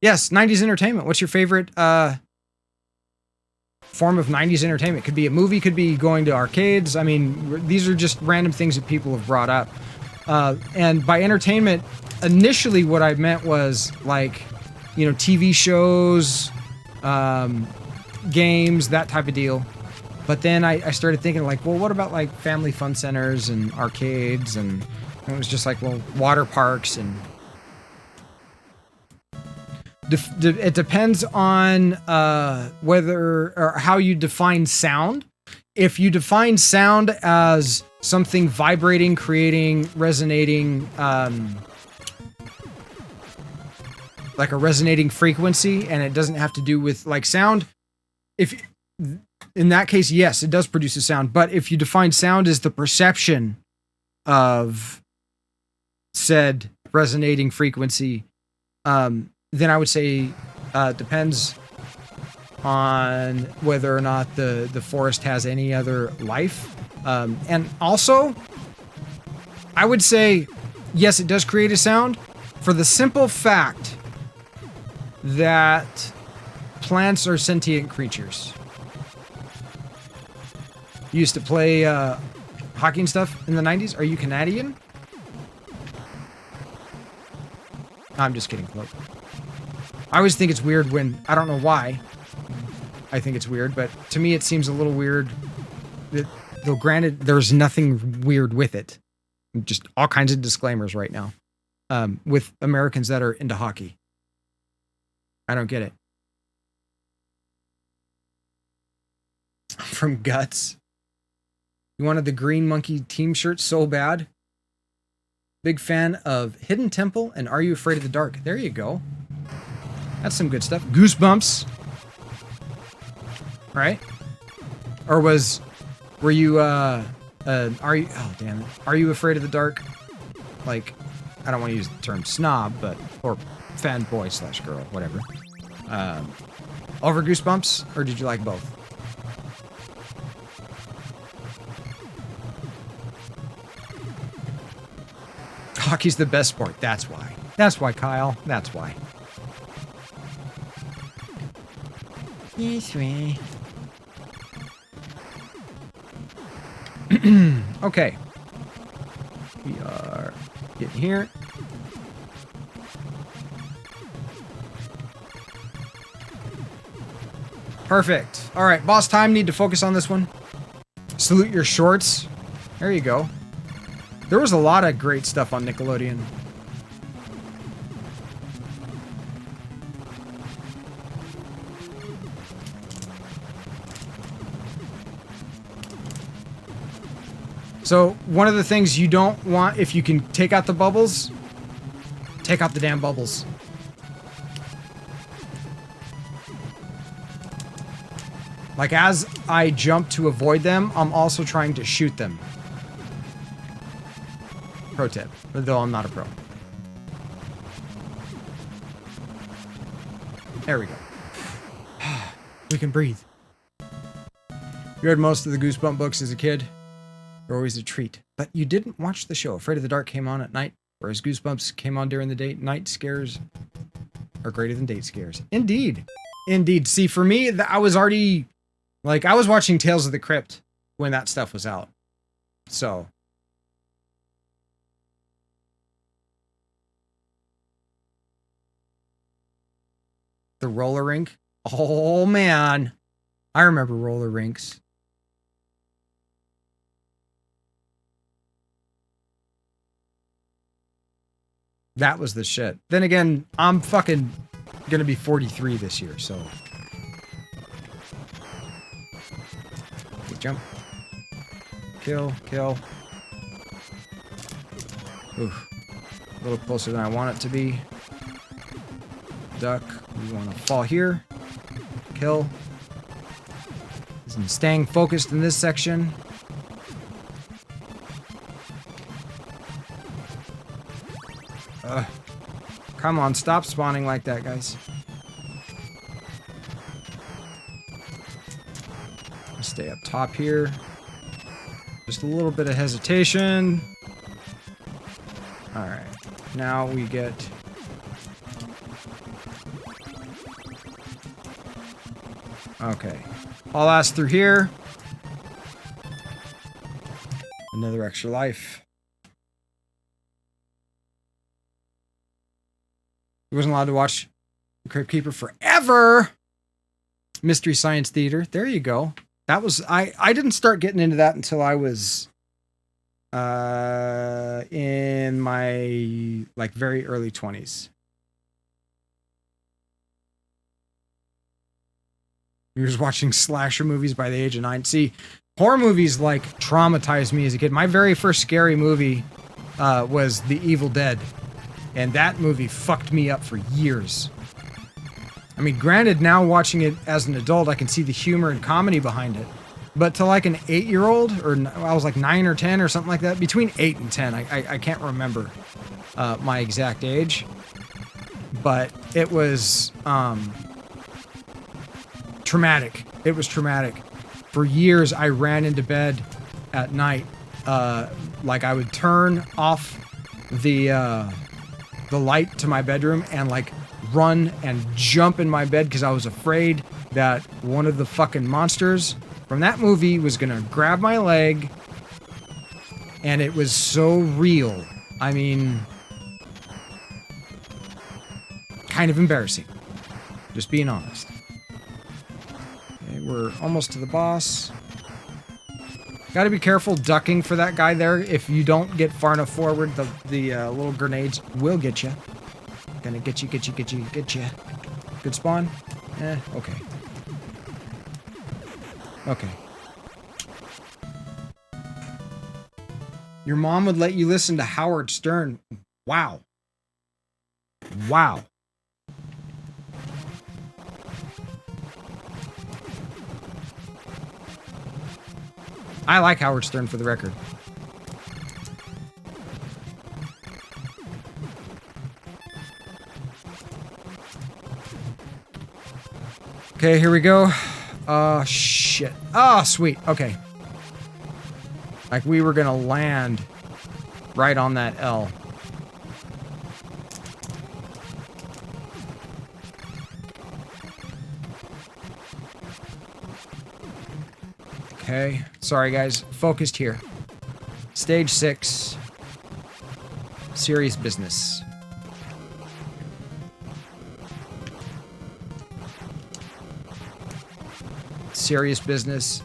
Yes, 90s entertainment. What's your favorite form of 90s entertainment? Could be a movie, could be going to arcades. I mean, these are just random things that people have brought up. And by entertainment, initially what I meant was like, you know, TV shows, games, that type of deal. But then I started thinking like, well, what about like family fun centers and arcades? And it was just like, well, water parks and... it depends on whether or how you define sound. If you define sound as something vibrating, creating, resonating, like a resonating frequency, and it doesn't have to do with like sound, if in that case, yes, it does produce a sound. But if you define sound as the perception of said resonating frequency, then I would say depends on whether or not the forest has any other life. And also, I would say, yes, it does create a sound for the simple fact that plants are sentient creatures. You used to play hockey and stuff in the 90s. Are you Canadian? I'm just kidding, Chloe. I always think it's weird when, I don't know why I think it's weird, but to me it seems a little weird that, though granted, there's nothing weird with it. Just all kinds of disclaimers right now. With Americans that are into hockey. I don't get it. From Guts. You wanted the Green Monkey team shirt so bad. Big fan of Hidden Temple and Are You Afraid of the Dark? There you go. That's some good stuff. Goosebumps. Right? Or were you, oh damn it. Are You Afraid of the Dark? Like, I don't want to use the term snob, but, or fanboy / girl, whatever. Over Goosebumps, or did you like both? Hockey's the best sport. That's why. That's why, Kyle. That's why. Yes, way. Okay. We are getting here. Perfect. All right, boss time. Need to focus on this one. Salute your shorts. There you go. There was a lot of great stuff on Nickelodeon. So, one of the things you don't want, if you can take out the bubbles, take out the damn bubbles. Like, as I jump to avoid them, I'm also trying to shoot them. Pro tip, though I'm not a pro. There we go. We can breathe. You read most of the Goosebump books as a kid. They're always a treat. But you didn't watch the show. Afraid of the Dark came on at night, whereas Goosebumps came on during the day. Night scares are greater than date scares. Indeed. Indeed. See, for me, I was already... Like, I was watching Tales of the Crypt when that stuff was out. So... The roller rink. Oh, man. I remember roller rinks. That was the shit. Then again, I'm fucking gonna be 43 this year, so... Jump. Kill, kill. Oof. A little closer than I want it to be. Duck. We want to fall here. Kill. I'm staying focused in this section. Come on, stop spawning like that, guys. Stay up top here. Just a little bit of hesitation. Alright. Now we get... Okay. I'll ask through here. Another extra life. He wasn't allowed to watch The Crypt Keeper forever. Mystery Science Theater. There you go. That was... I didn't start getting into that until I was... in my, like, very early 20s. You're just watching slasher movies by the age of 9. See, horror movies, like, traumatized me as a kid. My very first scary movie was The Evil Dead. And that movie fucked me up for years. I mean, granted, now watching it as an adult, I can see the humor and comedy behind it. But to like an 8-year-old, or I was like 9 or 10 or something like that, between 8 and 10, I can't remember my exact age. But it was traumatic. It was traumatic. For years, I ran into bed at night. Like I would turn off the light to my bedroom and like run and jump in my bed because I was afraid that one of the fucking monsters from that movie was gonna grab my leg, and it was so real. I mean, kind of embarrassing. Just being honest. Okay, we're almost to the boss. Gotta be careful ducking for that guy there. If you don't get far enough forward, the little grenades will get you. Gonna get you. Good spawn? Okay. Okay. Your mom would let you listen to Howard Stern. Wow. Wow. I like Howard Stern, for the record. Okay, here we go. Oh, shit. Oh, sweet. Okay. Like we were gonna land right on that L. Okay. Sorry, guys. Focused here. Stage 6. Serious business. serious business.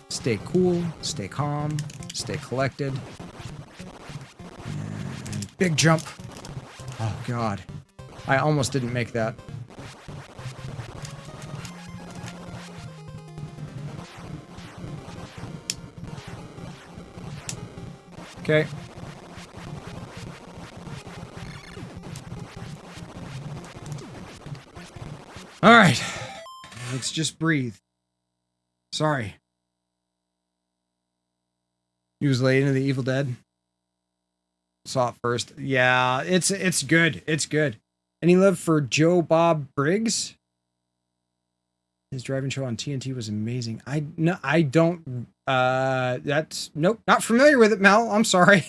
Stay cool, stay calm, stay collected. And big jump. Oh, God. I almost didn't make that. Okay. All right. Let's just breathe. Sorry. He was late into the Evil Dead. Saw it first. Yeah, it's good. It's good. Any love for Joe Bob Briggs? His driving show on TNT was amazing. I don't that's nope, not familiar with it, Mel. I'm sorry.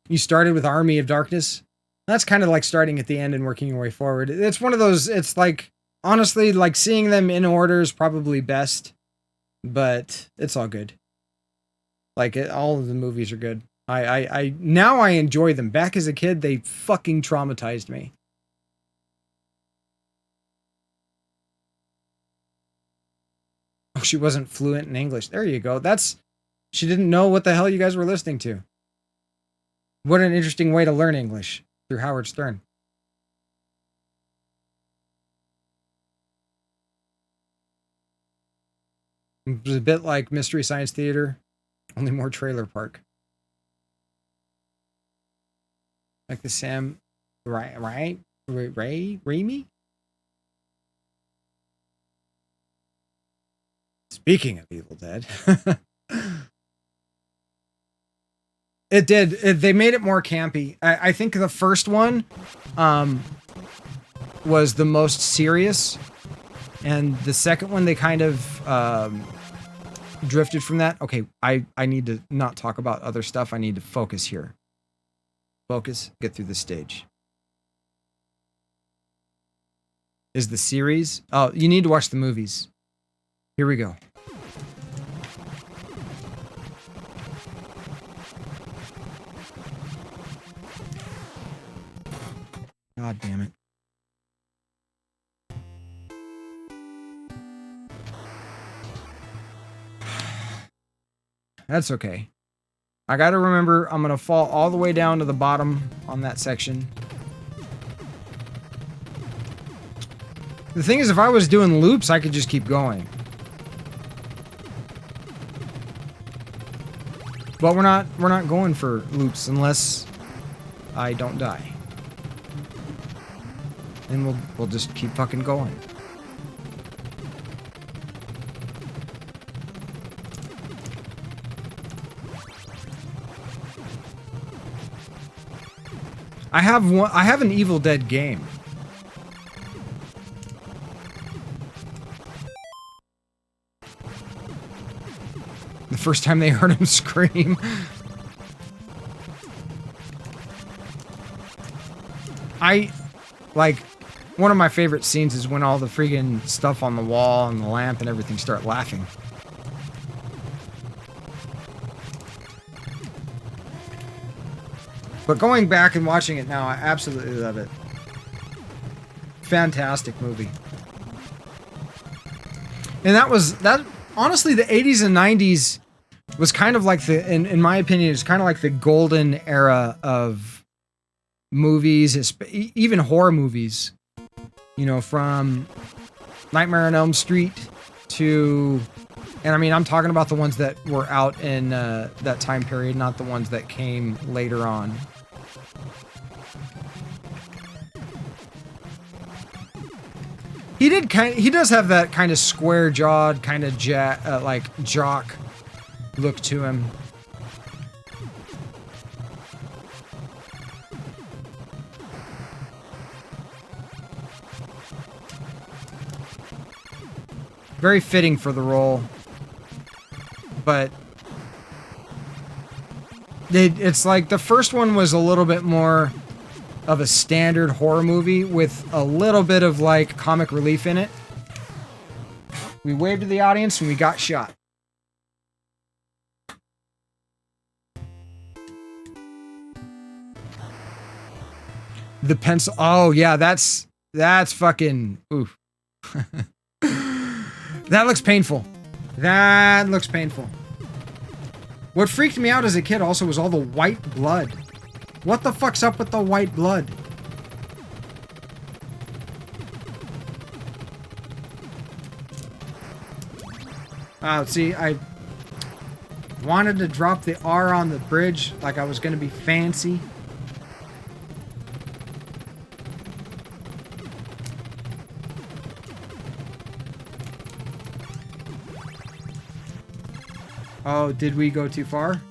You started with Army of Darkness. That's kind of like starting at the end and working your way forward. It's one of those, it's like, honestly, like seeing them in order is probably best, but it's all good. Like, all of the movies are good. Now I enjoy them. Back as a kid, they fucking traumatized me. Oh, she wasn't fluent in English. There you go. She didn't know what the hell you guys were listening to. What an interesting way to learn English. Through Howard Stern. It was a bit like Mystery Science Theater, only more trailer park. Like the Sam Raimi? Speaking of Evil Dead. It did. They made it more campy. I think the first one was the most serious. And the second one, they kind of drifted from that. Okay, I need to not talk about other stuff. I need to focus here. Focus. Get through the stage. Is the series... Oh, you need to watch the movies. Here we go. God damn it. That's okay. I gotta remember, I'm gonna fall all the way down to the bottom on that section. The thing is, if I was doing loops, I could just keep going. But we're not going for loops unless I don't die. And we'll just keep fucking going. I have an Evil Dead game. The first time they heard him scream. One of my favorite scenes is when all the freaking stuff on the wall and the lamp and everything start laughing. But going back and watching it now, I absolutely love it. Fantastic movie. And honestly, the 80s and 90s was kind of like in my opinion, it's kind of like the golden era of movies, even horror movies. You know, from Nightmare on Elm Street to... And I mean, I'm talking about the ones that were out in that time period, not the ones that came later on. He does have that kind of square-jawed, kind of jock look to him. Very fitting for the role. But it's like the first one was a little bit more of a standard horror movie with a little bit of like comic relief in it. We waved to the audience and we got shot. The pencil. Oh yeah, that's That's fucking... Oof. That looks painful. That looks painful. What freaked me out as a kid also was all the white blood. What the fuck's up with the white blood? See, I wanted to drop the R on the bridge like I was gonna be fancy. Oh, did we go too far?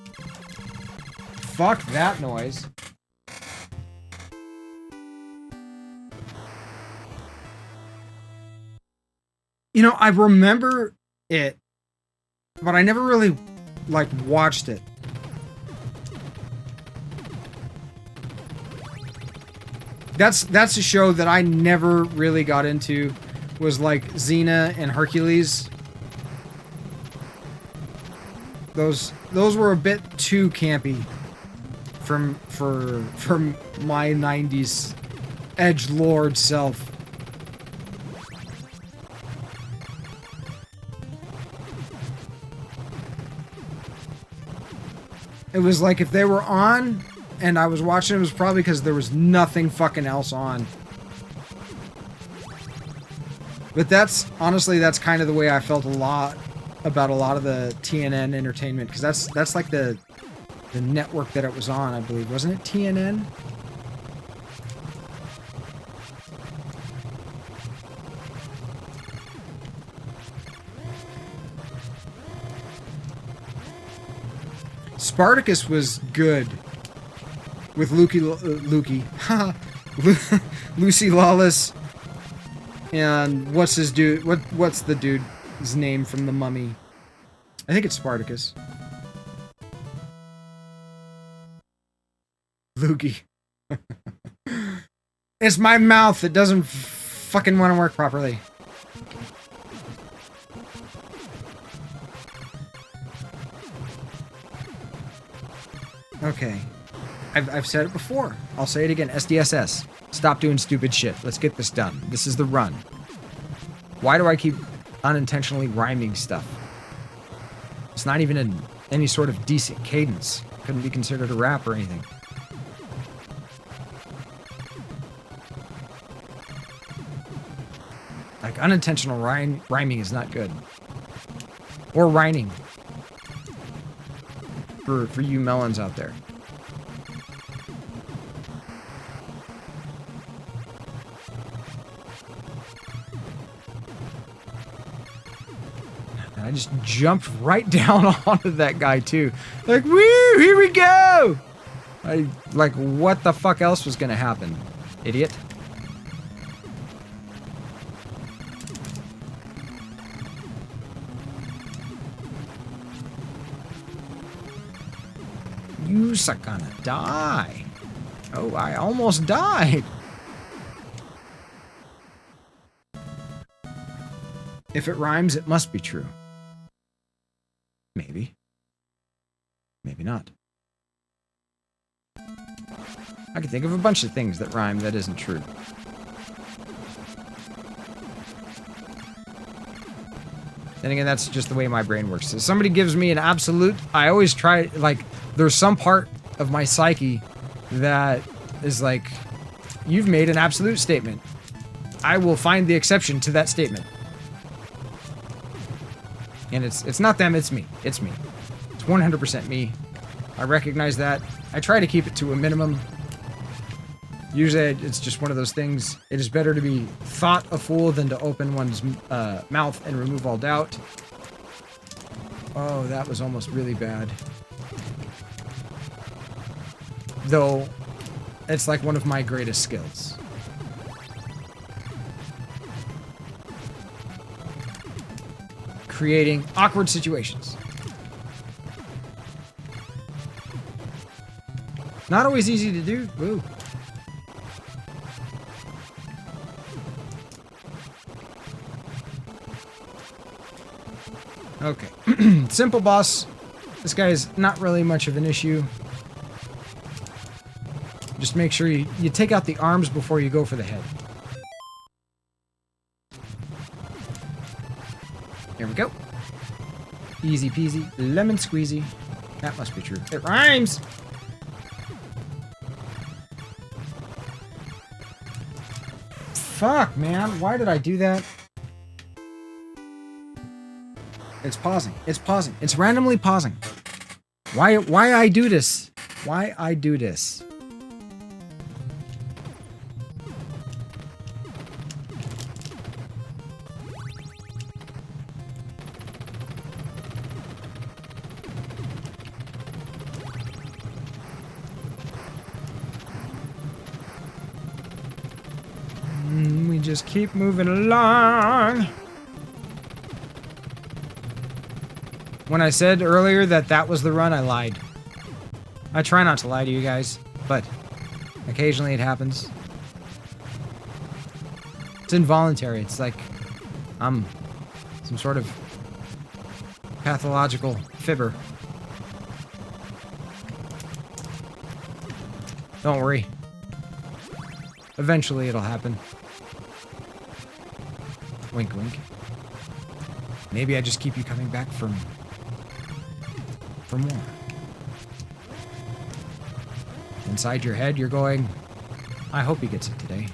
Fuck that noise. You know, I remember it, but I never really, like, watched it. That's a show that I never really got into, was like Xena and Hercules. Those were a bit too campy for my 90s edgelord self. It was like if they were on and I was watching, it was probably because there was nothing fucking else on. But that's, honestly, that's kind of the way I felt about a lot of the TNN entertainment, because that's like the network that it was on, I believe. Wasn't it TNN? Spartacus was good with Lucy Lawless, and what's his dude? What's the dude's name from The Mummy? I think it's Spartacus. Lukey. It's my mouth that doesn't fucking want to work properly. Okay. I've said it before. I'll say it again. SDSS. Stop doing stupid shit. Let's get this done. This is the run. Why do I keep unintentionally rhyming stuff? It's not even in any sort of decent cadence. Couldn't be considered a rap or anything. Like, unintentional rhyming is not good. Or rhyming. For you melons out there. And I just jumped right down onto that guy too. Like, woo, here we go! Like, what the fuck else was gonna happen? Idiot. You're gonna die. Oh, I almost died. If it rhymes, it must be true. Maybe. Maybe not. I can think of a bunch of things that rhyme that isn't true. Then again, that's just the way my brain works. If somebody gives me an absolute, I always try, like, there's some part of my psyche that is like, you've made an absolute statement. I will find the exception to that statement. And it's not them, it's me. It's me. It's 100% me. I recognize that. I try to keep it to a minimum. Usually it's just one of those things. It is better to be thought a fool than to open one's mouth and remove all doubt. Oh, that was almost really bad. Though, it's like one of my greatest skills. Creating awkward situations. Not always easy to do. Woo. Okay. Simple boss. This guy is not really much of an issue. Just make sure you take out the arms before you go for the head. go. Easy peasy, lemon squeezy. That must be true. It rhymes! Fuck, man. Why did I do that? It's pausing. It's pausing. It's randomly pausing. Why I do this? Why I do this? We just keep moving along. When I said earlier that that was the run, I lied. I try not to lie to you guys, but occasionally it happens. It's involuntary. It's like I'm some sort of pathological fibber. Don't worry. Eventually it'll happen. Wink, wink. Maybe I just keep you coming back for more. Inside your head, you're going, I hope he gets it today.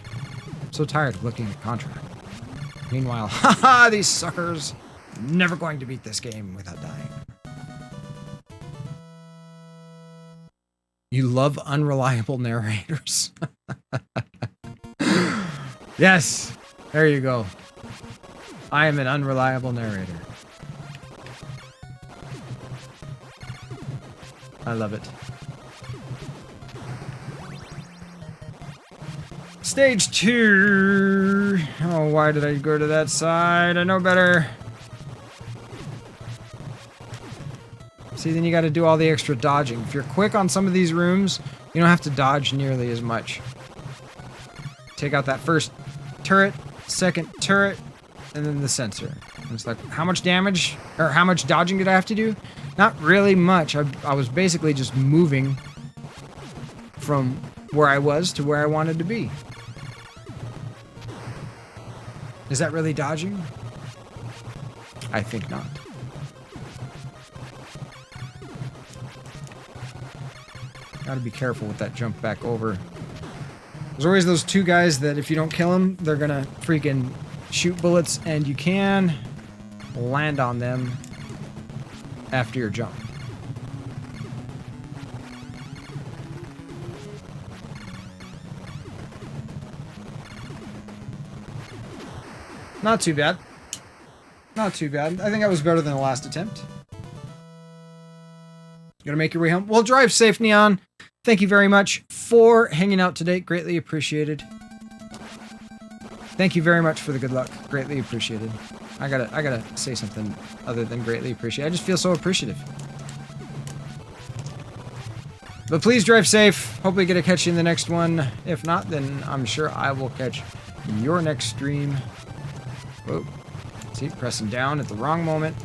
I'm so tired of looking at Contra. Meanwhile, haha, these suckers, never going to beat this game without dying. You love unreliable narrators. Yes, there you go. I am an unreliable narrator. I love it. Stage 2. Oh, why did I go to that side? I know better. See, then you got to do all the extra dodging. If you're quick on some of these rooms, you don't have to dodge nearly as much. Take out that first turret, second turret, and then the sensor. And it's like, how much damage, or how much dodging did I have to do? Not really much. I was basically just moving from where I was to where I wanted to be. Is that really dodging? I think not. Gotta be careful with that jump back over. There's always those two guys that if you don't kill them, they're gonna freaking shoot bullets, and you can land on them after your jump. Not too bad. Not too bad. I think I was better than the last attempt. Gonna make your way home. Well, drive safe, Neon. Thank you very much for hanging out today. Greatly appreciated. Thank you very much for the good luck. Greatly appreciated. I gotta say something other than greatly appreciated. I just feel so appreciative. But please drive safe. Hopefully get to catch you in the next one. If not, then I'm sure I will catch your next stream. Whoa. See, pressing down at the wrong moment.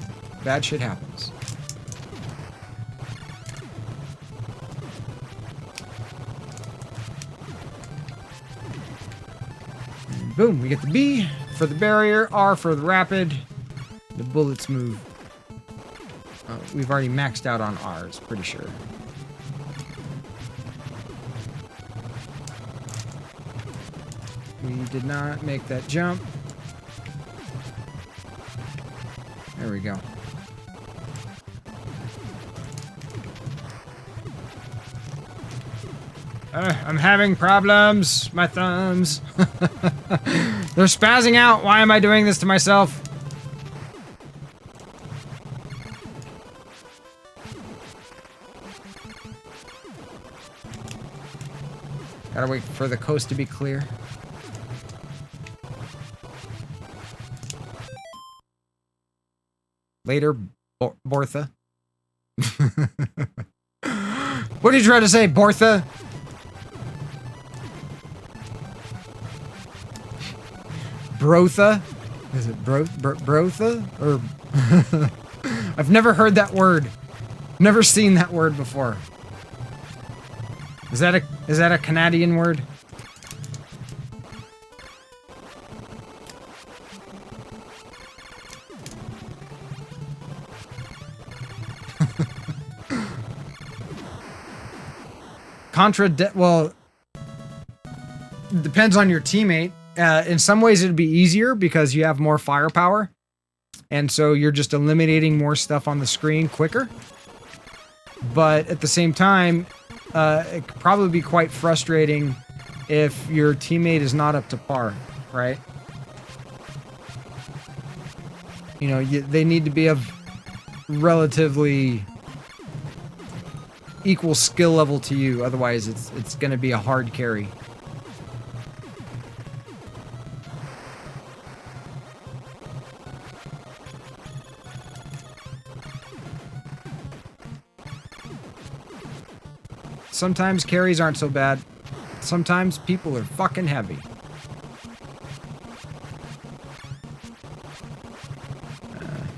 Bad shit happens. Boom, we get the B for the barrier, R for the rapid. The bullets move. We've already maxed out on R's, pretty sure. We did not make that jump. There we go. I'm having problems. My thumbs. They're spazzing out. Why am I doing this to myself? Gotta wait for the coast to be clear. Later, Bortha. What did you try to say, Bortha? Brotha? Is it Brotha? Or I've never heard that word. Never seen that word before. Is that a Canadian word? Contra, well, depends on your teammate. In some ways, it'd be easier because you have more firepower. And so you're just eliminating more stuff on the screen quicker. But at the same time, it could probably be quite frustrating if your teammate is not up to par, right? You know, they need to be of relatively equal skill level to you. Otherwise, it's going to be a hard carry. Sometimes carries aren't so bad. Sometimes people are fucking heavy.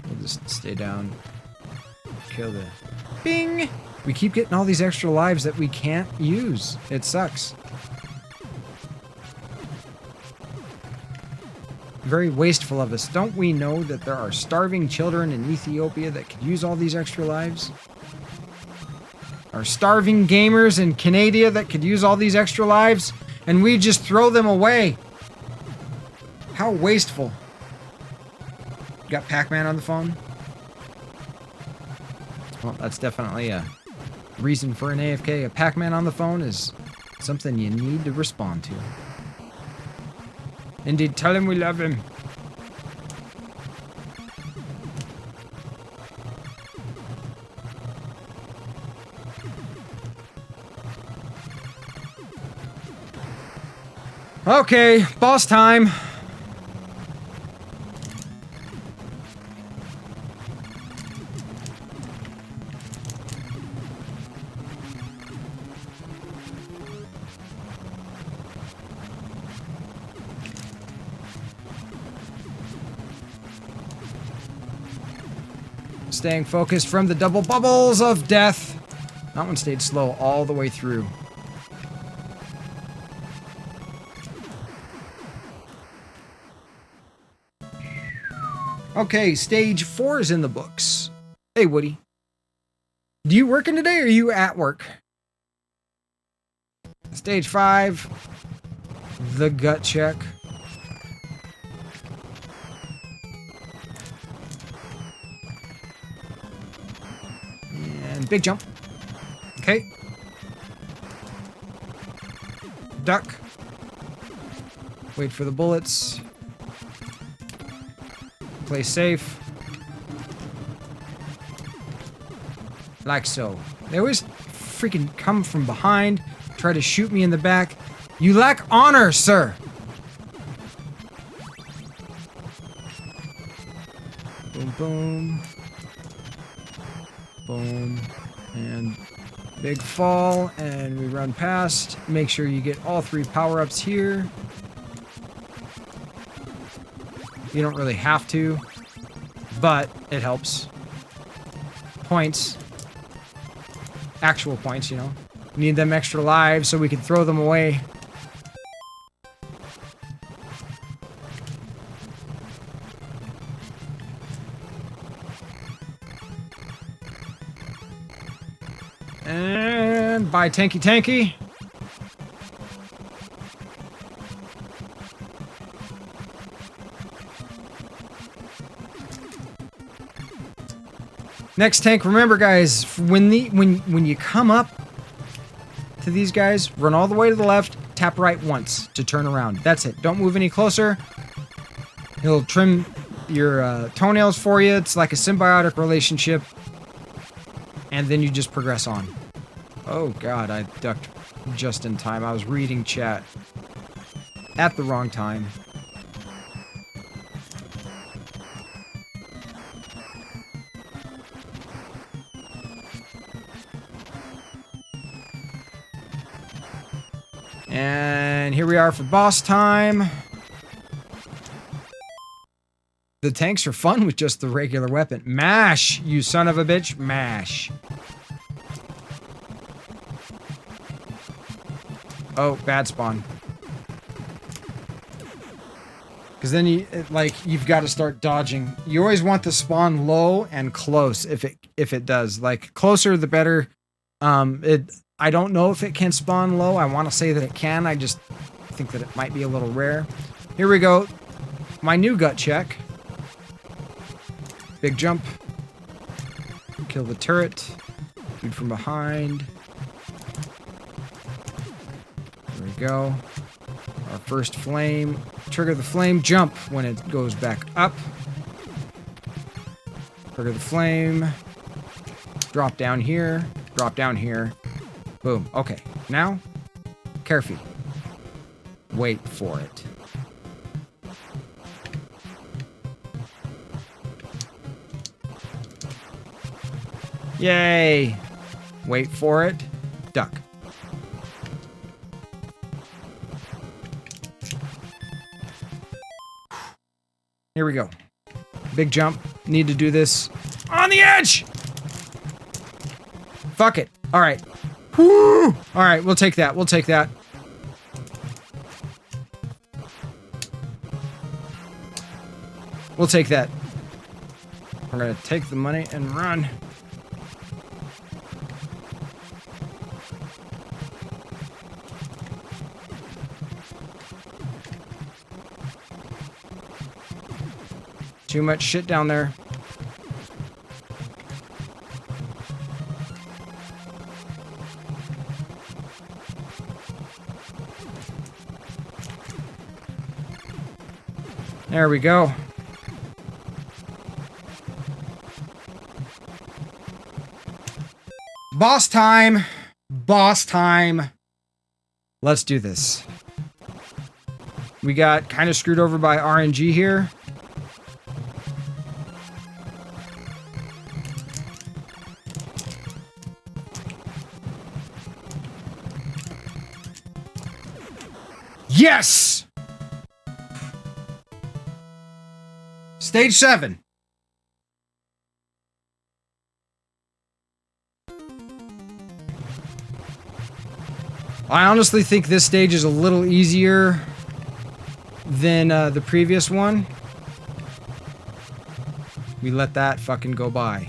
We'll just stay down. Kill the... Bing! We keep getting all these extra lives that we can't use. It sucks. Very wasteful of us. Don't we know that there are starving children in Ethiopia that could use all these extra lives? Are starving gamers in Canada that could use all these extra lives, and we just throw them away. How wasteful. Got Pac-Man on the phone? Well, that's definitely a reason for an AFK. A Pac-Man on the phone is something you need to respond to. Indeed, tell him we love him. Okay, boss time. Staying focused from the double bubbles of death. That one stayed slow all the way through. Okay, stage 4 is in the books. Hey, Woody. Do you working today or are you at work? Stage 5. The gut check. And big jump. Okay. Duck. Wait for the bullets. Play safe. Like so. They always freaking come from behind, try to shoot me in the back. You lack honor, sir! Boom, boom. Boom. And big fall, and we run past. Make sure you get all 3 power-ups here. You don't really have to, but it helps. Points. Actual points, you know. Need them extra lives so we can throw them away. And bye, tanky tanky. Next tank, remember guys, when you come up to these guys, run all the way to the left, tap right once to turn around. That's it. Don't move any closer. He'll trim your toenails for you. It's like a symbiotic relationship. And then you just progress on. Oh god, I ducked just in time. I was reading chat at the wrong time. And here we are for boss time. The tanks are fun with just the regular weapon. Mash, you son of a bitch. Mash. Oh, bad spawn. Because then you've got to start dodging. You always want the spawn low and close if it does. Like, closer the better. I don't know if it can spawn low. I want to say that it can. I just think that it might be a little rare. Here we go. My new gut check. Big jump. Kill the turret. Dude from behind. There we go. Our first flame. Trigger the flame. Jump when it goes back up. Trigger the flame. Drop down here. Drop down here. Boom. Okay. Now, carefully. Wait for it. Yay! Wait for it. Duck. Here we go. Big jump. Need to do this on the edge! Fuck it. Alright. Woo! Alright, we'll take that. We'll take that. We'll take that. We're gonna take the money and run. Too much shit down there. There we go. Boss time! Boss time! Let's do this. We got kind of screwed over by RNG here. Yes! Stage 7. I honestly think this stage is a little easier than the previous one. We let that fucking go by.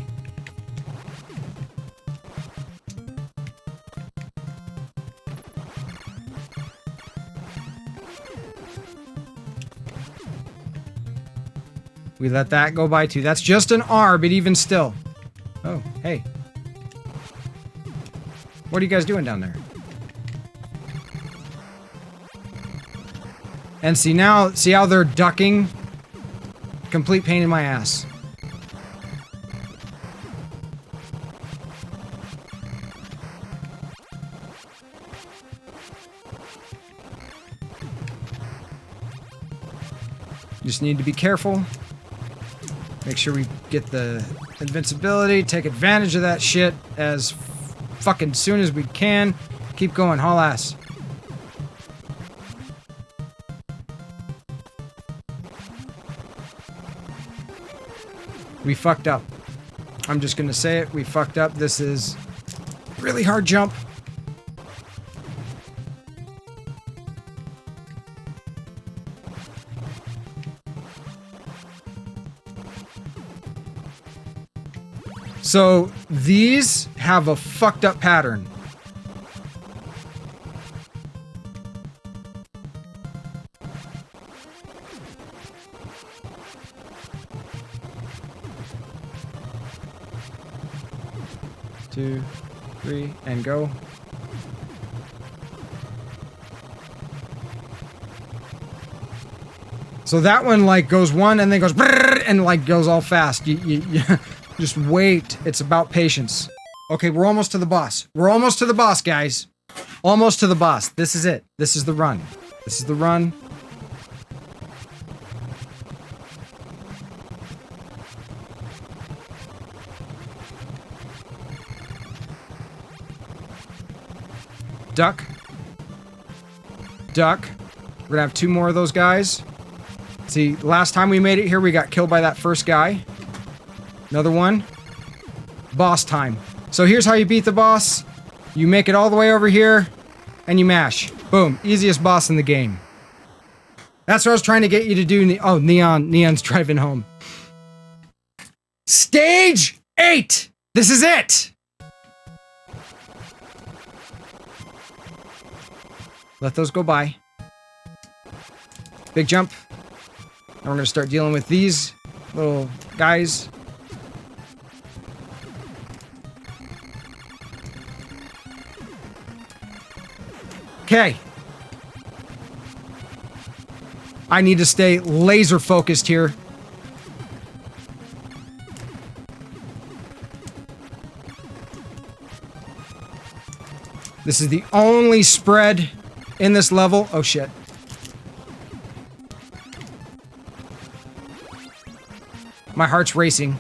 We let that go by too. That's just an R, but even still. Oh, hey. What are you guys doing down there? And see now, see how they're ducking? Complete pain in my ass. Just need to be careful. Make sure we get the invincibility, take advantage of that shit as fucking soon as we can. Keep going, haul ass. We fucked up. I'm just gonna say it, we fucked up. This is a really hard jump. So, these have a fucked up pattern. Two, three, and go. So that one like goes one and then goes brrr, and like goes all fast. You just wait. It's about patience. Okay, we're almost to the boss. We're almost to the boss, guys. Almost to the boss. This is it. This is the run. This is the run. Duck. Duck. We're gonna have two more of those guys. See, last time we made it here, we got killed by that first guy. Another one. Boss time. So here's how you beat the boss. You make it all the way over here, and you mash. Boom. Easiest boss in the game. That's what I was trying to get you to do. Oh, Neon. Neon's driving home. Stage 8! This is it! Let those go by. Big jump. And we're going to start dealing with these little guys. Okay. I need to stay laser focused here. This is the only spread in this level. Oh shit. My heart's racing.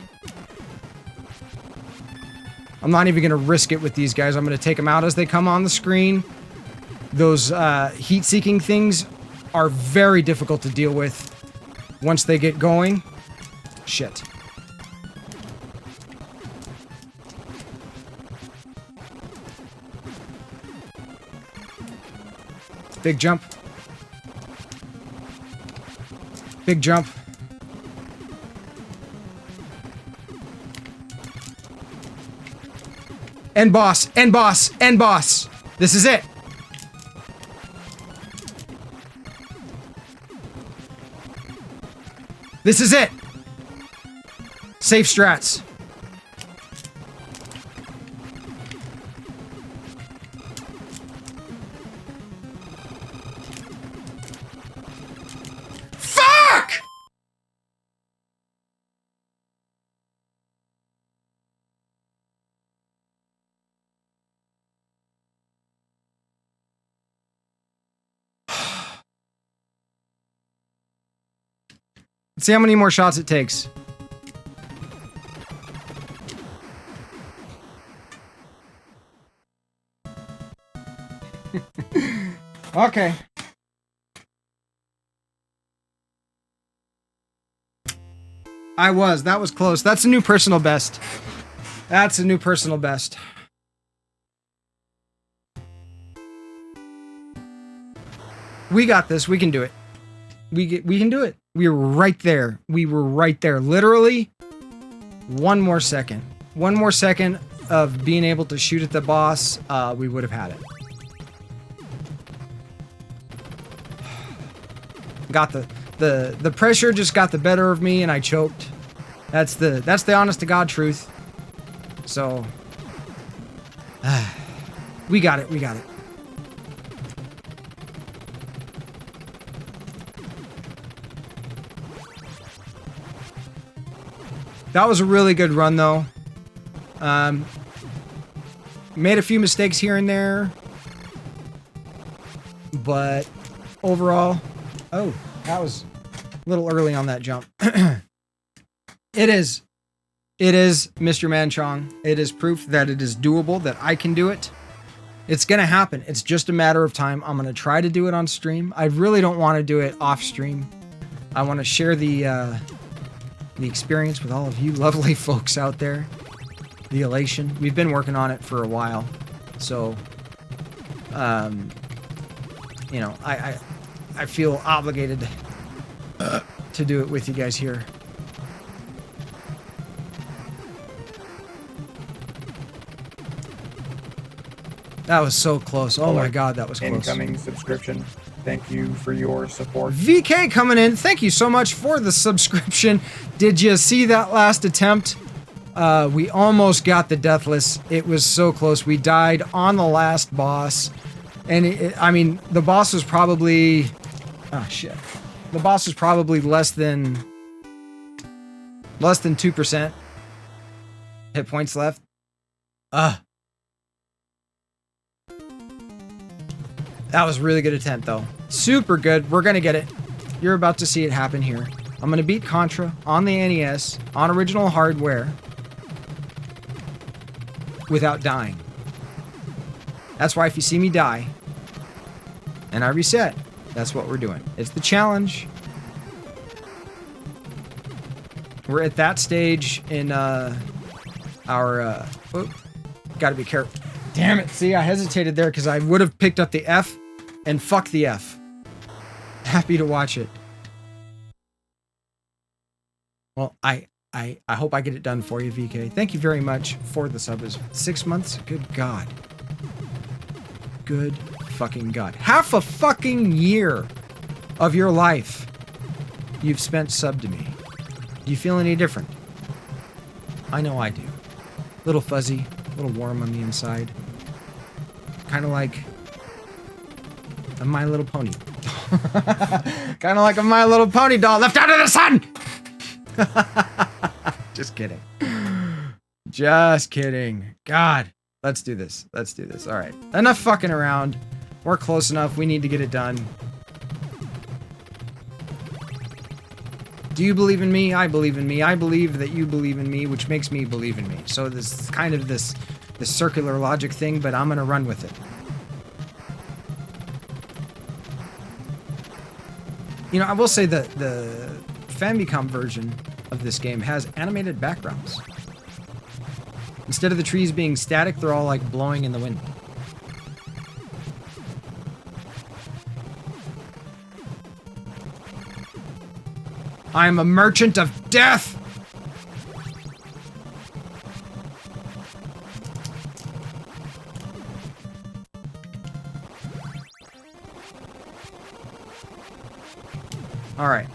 I'm not even going to risk it with these guys. I'm going to take them out as they come on the screen. Those heat-seeking things are very difficult to deal with once they get going. Shit. Big jump. Big jump. End boss, end boss, end boss. This is it. This is it. Safe strats. Fuck! Let's see how many more shots it takes. Okay. That was close. That's a new personal best. That's a new personal best. We got this. We can do it. We can do it. We were right there. We were right there. Literally, one more second. One more second of being able to shoot at the boss, we would have had it. Got the pressure just got the better of me and I choked. That's the honest to God truth. So we got it. We got it. That was a really good run, though. Made a few mistakes here and there. But overall... Oh, that was a little early on that jump. It is Mr. Manchong. It is proof that it is doable, that I can do it. It's going to happen. It's just a matter of time. I'm going to try to do it on stream. I really don't want to do it off stream. I want to share the experience with all of you lovely folks out there. The elation. We've been working on it for a while. So, you know, I feel obligated to do it with you guys here. That was so close. Oh my God, that was close. Incoming subscription. Thank you for your support. VK coming in. Thank you so much for the subscription. Did you see that last attempt? We almost got the Deathless. It was so close. We died on the last boss. And I mean, the boss was probably... Oh, shit. The boss was probably less than 2% hit points left. That was a really good attempt, though. Super good. We're going to get it. You're about to see it happen here. I'm going to beat Contra on the NES, on original hardware, without dying. That's why if you see me die, and I reset, that's what we're doing. It's the challenge. We're at that stage in our... gotta be careful. Damn it. See, I hesitated there because I would have picked up the F, and fuck the F. Happy to watch it. Well, I hope I get it done for you, VK. Thank you very much for the sub. 6 months? Good God. Good fucking god. Half a fucking year of your life you've spent sub to me. Do you feel any different? I know I do. Little fuzzy, little warm on the inside. Kind of like a My Little Pony. Kind of like a My Little Pony doll left out of the sun! Just kidding. Just kidding. God. Let's do this. Let's do this. Alright. Enough fucking around. We're close enough. We need to get it done. Do you believe in me? I believe in me. I believe that you believe in me, which makes me believe in me. So this is kind of this circular logic thing, but I'm gonna run with it. You know, I will say that the Famicom version of this game has animated backgrounds. Instead of the trees being static, they're all like blowing in the wind. I am a merchant of death! Alright.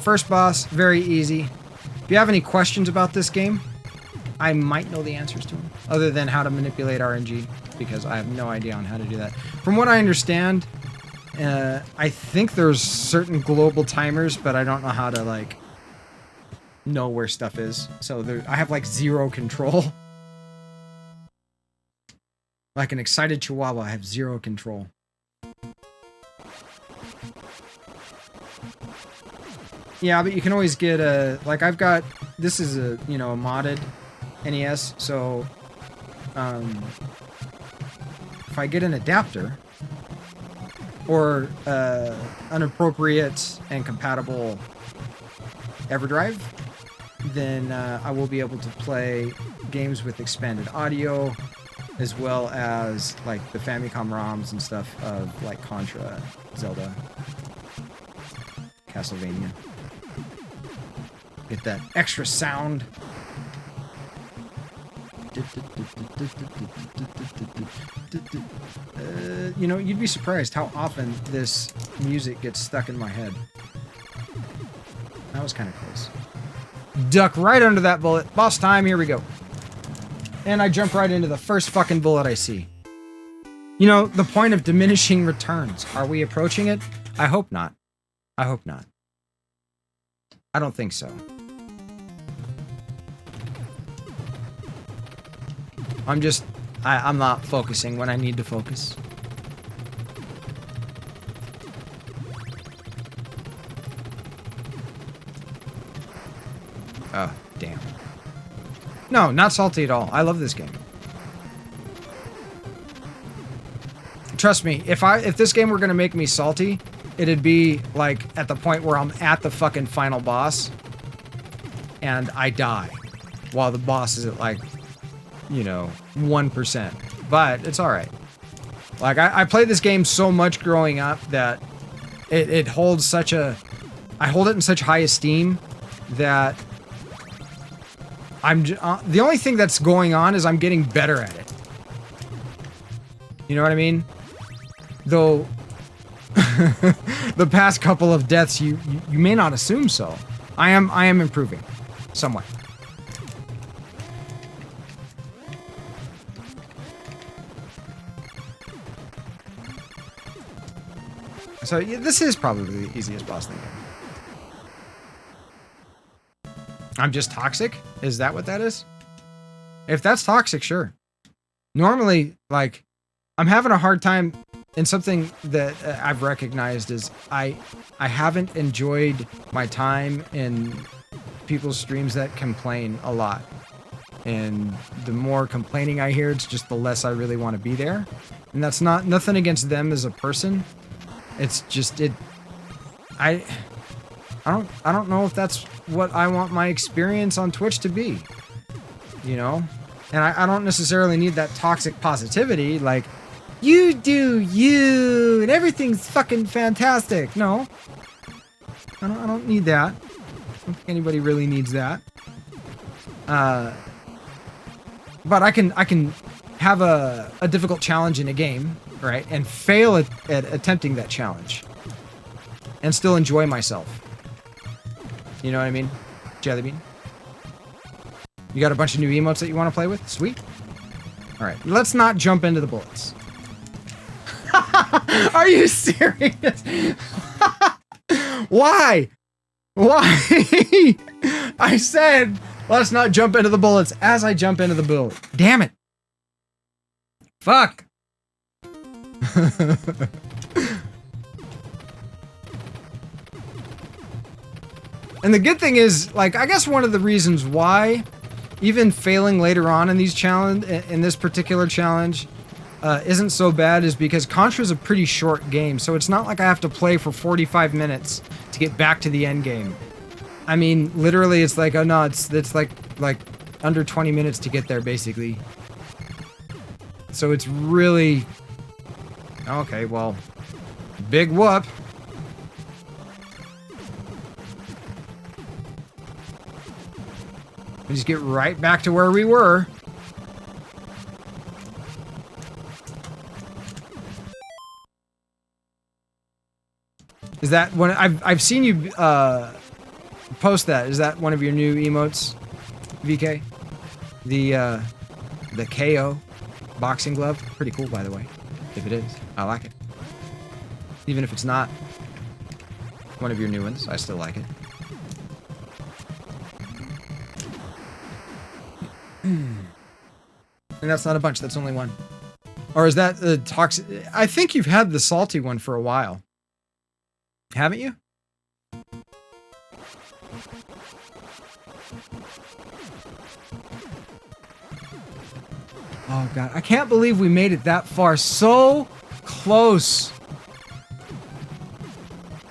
First boss, very easy. If you have any questions about this game, I might know the answers to them, other than how to manipulate RNG, because I have no idea on how to do that. From what I understand, I think there's certain global timers, but I don't know how to, like, know where stuff is. So I have, like, zero control. Like an excited chihuahua, I have zero control. Yeah, but you can always get a... Like, I've got... This is a, you know, a modded NES, so... if I get an adapter... or an appropriate and compatible EverDrive, then I will be able to play games with expanded audio, as well as like the Famicom ROMs and stuff of like Contra, Zelda, Castlevania. Get that extra sound. You know, you'd be surprised how often this music gets stuck in my head. That was kind of close. Duck right under that bullet. Boss time, here we go. And I jump right into the first fucking bullet I see. You know, the point of diminishing returns. Are we approaching it? I hope not. I hope not. I don't think so. I'm not focusing when I need to focus. Oh, damn. No, not salty at all. I love this game. Trust me, if this game were gonna make me salty, it'd be like at the point where I'm at the fucking final boss and I die while the boss is at like, you know, 1%. But it's alright. Like, I played this game so much growing up that it holds such a... I hold it in such high esteem that the only thing that's going on is I'm getting better at it. You know what I mean? Though the past couple of deaths, you may not assume so. I am improving somewhat. So yeah, this is probably the easiest boss in the game. I'm just toxic? Is that what that is? If that's toxic, sure. Normally, like, I'm having a hard time, and something that I've recognized is I haven't enjoyed my time in people's streams that complain a lot. And the more complaining I hear, it's just the less I really want to be there. And that's nothing against them as a person. It's just I don't know if that's what I want my experience on Twitch to be. You know? And I don't necessarily need that toxic positivity, like, you do you, and everything's fucking fantastic. No. I don't need that. I don't think anybody really needs that. But I can have a difficult challenge in a game, right, and fail at attempting that challenge, and still enjoy myself. You know what I mean? Jelly bean? You got a bunch of new emotes that you want to play with? Sweet. Alright, let's not jump into the bullets. Are you serious? Why? Why? I said, let's not jump into the bullets as I jump into the bullet. Damn it. Fuck. And the good thing is, like, I guess one of the reasons why even failing later on in this particular challenge isn't so bad is because Contra's a pretty short game, so it's not like I have to play for 45 minutes to get back to the end game. I mean, literally, it's like, oh no, it's like under 20 minutes to get there, basically. So it's really... Okay, well, big whoop. We just get right back to where we were. Is that one? I've seen you post that. Is that one of your new emotes, VK? The KO boxing glove. Pretty cool, by the way. If it is, I like it. Even if it's not one of your new ones, I still like it. And that's not a bunch, that's only one. Or is that the toxic? I think you've had the salty one for a while. Haven't you? Oh god, I can't believe we made it that far. So close.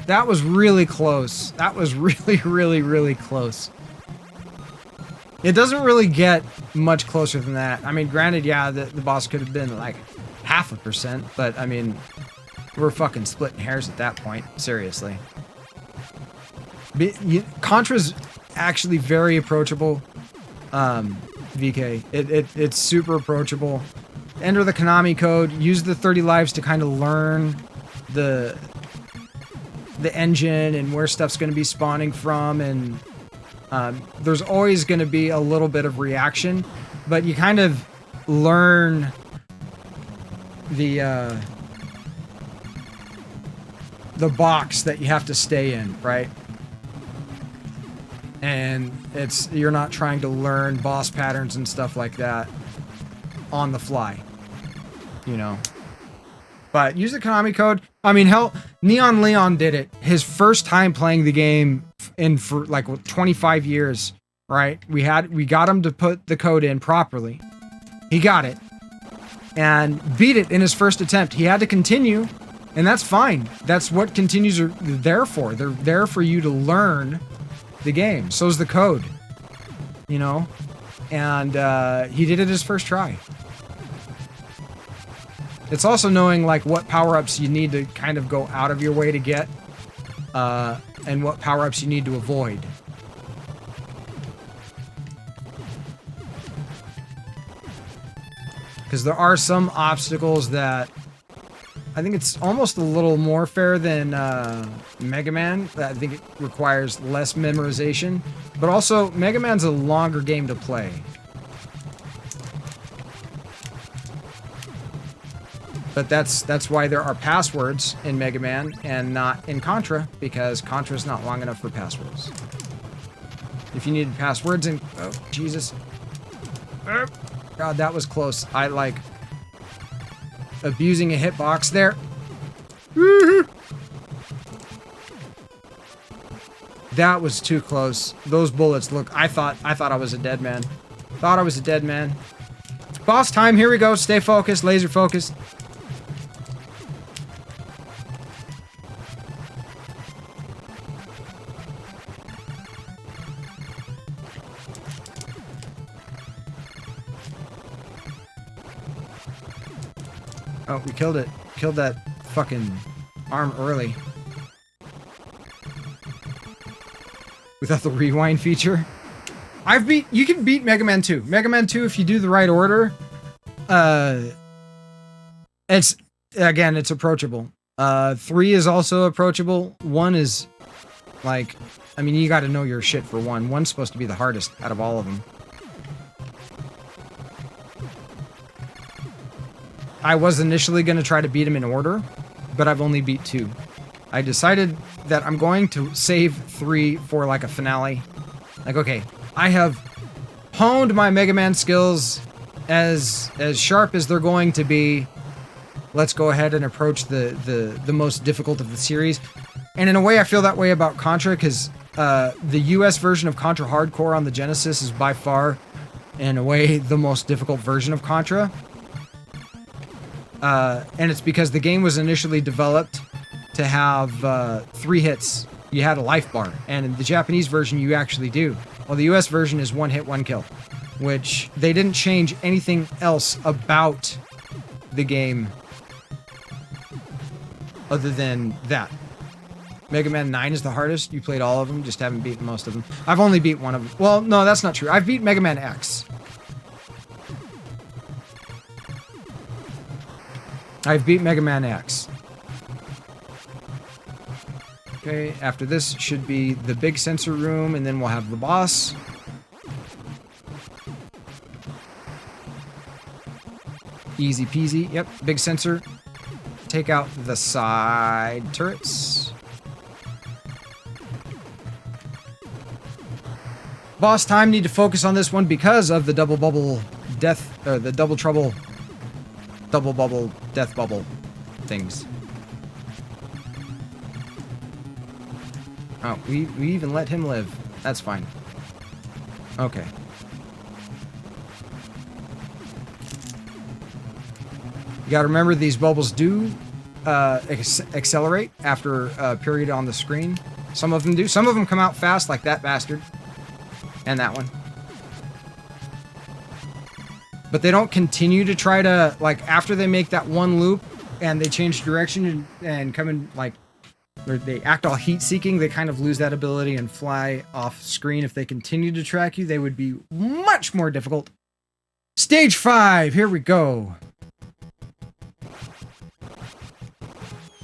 That was really close. That was really close. It doesn't really get much closer than that. I mean, granted, yeah, the boss could have been like 0.5%, but I mean, we're fucking splitting hairs at that point. Seriously. Contra's actually very approachable. VK. It's super approachable. Enter the Konami code. Use the 30 lives to kind of learn the engine and where stuff's going to be spawning from, and there's always going to be a little bit of reaction, but you kind of learn the box that you have to stay in, right? And you're not trying to learn boss patterns and stuff like that on the fly, you know. But use the Konami code. I mean, hell, Neon Leon did it. His first time playing the game for like 25 years, right? We got him to put the code in properly. He got it and beat it in his first attempt. He had to continue, and that's fine. That's what continues are there for. They're there for you to learn the game. So's the code, you know? And he did it his first try. It's also knowing like what power-ups you need to kind of go out of your way to get, and what power-ups you need to avoid. Because there are some obstacles that I think it's almost a little more fair than Mega Man. I think it requires less memorization, but also Mega Man's a longer game to play. But that's why there are passwords in Mega Man and not in Contra, because Contra's not long enough for passwords. If you needed passwords in... Oh, Jesus. God, that was close. I like abusing a hitbox there. That was too close. Those bullets look... I thought I was a dead man. Thought I was a dead man. Boss time, here we go. Stay focused, laser focused. Oh, we killed it. Killed that fucking arm early. Without the rewind feature. You can beat Mega Man 2. Mega Man 2, if you do the right order, it's approachable. 3 is also approachable. 1 is like, I mean, you got to know your shit for 1. 1's supposed to be the hardest out of all of them. I was initially going to try to beat him in order, but I've only beat 2. I decided that I'm going to save 3 for like a finale. Like, okay, I have honed my Mega Man skills as sharp as they're going to be. Let's go ahead and approach the most difficult of the series. And in a way, I feel that way about Contra, because the US version of Contra Hardcore on the Genesis is by far, in a way, the most difficult version of Contra. And it's because the game was initially developed to have 3 hits. You had a life bar, and in the Japanese version you actually do. Well, the US version is 1 hit, 1 kill, which they didn't change anything else about the game other than that. Mega Man 9 is the hardest. You played all of them, just haven't beaten most of them. I've only beat one of them. Well, no, that's not true. I've beat Mega Man X. I've beat Mega Man X. Okay, after this should be the big sensor room, and then we'll have the boss. Easy peasy. Yep, big sensor. Take out the side turrets. Boss time, need to focus on this one because of the double bubble death, or the double trouble, double bubble, death bubble things. Oh, we even let him live. That's fine. Okay. You gotta remember, these bubbles do accelerate after a period on the screen. Some of them do. Some of them come out fast, like that bastard. And that one. But they don't continue to try to, like, after they make that one loop and they change direction and come in, like, or they act all heat-seeking, they kind of lose that ability and fly off screen. If they continue to track you, they would be much more difficult. Stage 5, here we go.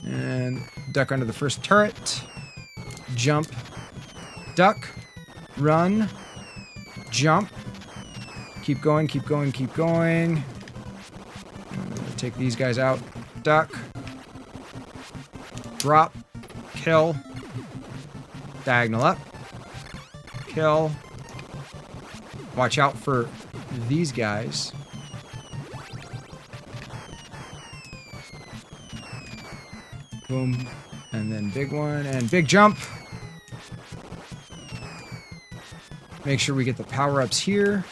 And duck under the first turret. Jump. Duck. Run. Jump. Keep going, keep going, keep going. Take these guys out. Duck. Drop. Kill. Diagonal up. Kill. Watch out for these guys. Boom. And then big one. And big jump. Make sure we get the power-ups here.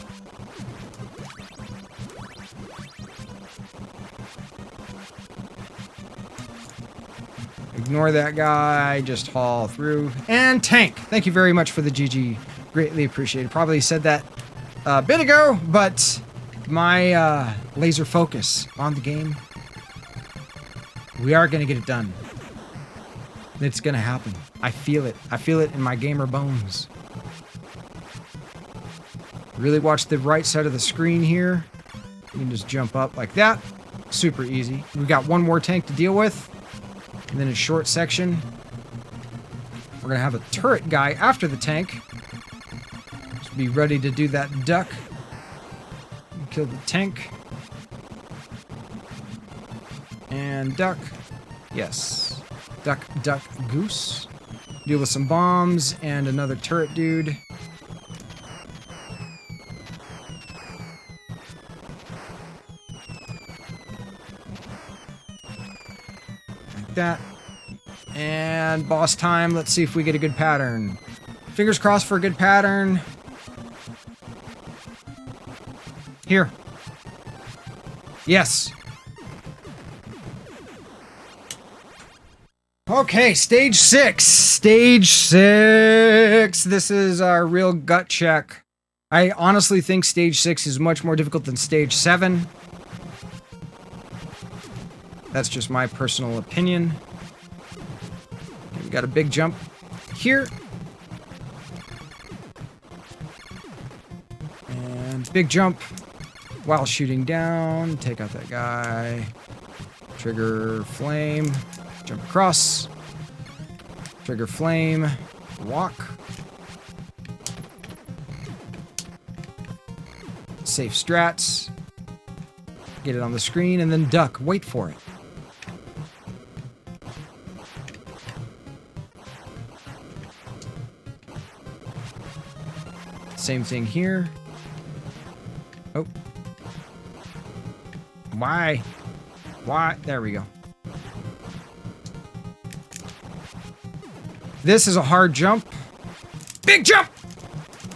Ignore that guy. Just haul through. And tank. Thank you very much for the GG. Greatly appreciated. Probably said that a bit ago, but my laser focus on the game. We are going to get it done. It's going to happen. I feel it. I feel it in my gamer bones. Really watch the right side of the screen here. You can just jump up like that. Super easy. We've got one more tank to deal with. And then a short section. We're going to have a turret guy after the tank. Just be ready to do that duck. Kill the tank. And duck. Yes. Duck, duck, goose. Deal with some bombs and another turret dude. Like that. And boss time. Let's see if we get a good pattern. Fingers crossed for a good pattern. Here. Yes. Okay, stage 6. Stage 6. This is our real gut check. I honestly think stage 6 is much more difficult than stage 7. That's just my personal opinion. We got a big jump here. And big jump. while shooting down. Take out that guy. Trigger flame. Jump across. Trigger flame. Walk. Safe strats. Get it on the screen and then duck. Wait for it. Same thing here. Oh. Why? Why? There we go. This is a hard jump. Big jump!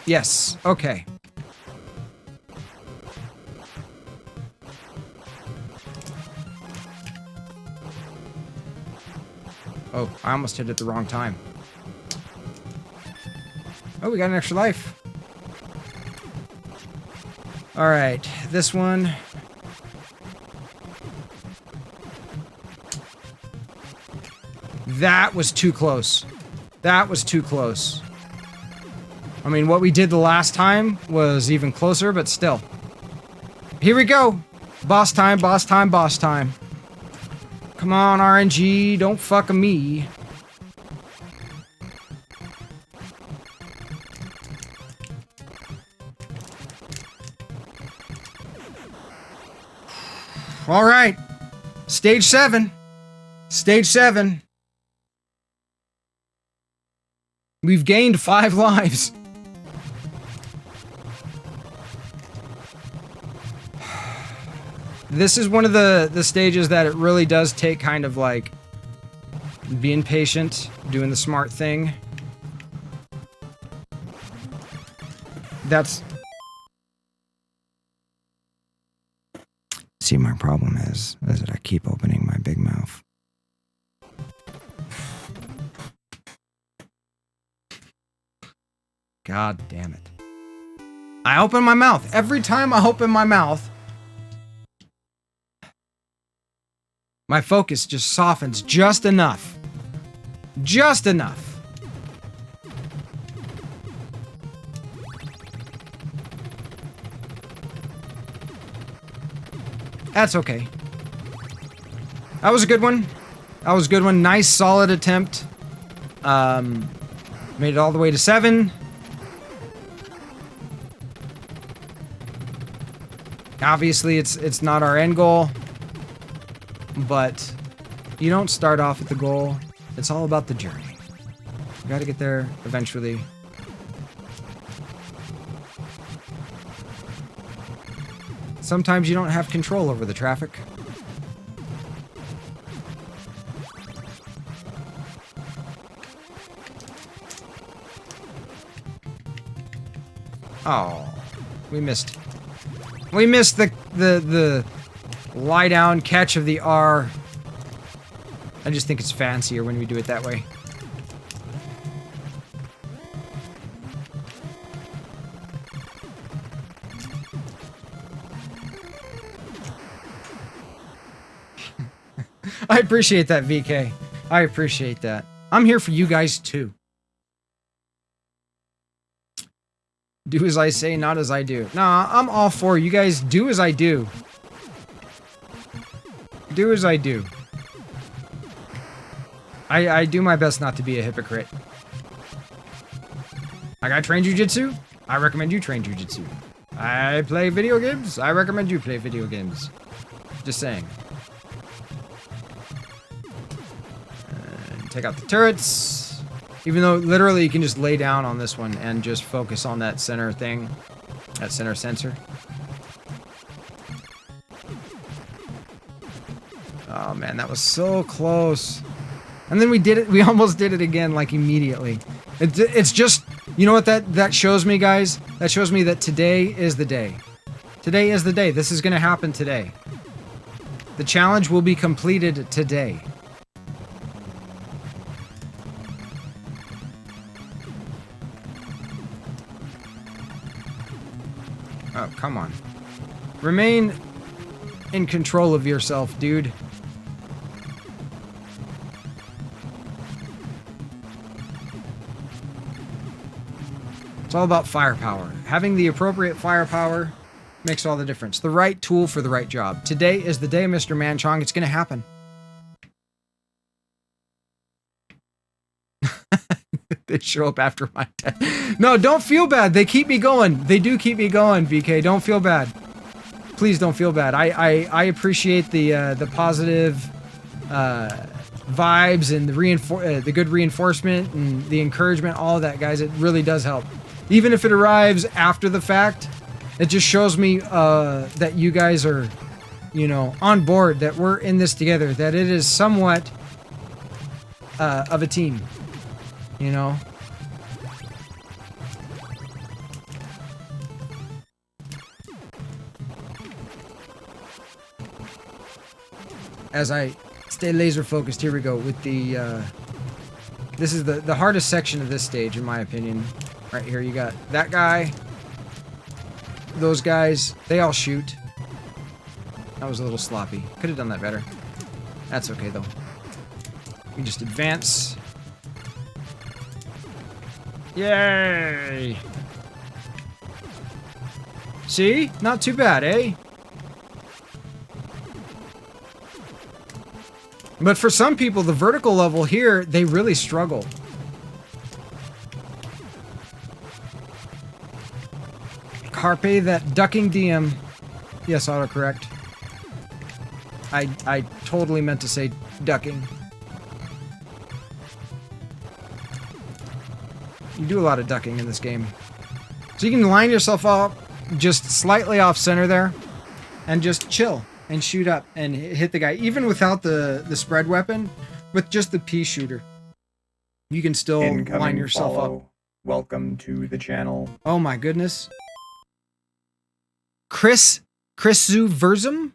Yes. Okay. Oh, I almost hit it the wrong time. Oh, we got an extra life. Alright, this one. That was too close. That was too close. I mean, what we did the last time was even closer, but still. Here we go. Boss time, boss time, boss time. Come on, RNG, don't fuck me. All right. Stage 7. Stage 7. We've gained 5 lives. This is one of the stages that it really does take kind of like being patient, doing the smart thing. That's... See, my problem is that I keep opening my big mouth. God damn it. I open my mouth. Every time I open my mouth, my focus just softens just enough. Just enough. That's okay. That was a good one. That was a good one. Nice, solid attempt. Made it all the way to 7. Obviously, it's not our end goal. But you don't start off at the goal. It's all about the journey. You gotta get there eventually. Sometimes you don't have control over the traffic. Oh, we missed. We missed the lie down catch of the R. I just think it's fancier when we do it that way. I appreciate that, VK. I appreciate that. I'm here for you guys too. Do as I say, not as I do. Nah, I'm all for you guys. Do as I do. Do as I do. I do my best not to be a hypocrite. I got trained jujitsu. I recommend you train jujitsu. I play video games. I recommend you play video games. Just saying. Take out the turrets. Even though literally you can just lay down on this one and just focus on that center thing. That center sensor. Oh man, that was so close. And then we did it. We almost did it again, like immediately. It's just, you know what that shows me, guys? That shows me that today is the day. Today is the day. This is going to happen today. The challenge will be completed today. Oh, come on. Remain in control of yourself, dude. It's all about firepower. Having the appropriate firepower makes all the difference. The right tool for the right job. Today is the day, Mr. Manchong. It's going to happen. They show up after my death. No, don't feel bad. They keep me going. They do keep me going, VK. Don't feel bad. Please don't feel bad. I appreciate the positive vibes and the good reinforcement and the encouragement, all of that, guys. It really does help. Even if it arrives after the fact, it just shows me that you guys are, you know, on board, that we're in this together, that it is somewhat of a team. You know? As I stay laser focused, here we go with the, this is the hardest section of this stage, in my opinion. Right here, you got that guy, those guys, they all shoot. That was a little sloppy. Could have done that better. That's okay, though. We just advance. Yay! See? Not too bad, eh? But for some people, the vertical level here, they really struggle. Carpe that ducking DM. Yes, autocorrect. I totally meant to say ducking. You do a lot of ducking in this game. So you can line yourself up just slightly off center there and just chill and shoot up and hit the guy. Even without the spread weapon, with just the pea shooter, you can still line yourself up. Welcome to the channel. Oh my goodness. Chris Zuverzum?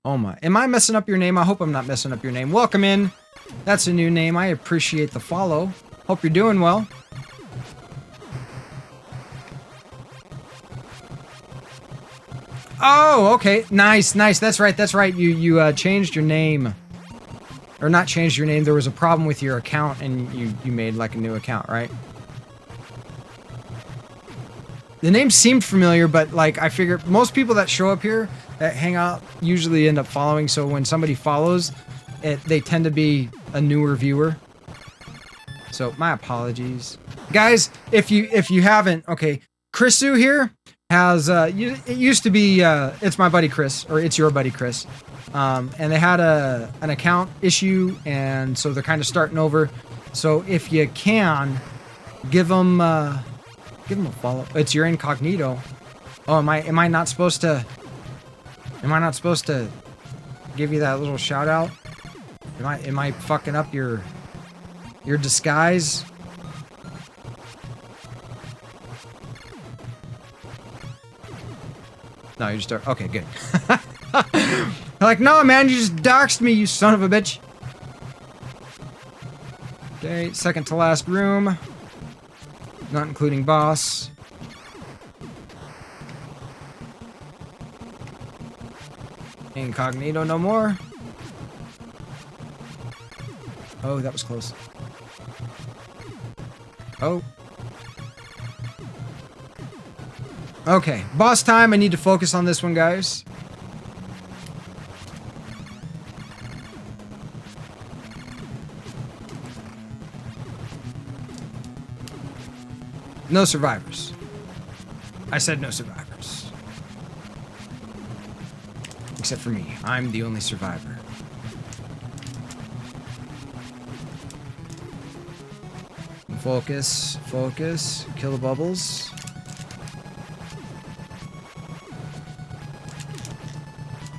Oh my. Am I messing up your name? I hope I'm not messing up your name. Welcome in. That's a new name. I appreciate the follow. Hope you're doing well. Oh, okay. Nice, nice. That's right, that's right. You changed your name. Or not changed your name. There was a problem with your account and you made like a new account, right? The name seemed familiar, but like I figure most people that show up here that hang out usually end up following, so when somebody follows, they tend to be a newer viewer. So my apologies, guys. If you haven't, okay, Chrisu here has it used to be it's my buddy Chris, or it's your buddy Chris, and they had an account issue, and so they're kind of starting over. So if you can, give them a follow. It's your incognito. Oh, am I not supposed to? Am I not supposed to give you that little shout out? Am I fucking up your disguise? No, you just start. Okay, good. Like, no, man, you just doxed me, you son of a bitch. Okay, second to last room. Not including boss. Incognito no more. Oh, that was close. Oh. Okay, boss time. I need to focus on this one, guys. No survivors. I said no survivors. Except for me. I'm the only survivor. Focus, focus, kill the bubbles.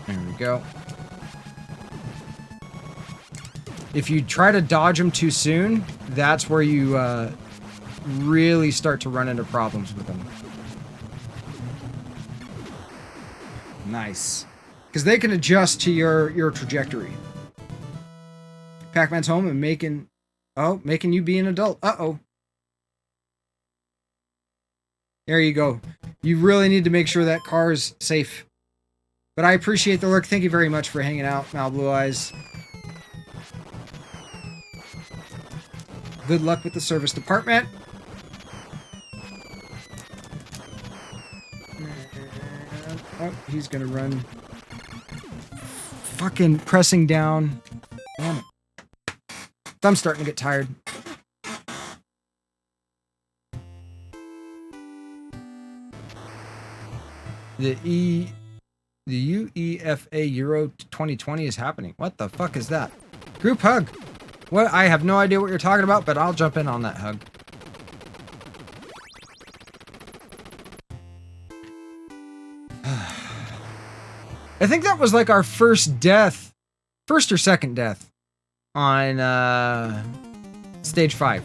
There we go. If you try to dodge them too soon, that's where you really start to run into problems with them. Nice. Because they can adjust to your trajectory. Pac-Man's home and making you be an adult. Uh-oh. There you go. You really need to make sure that car's safe. But I appreciate the lurk. Thank you very much for hanging out, Mal Blue Eyes. Good luck with the service department. Oh, he's gonna run. Fucking pressing down. Damn it. Thumb's starting to get tired. The UEFA Euro 2020 is happening. What the fuck is that? Group hug. What? I have no idea what you're talking about, but I'll jump in on that hug. I think that was like our first death, first or second death on stage 5.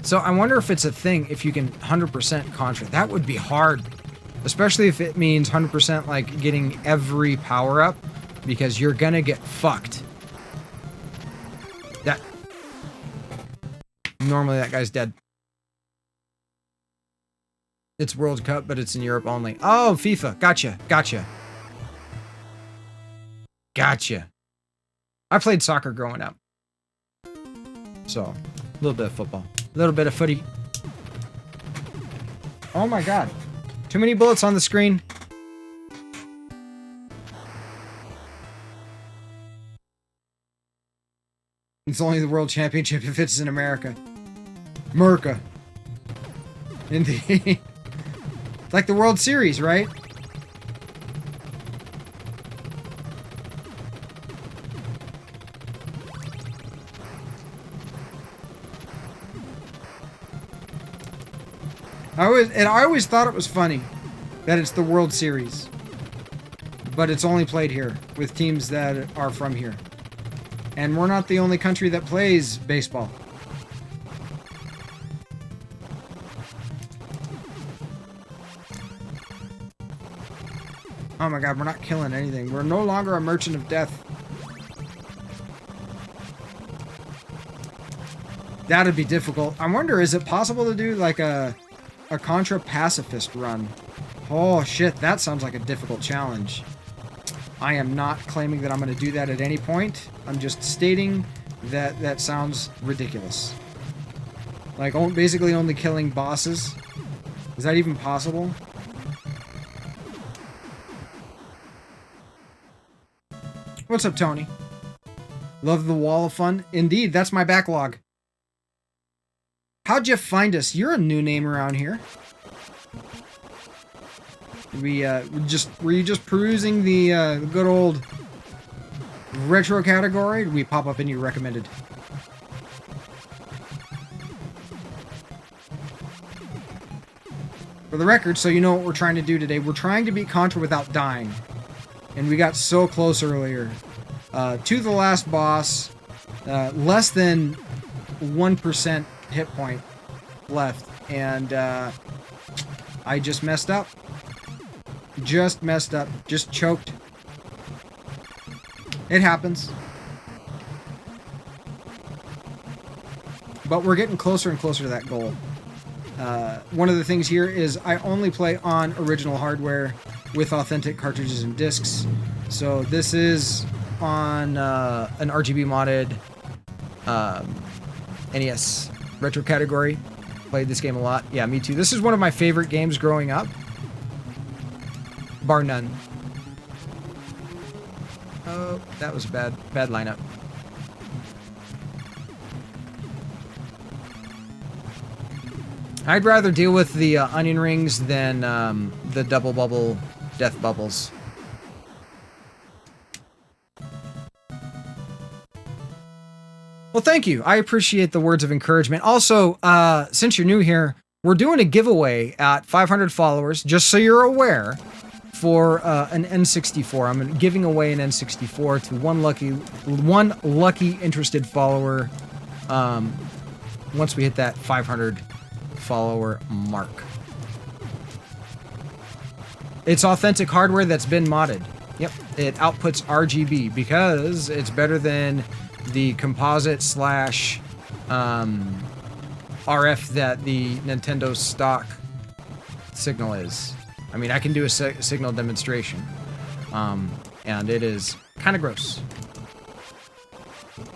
So I wonder if it's a thing if you can 100% Contra. That would be hard, especially if it means 100% like getting every power up, because you're gonna get fucked. That normally that guy's dead. It's World Cup, but it's in Europe only. Oh, FIFA. Gotcha. Gotcha. Gotcha. I played soccer growing up. So, a little bit of football. A little bit of footy. Oh my god. Too many bullets on the screen. It's only the World Championship if it's in America. America. Indeed. Like the World Series, right? I always thought it was funny that it's the World Series, but it's only played here with teams that are from here. And we're not the only country that plays baseball. Oh my god, we're not killing anything. We're no longer a merchant of death. That'd be difficult. I wonder, is it possible to do like a Contra pacifist run? Oh shit, that sounds like a difficult challenge. I am not claiming that I'm going to do that at any point. I'm just stating that that sounds ridiculous. Like basically only killing bosses. Is that even possible? What's up, Tony? Love the Wall of Fun? Indeed, that's my backlog. How'd you find us? You're a new name around here. Were you just perusing the good old retro category? Did we pop up in your recommended? For the record, so you know what we're trying to do today, we're trying to beat Contra without dying. And we got so close earlier. To the last boss, less than 1% hit point left, and I just messed up. Just messed up. Just choked. It happens. But we're getting closer and closer to that goal. One of the things here is I only play on original hardware with authentic cartridges and discs. So this is on an RGB modded NES retro category. Played this game a lot. Yeah, me too. This is one of my favorite games growing up. Bar none. Oh, that was a bad lineup. I'd rather deal with the onion rings than the double bubble death bubbles. Well, thank you. I appreciate the words of encouragement. Also, since you're new here, we're doing a giveaway at 500 followers, just so you're aware, for an N64. I'm giving away an N64 to one lucky interested follower once we hit that 500 follower mark. It's authentic hardware that's been modded. Yep, it outputs RGB because it's better than the composite / RF that the Nintendo stock signal is. I mean, I can do a signal demonstration, and it is kind of gross.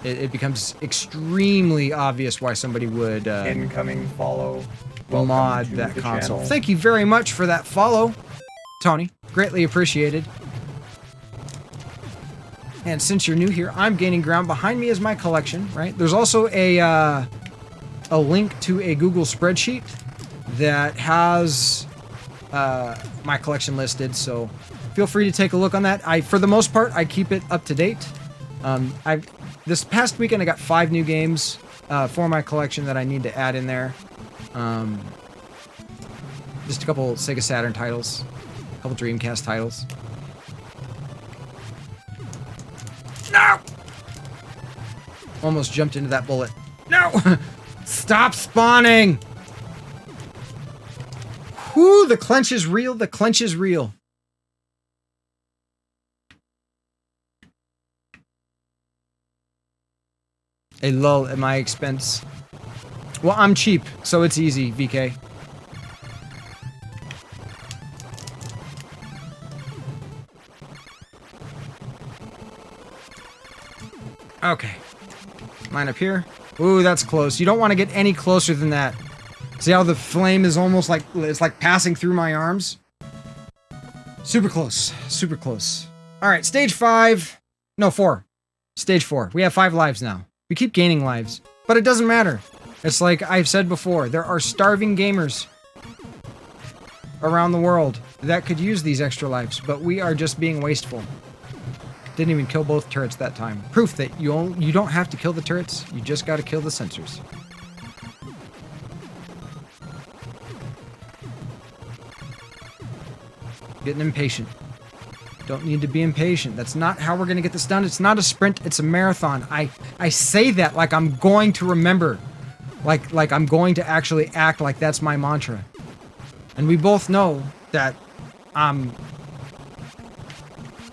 it becomes extremely obvious why somebody would Incoming follow. mod to that the console. channel. Thank you very much for that follow, Tony. Greatly appreciated. And since you're new here, I'm gaining ground. Behind me is my collection, right? There's also a link to a Google spreadsheet that has my collection listed, so feel free to take a look on that. For the most part, I keep it up to date. This past weekend, I got 5 new games for my collection that I need to add in there. Just a couple Sega Saturn titles, a couple Dreamcast titles. No! Almost jumped into that bullet. No! Stop spawning! Whoo, the clench is real, the clench is real. A lull at my expense. Well, I'm cheap, so it's easy, VK. Okay. Mine up here. Ooh, that's close. You don't want to get any closer than that. See how the flame is almost like, it's like passing through my arms? Super close. Super close. Alright, stage 5. No, 4. Stage 4. We have 5 lives now. We keep gaining lives. But it doesn't matter. It's like I've said before, there are starving gamers around the world that could use these extra lives, but we are just being wasteful. Didn't even kill both turrets that time. Proof that you don't have to kill the turrets, you just gotta kill the sensors. Getting impatient. Don't need to be impatient. That's not how we're gonna get this done. It's not a sprint, it's a marathon. I say that like I'm going to remember. Like I'm going to actually act like that's my mantra. And we both know that I'm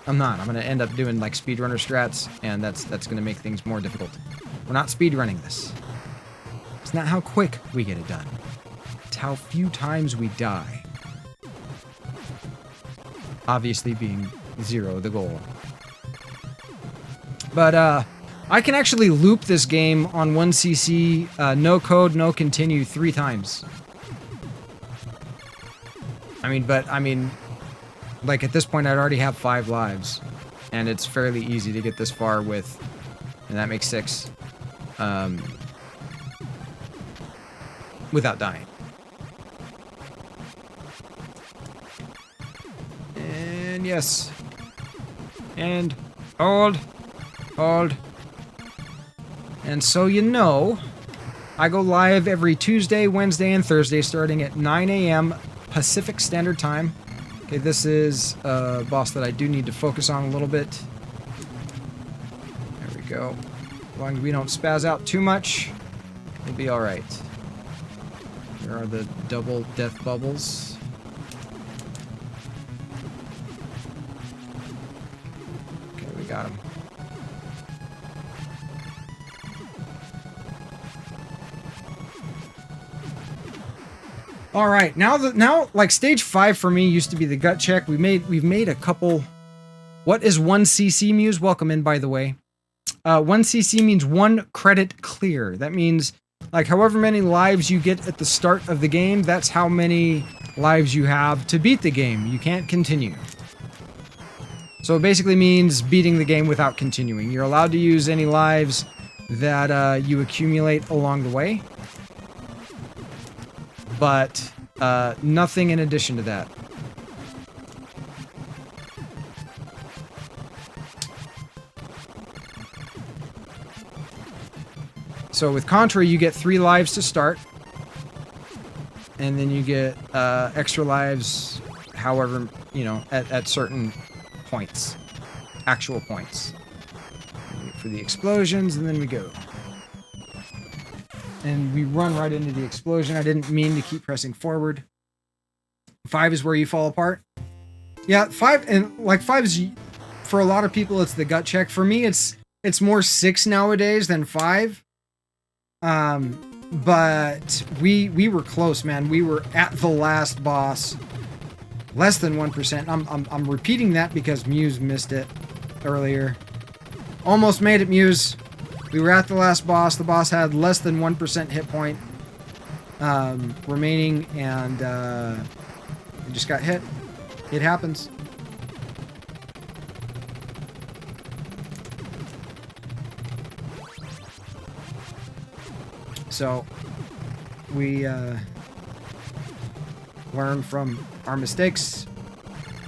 not. I'm gonna end up doing like speedrunner strats, and that's gonna make things more difficult. We're not speedrunning this. It's not how quick we get it done. It's how few times we die. Obviously being 0 the goal. But I can actually loop this game on 1cc, no code, no continue 3 times. I mean, like at this point I'd already have 5 lives, and it's fairly easy to get this far with, and that makes 6, without dying. And yes. And hold. And so you know, I go live every Tuesday, Wednesday, and Thursday starting at 9 a.m. Pacific Standard Time. Okay, this is a boss that I do need to focus on a little bit. There we go. As long as we don't spaz out too much, we'll be alright. Here are the double death bubbles. Okay, we got him. All right, now like stage 5 for me used to be the gut check. We've made a couple. What is 1cc, Muse? Welcome in, by the way. 1cc means 1 credit clear. That means like however many lives you get at the start of the game, that's how many lives you have to beat the game. You can't continue. So it basically means beating the game without continuing. You're allowed to use any lives that you accumulate along the way, but nothing in addition to that. So with Contra, you get 3 lives to start, and then you get extra lives, however, you know, at certain points, actual points. For the explosions, and then we go. And we run right into the explosion. I didn't mean to keep pressing forward. 5 is where you fall apart. Yeah, 5, and like 5 is, for a lot of people, it's the gut check. For me, it's more 6 nowadays than 5. But we were close, man. We were at the last boss. Less than 1%. I'm repeating that because Muse missed it earlier. Almost made it, Muse. We were at the last boss. The boss had less than 1% hit point remaining, and we just got hit. It happens. So we learn from our mistakes,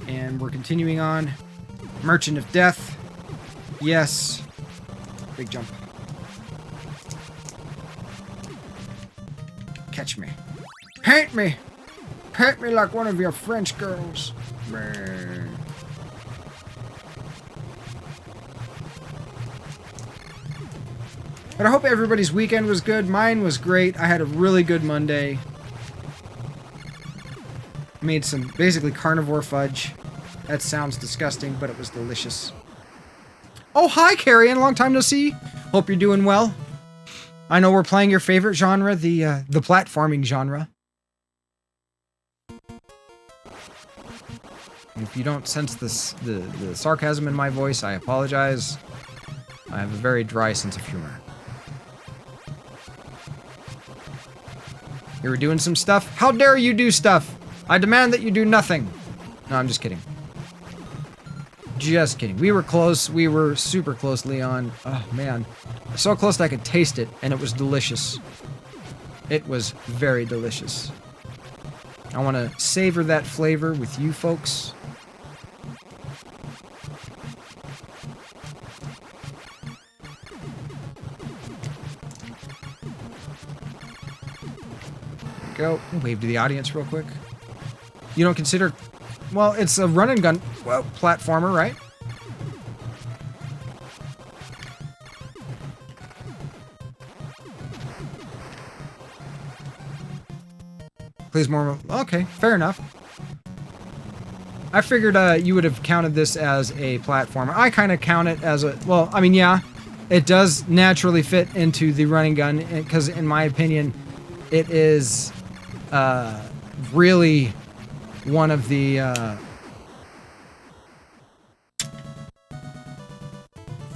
and we're continuing on. Merchant of Death. Yes. Big jump. Catch me. Paint me! Paint me like one of your French girls. But I hope everybody's weekend was good. Mine was great. I had a really good Monday. Made some basically carnivore fudge. That sounds disgusting, but it was delicious. Oh, hi, Carrion. Long time no see. Hope you're doing well. I know we're playing your favorite genre, the platforming genre. If you don't sense this, the sarcasm in my voice, I apologize. I have a very dry sense of humor. You were doing some stuff? How dare you do stuff? I demand that you do nothing. No, I'm just kidding. Just kidding. We were close. We were super close, Leon. Oh, man. So close that I could taste it, and it was delicious. It was very delicious. I want to savor that flavor with you folks. Go. Wave to the audience real quick. You don't consider... Well, it's a run and gun platformer, right? Please more... Okay, fair enough. I figured you would have counted this as a platformer. I kind of count it as a... Well, I mean, yeah. It does naturally fit into the run and gun, because in my opinion, it is... really one of the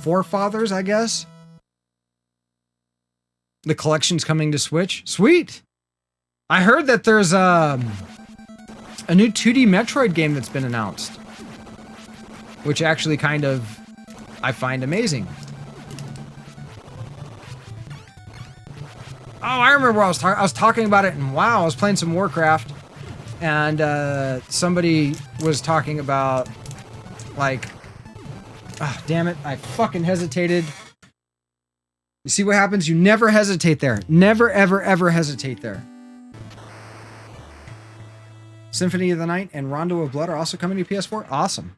forefathers, I guess. The collection's coming to Switch. Sweet! I heard that there's a new 2D Metroid game that's been announced, which actually kind of I find amazing. Oh, I remember I was talking about it, and wow, I was playing some Warcraft, and somebody was talking about, like, oh, damn it, I fucking hesitated. You see what happens? You never hesitate there. Never, ever, ever hesitate there. Symphony of the Night and Rondo of Blood are also coming to PS4? Awesome.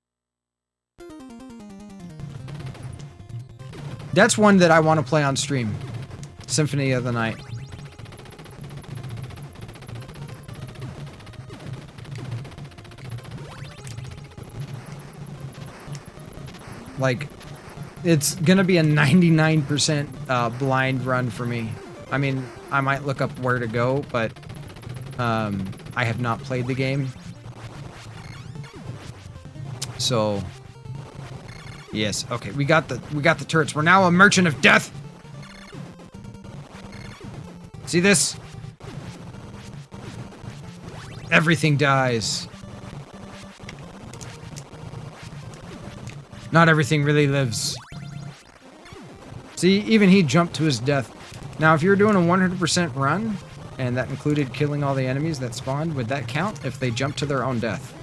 That's one that I want to play on stream. Symphony of the Night. Like, it's gonna be a 99% blind run for me. I mean, I might look up where to go, but I have not played the game. So, yes, okay, we got the turrets. We're now a Merchant of Death. See this? Everything dies. Not everything really lives. See, even he jumped to his death. Now, if you're doing a 100% run, and that included killing all the enemies that spawned, would that count if they jumped to their own death?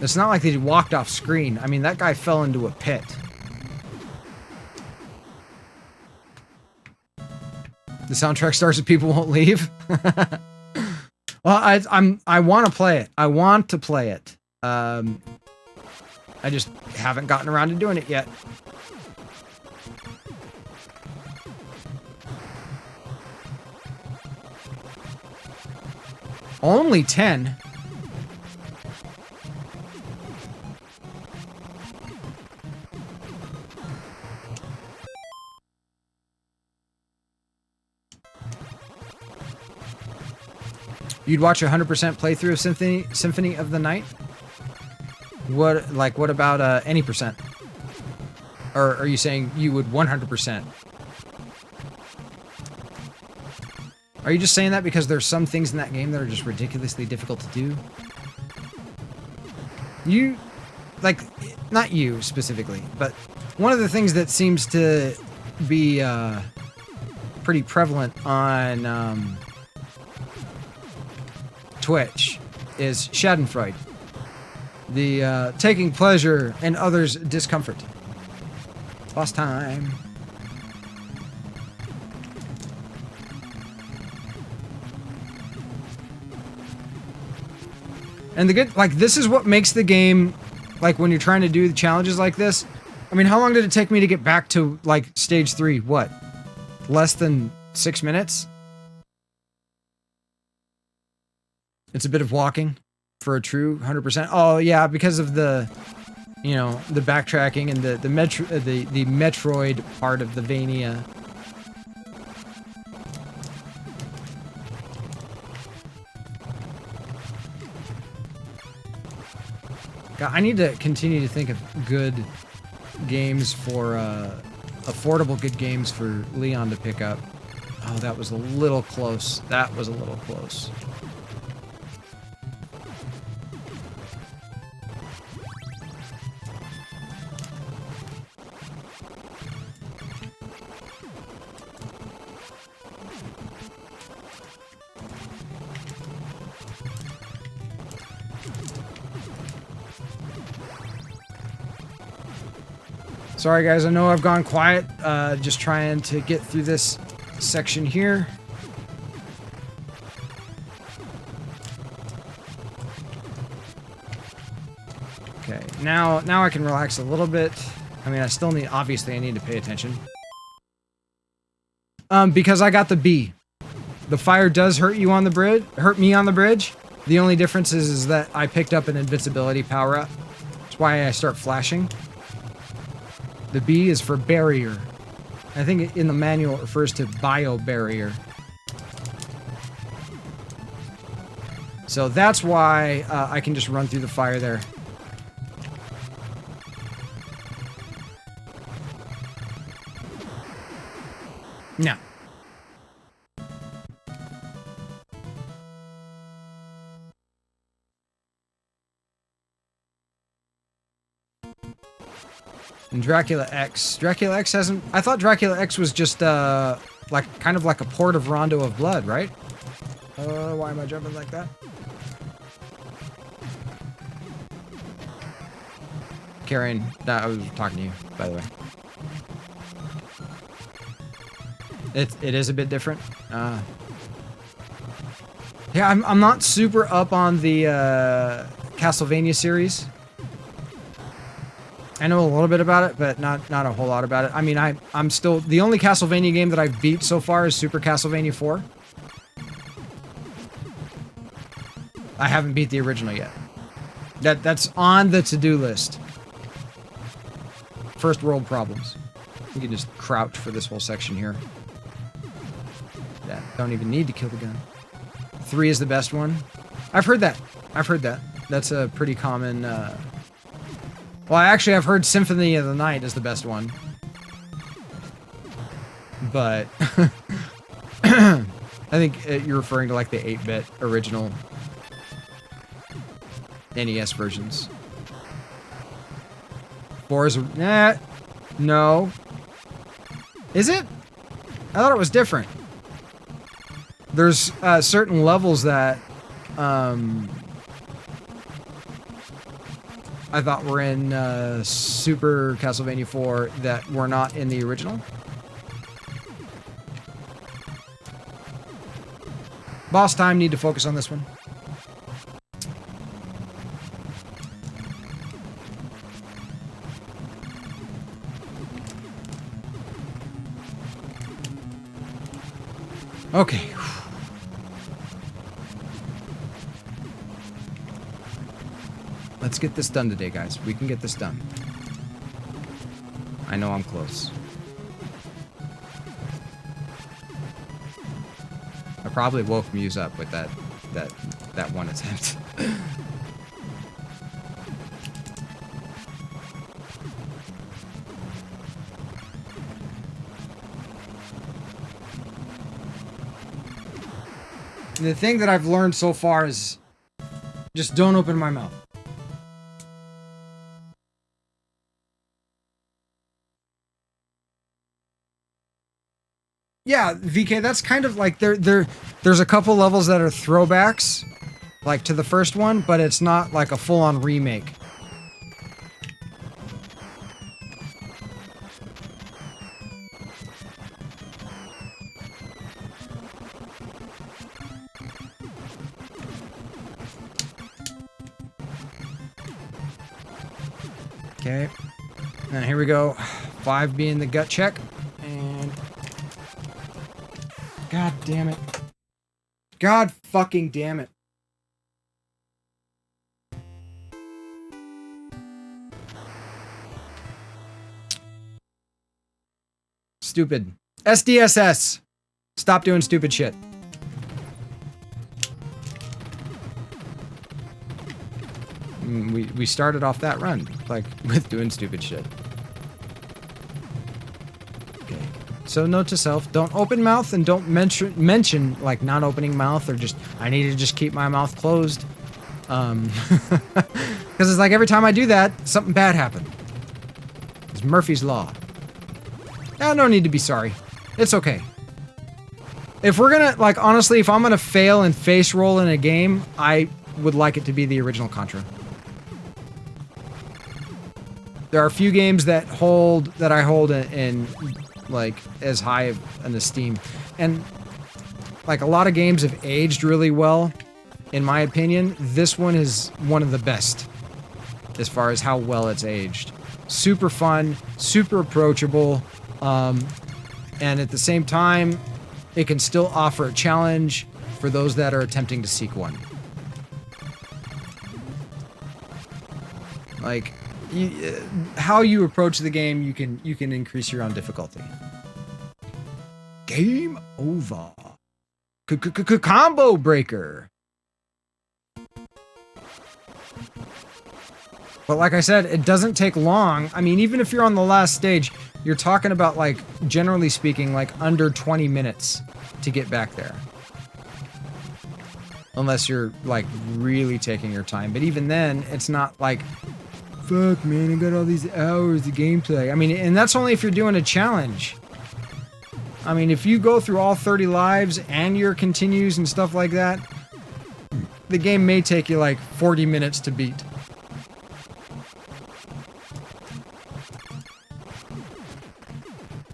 It's not like they walked off screen. I mean, that guy fell into a pit. The soundtrack starts and people won't leave. Well, I want to play it. I want to play it. I just haven't gotten around to doing it yet. Only 10. You'd watch a 100% playthrough of Symphony of the Night? What about any percent? Or are you saying you would 100%? Are you just saying that because there's some things in that game that are just ridiculously difficult to do? You, like, not you specifically, but one of the things that seems to be pretty prevalent on Twitch is Schadenfreude. The taking pleasure in others' discomfort. Boss time. And the good, like, this is what makes the game, like, when you're trying to do the challenges like this. I mean, how long did it take me to get back to, like, stage 3? What? Less than 6 minutes? It's a bit of walking for a true 100%. Oh, yeah, because of the, you know, the backtracking and the Metroid part of the Vania. I need to continue to think of good games for, affordable good games for Leon to pick up. Oh, that was a little close. That was a little close. Sorry guys, I know I've gone quiet, just trying to get through this section here. Okay, now I can relax a little bit. I mean, I still need, obviously I need to pay attention. Because I got the B. The fire does hurt you on the bridge, hurt me on the bridge. The only difference is that I picked up an invincibility power-up. That's why I start flashing. The B is for barrier. I think in the manual it refers to bio barrier. So that's why I can just run through the fire there. No. And Dracula X. Dracula X hasn't... I thought Dracula X was just, like, kind of like a port of Rondo of Blood, right? Why am I jumping like that? Karen, I was talking to you, by the way. It is a bit different. Yeah, I'm not super up on the, Castlevania series. I know a little bit about it, but not a whole lot about it. I mean, I'm still... The only Castlevania game that I've beat so far is Super Castlevania 4. I haven't beat the original yet. That's on the to-do list. First world problems. You can just crouch for this whole section here. Yeah, don't even need to kill the gun. 3 is the best one. I've heard that. I've heard that. That's a pretty common... Well, actually, I've heard Symphony of the Night is the best one. But... I think you're referring to, like, the 8-bit original NES versions. 4 is... no. Is it? I thought it was different. There's certain levels that... I thought were in Super Castlevania 4 that were not in the original. Boss time, need to focus on this one. Okay. Let's get this done today, guys. We can get this done. I know I'm close. I probably woke Muse up with that one attempt. The thing that I've learned so far is just don't open my mouth. Yeah, VK, that's kind of like there's a couple levels that are throwbacks, like to the first one, but it's not like a full-on remake. Okay, and here we go. 5 being the gut check, and God damn it. God fucking damn it. Stupid. SDSS. Stop doing stupid shit. We started off that run, like, with doing stupid shit. Okay. So note to self, don't open mouth and don't mention like not opening mouth or just, I need to just keep my mouth closed. Because it's like every time I do that, something bad happened. It's Murphy's Law. No need to be sorry. It's okay. If we're gonna, like, honestly, if I'm gonna fail and face roll in a game, I would like it to be the original Contra. There are a few games that I hold in like as high an esteem, and like a lot of games have aged really well, in my opinion. This one is one of the best as far as how well it's aged. Super fun, super approachable, and at the same time, it can still offer a challenge for those that are attempting to seek one. Like, how you approach the game, you can increase your own difficulty. Game over. Combo breaker. But like I said, it doesn't take long. I mean, even if you're on the last stage, you're talking about, like, generally speaking, like under 20 minutes to get back there. Unless you're, like, really taking your time. But even then, it's not like, fuck, man, I got all these hours of gameplay. I mean, and that's only if you're doing a challenge. I mean, if you go through all 30 lives and your continues and stuff like that, the game may take you, like, 40 minutes to beat.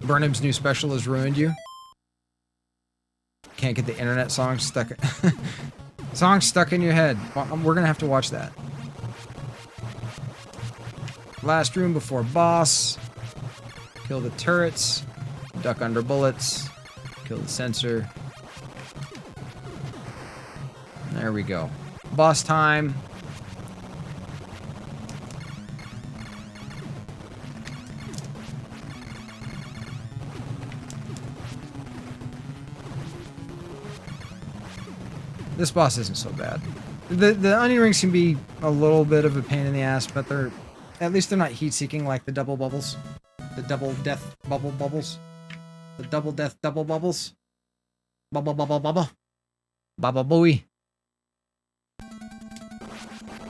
Burnham's new special has ruined you. Can't get the internet song stuck. Song stuck in your head. We're gonna have to watch that. Last room before boss. Kill the turrets. Duck under bullets. Kill the sensor. There we go. Boss time. This boss isn't so bad. The onion rings can be a little bit of a pain in the ass, but at least they're not heat-seeking like the double bubbles. The double death bubbles. The double death double bubbles. Bubble bubble bubble. Bubble booey.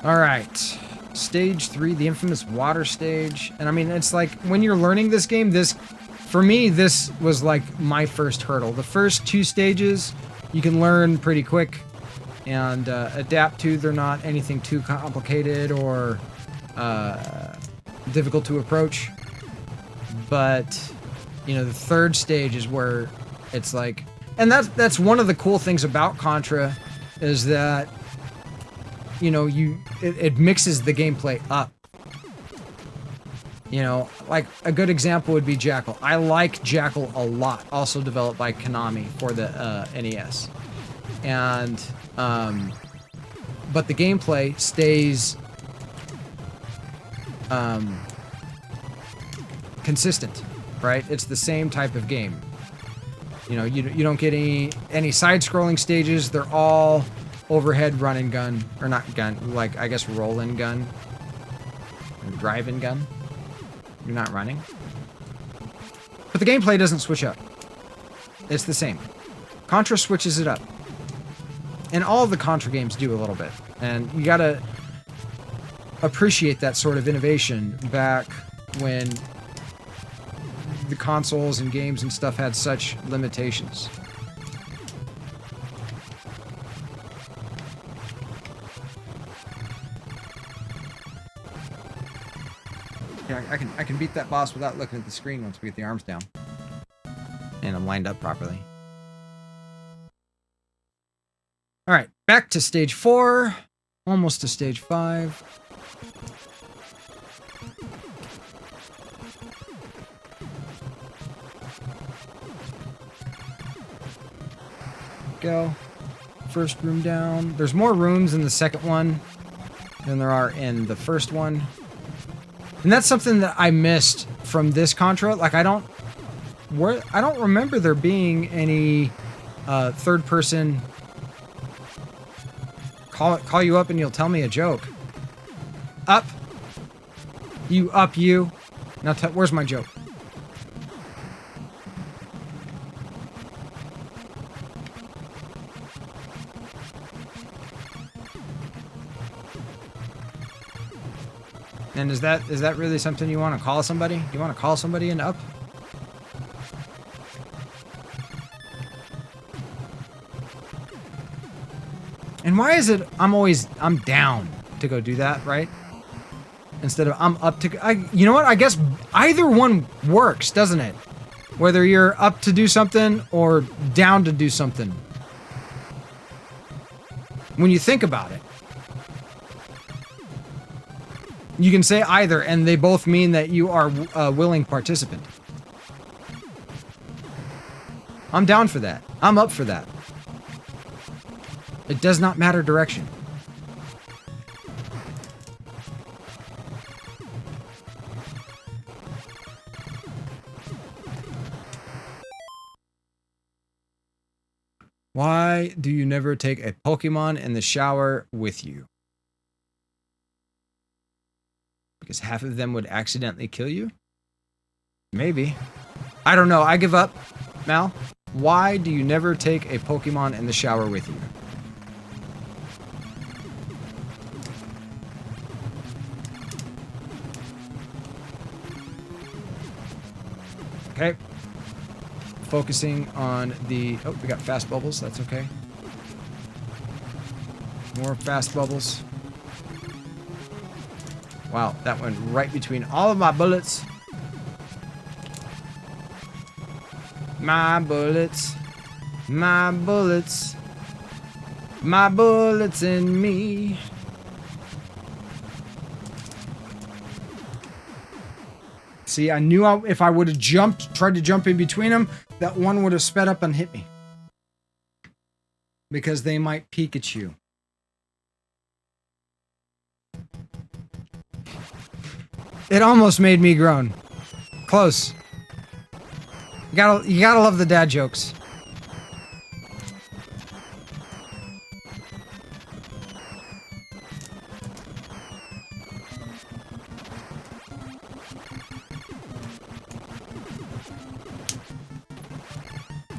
Alright. Stage 3, the infamous water stage. And I mean, it's like, when you're learning this game, for me, this was like my first hurdle. The first 2 stages, you can learn pretty quick and adapt to. They're not anything too complicated or difficult to approach. But, you know, the 3rd stage is where it's like, and that's one of the cool things about Contra, is that, you know, it mixes the gameplay up. You know, like a good example would be Jackal. I like Jackal a lot, also developed by Konami for the NES. And, but the gameplay stays consistent, right? It's the same type of game. You know, you don't get any side-scrolling stages. They're all overhead run and gun, or not gun, like, I guess roll and gun, or drive and gun. You're not running. But the gameplay doesn't switch up. It's the same. Contra switches it up. And all of the Contra games do a little bit. And you gotta appreciate that sort of innovation back when the consoles and games and stuff had such limitations. Yeah, I can beat that boss without looking at the screen once we get the arms down. And I'm lined up properly. Alright, back to stage 4. Almost to stage 5. Go. First room down. There's more rooms in the second one than there are in the first one. And that's something that I missed from this Contra. Like, I don't remember there being any third person call you up and you'll tell me a joke. Up. You up you. Now where's my joke? And is that really something you want to call somebody? You want to call somebody an up? And why is it I'm down to go do that, right? Instead of I'm up to... you know what? I guess either one works, doesn't it? Whether you're up to do something or down to do something. When you think about it. You can say either, and they both mean that you are a willing participant. I'm down for that. I'm up for that. It does not matter direction. Why do you never take a Pokemon in the shower with you? Because half of them would accidentally kill you? Maybe. I don't know. I give up. Mal, why do you never take a Pokemon in the shower with you? Okay. Focusing on the... Oh, we got fast bubbles. That's okay. More fast bubbles. Wow, that went right between all of my bullets. My bullets. My bullets. My bullets in me. See, I knew if I would have tried to jump in between them, that one would have sped up and hit me. Because they might Pikachu. It almost made me groan. Close. You gotta love the dad jokes.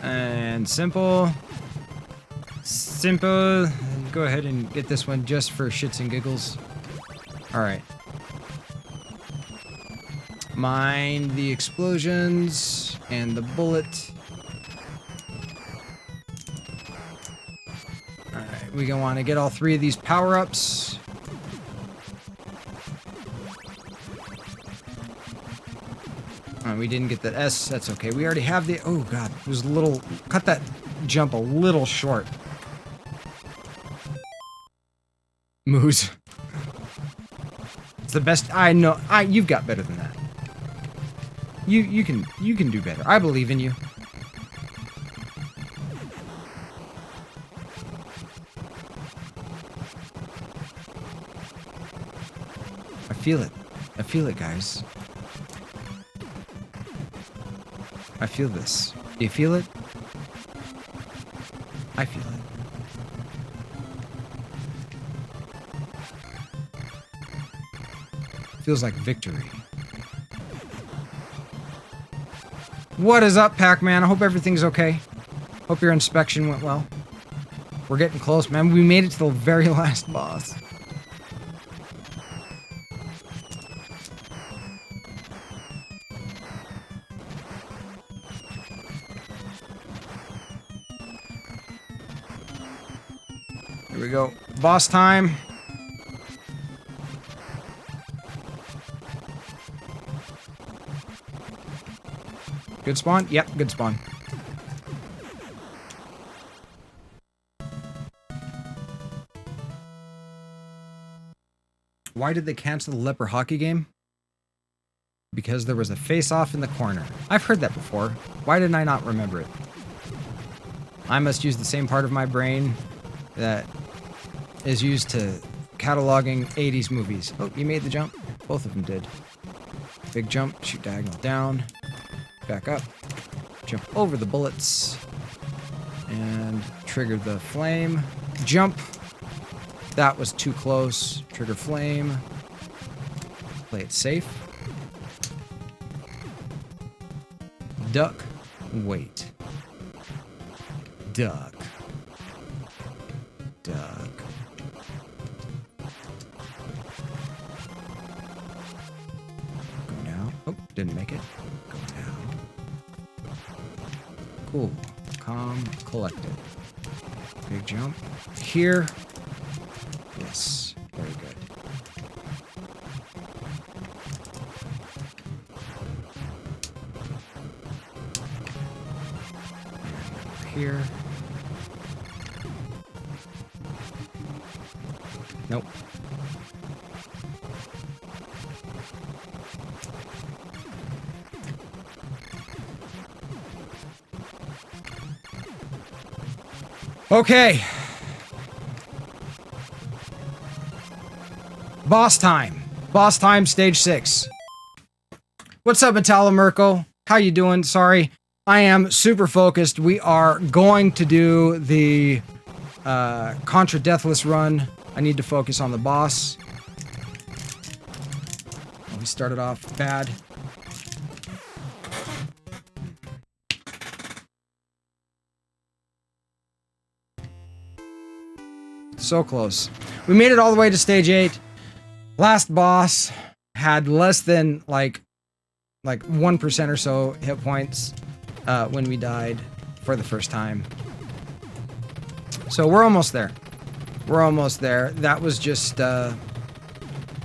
And simple. Simple. Go ahead and get this one just for shits and giggles. Alright. Mind the explosions and the bullet. Alright, we're gonna want to get all 3 of these power-ups. We didn't get that S, that's okay. We already have the... Oh god, it was a little... Cut that jump a little short. Moose. It's the best... I know... You've got better than that. You can do better. I believe in you. I feel it. I feel it, guys. I feel this. Do you feel it? I feel it. Feels like victory. What is up, Pac-Man? I hope everything's okay. Hope your inspection went well. We're getting close, man. We made it to the very last boss. Here we go. Boss time. Good spawn? Yep, good spawn. Why did they cancel the leper hockey game? Because there was a face-off in the corner. I've heard that before. Why didn't I not remember it? I must use the same part of my brain that is used to cataloging 80s movies. Oh, you made the jump? Both of them did. Big jump, shoot diagonal down, back up, jump over the bullets, and trigger the flame. Jump. That was too close. Trigger flame. Play it safe. Duck. Wait. Duck. Duck. Go down. Oh, didn't make it. Go down. Cool. Calm. Collected. Big jump. Here. Yes. Very good. Here. Nope. Okay. Boss time. Boss time, stage 6. What's up, Metallo Mirko? How you doing? Sorry. I am super focused. We are going to do the Contra Deathless run. I need to focus on the boss. Oh, we started off bad. So close. We made it all the way to stage 8. Last boss had less than like 1% or so hit points when we died for the first time. So we're almost there. We're almost there. That was just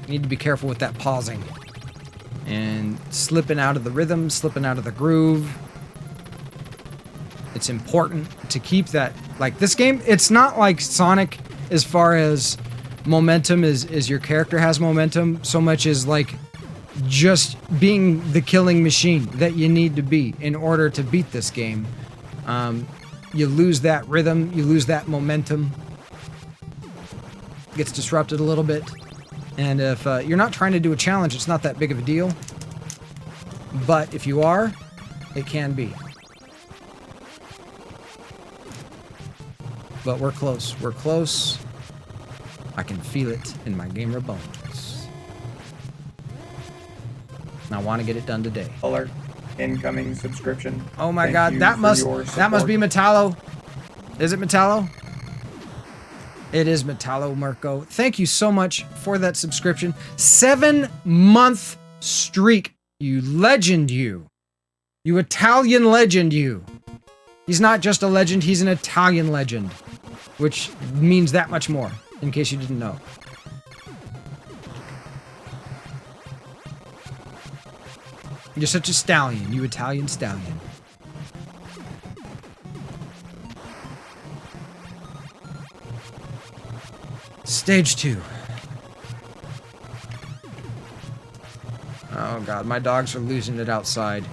need to be careful with that pausing and slipping out of the rhythm, slipping out of the groove. It's important to keep that. Like this game, it's not like Sonic as far as momentum is your character has momentum so much as like just being the killing machine that you need to be in order to beat this game. You lose that rhythm, you lose that momentum. Gets disrupted a little bit. And if you're not trying to do a challenge, it's not that big of a deal. But if you are, it can be. But we're close. We're close. I can feel it in my gamer bones. And I want to get it done today. Alert. Incoming subscription. Oh my god, that must be Metallo. Is it Metallo? It is Metallo Mirko. Thank you so much for that subscription. 7-month streak. You legend, you. You Italian legend, you. He's not just a legend, he's an Italian legend. Which means that much more, in case you didn't know. You're such a stallion, you Italian stallion. Stage 2. Oh god, my dogs are losing it outside.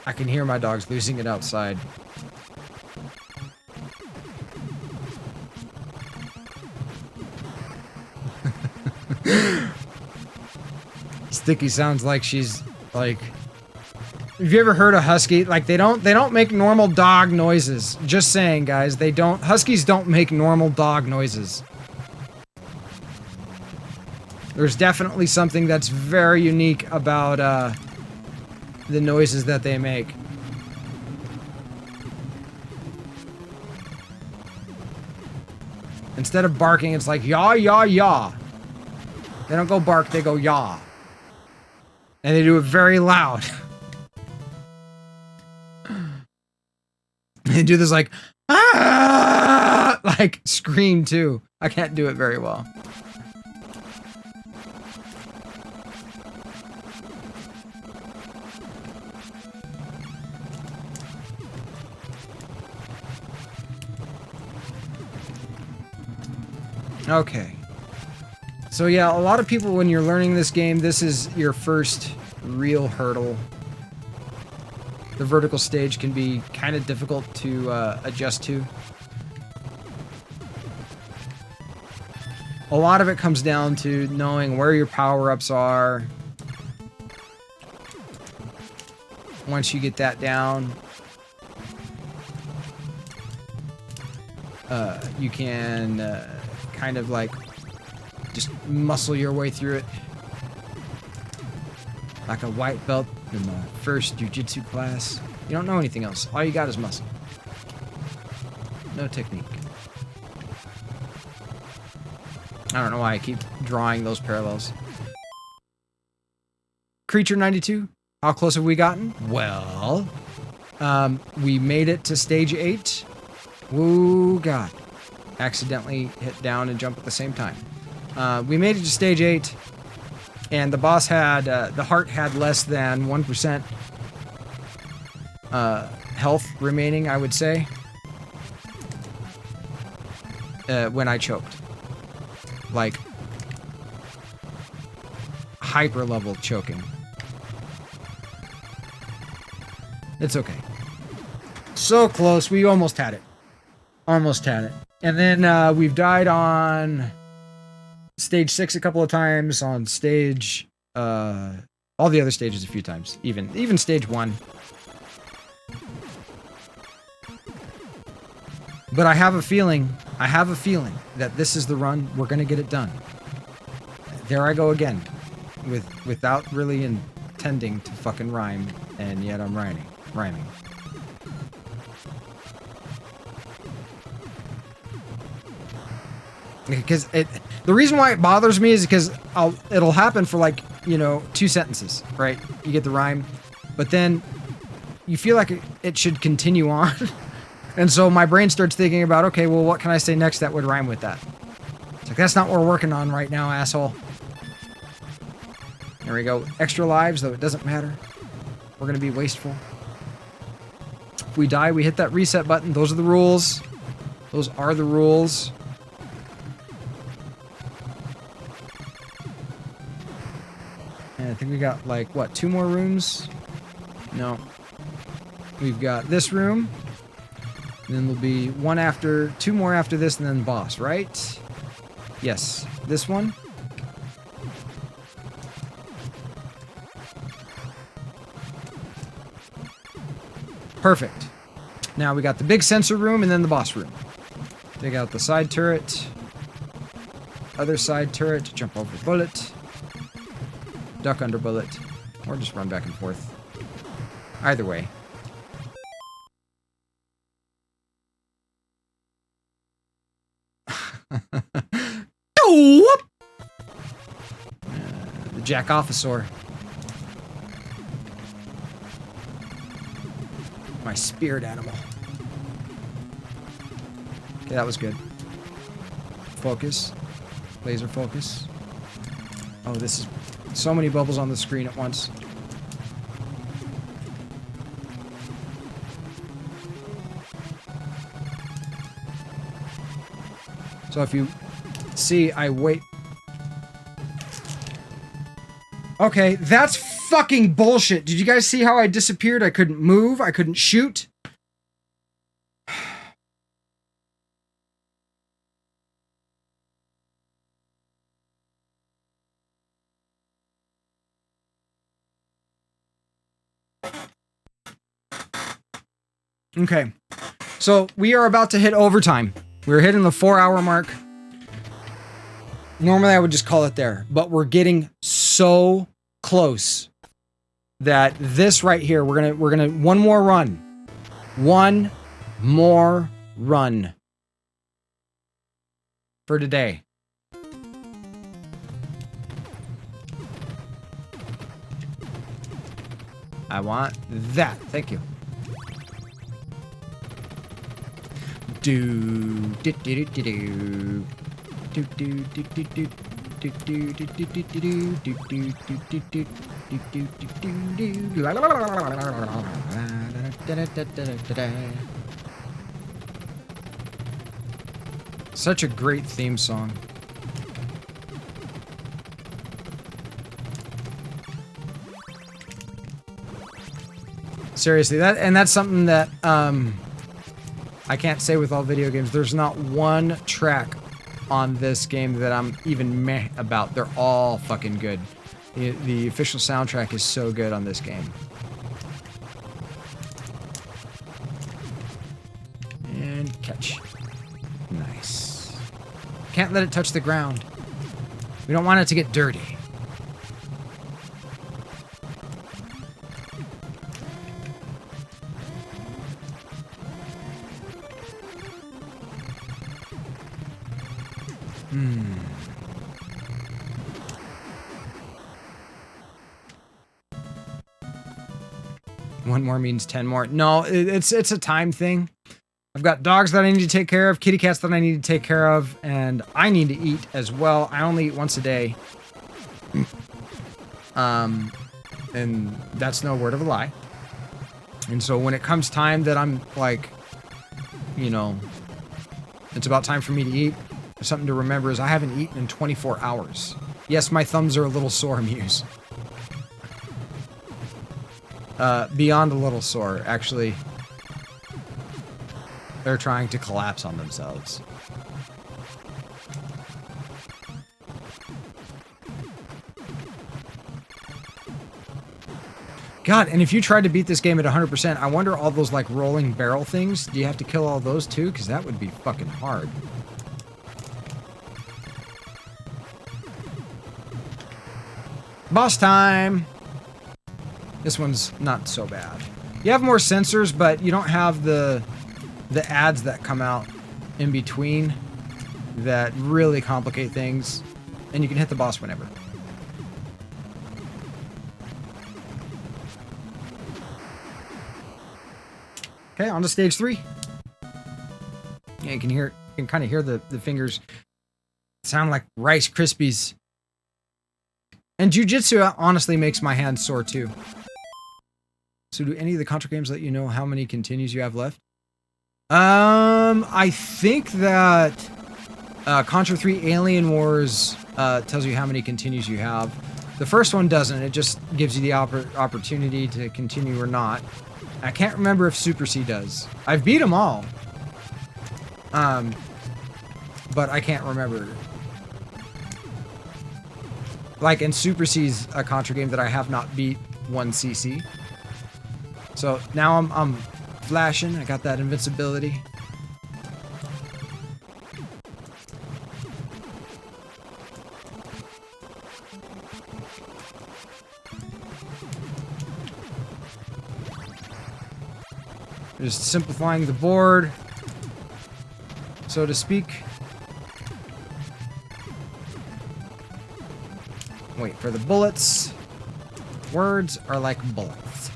I can hear my dogs losing it outside. Sticky sounds like she's like. Have you ever heard a husky? Like they don't make normal dog noises. Just saying, guys, they don't. Huskies don't make normal dog noises. There's definitely something that's very unique about the noises that they make. Instead of barking, it's like yaw, yaw, yaw. They don't go bark, they go yaw. And they do it very loud. They do this like, ah! Like scream too. I can't do it very well. Okay. So yeah, a lot of people, when you're learning this game, this is your first real hurdle. The vertical stage can be kind of difficult to adjust to. A lot of it comes down to knowing where your power-ups are. Once you get that down, you can kind of like just muscle your way through it. Like a white belt in the first jiu-jitsu class. You don't know anything else. All you got is muscle. No technique. I don't know why I keep drawing those parallels. Creature 92. How close have we gotten? Well, we made it to stage 8. Woo, God. Accidentally hit down and jump at the same time. We made it to stage 8, and the boss had, the heart had less than 1% health remaining, I would say, when I choked. Like, hyper level choking. It's okay. So close, we almost had it. Almost had it. And then we've died on stage 6 a couple of times, on stage, all the other stages a few times, even stage 1. But I have a feeling that this is the run, we're gonna get it done. There I go again, without really intending to fucking rhyme, and yet I'm rhyming. Because the reason why it bothers me is because it'll happen for like, 2 sentences, right? You get the rhyme, but then you feel like it should continue on. And so my brain starts thinking about, okay, well, what can I say next that would rhyme with that? It's like, that's not what we're working on right now, asshole. There we go. Extra lives, though it doesn't matter. We're going to be wasteful. If we die, we hit that reset button. Those are the rules. Those are the rules. And I think we got, like, what, 2 more rooms? No. We've got this room. And then there'll be 2 more after this, and then boss, right? Yes. This one. Perfect. Now we got the big sensor room and then the boss room. Take out the side turret. Other side turret. Jump over bullet. Duck under bullet. Or just run back and forth. Either way. The Jack Officer. My spirit animal. Okay, that was good. Focus. Laser focus. Oh, this is so many bubbles on the screen at once. So if you see, I wait. Okay, that's fucking bullshit. Did you guys see how I disappeared? I couldn't move. I couldn't shoot. Okay, so we are about to hit overtime. We're hitting the 4-hour mark. Normally I would just call it there, but we're getting so close that this right here, we're gonna one more run. One more run. for today. I want that. Thank you. Do do do do do do do do do do. Such a great theme song. Seriously, that's something that I can't say with all video games. There's not one track on this game that I'm even meh about. They're all fucking good. The official soundtrack is so good on this game. And catch. Nice. Can't let it touch the ground. We don't want it to get dirty. One more means 10 more. No, it's a time thing. I've got dogs that I need to take care of, kitty cats that I need to take care of, and I need to eat as well. I only eat once a day. And that's no word of a lie. And so when it comes time that I'm like, you know, it's about time for me to eat, something to remember is I haven't eaten in 24 hours. Yes, my thumbs are a little sore, Muse. Beyond a little sore, actually. They're trying to collapse on themselves. God, and if you tried to beat this game at 100%, I wonder all those, like, rolling barrel things, do you have to kill all those too? Because that would be fucking hard. Boss time! This one's not so bad. You have more sensors, but you don't have the ads that come out in between that really complicate things. And you can hit the boss whenever. Okay, on to stage 3. Yeah, you can kind of hear the fingers sound like Rice Krispies. And Jiu-Jitsu honestly makes my hands sore too. So do any of the Contra games let you know how many continues you have left? I think that Contra 3 Alien Wars tells you how many continues you have. The first one doesn't. It just gives you the opportunity to continue or not. I can't remember if Super C does. I've beat them all. But I can't remember. Like, and Super C's a Contra game that I have not beat 1cc. So now I'm flashing. I got that invincibility. Just simplifying the board, so to speak. Wait for the bullets. Words are like bullets.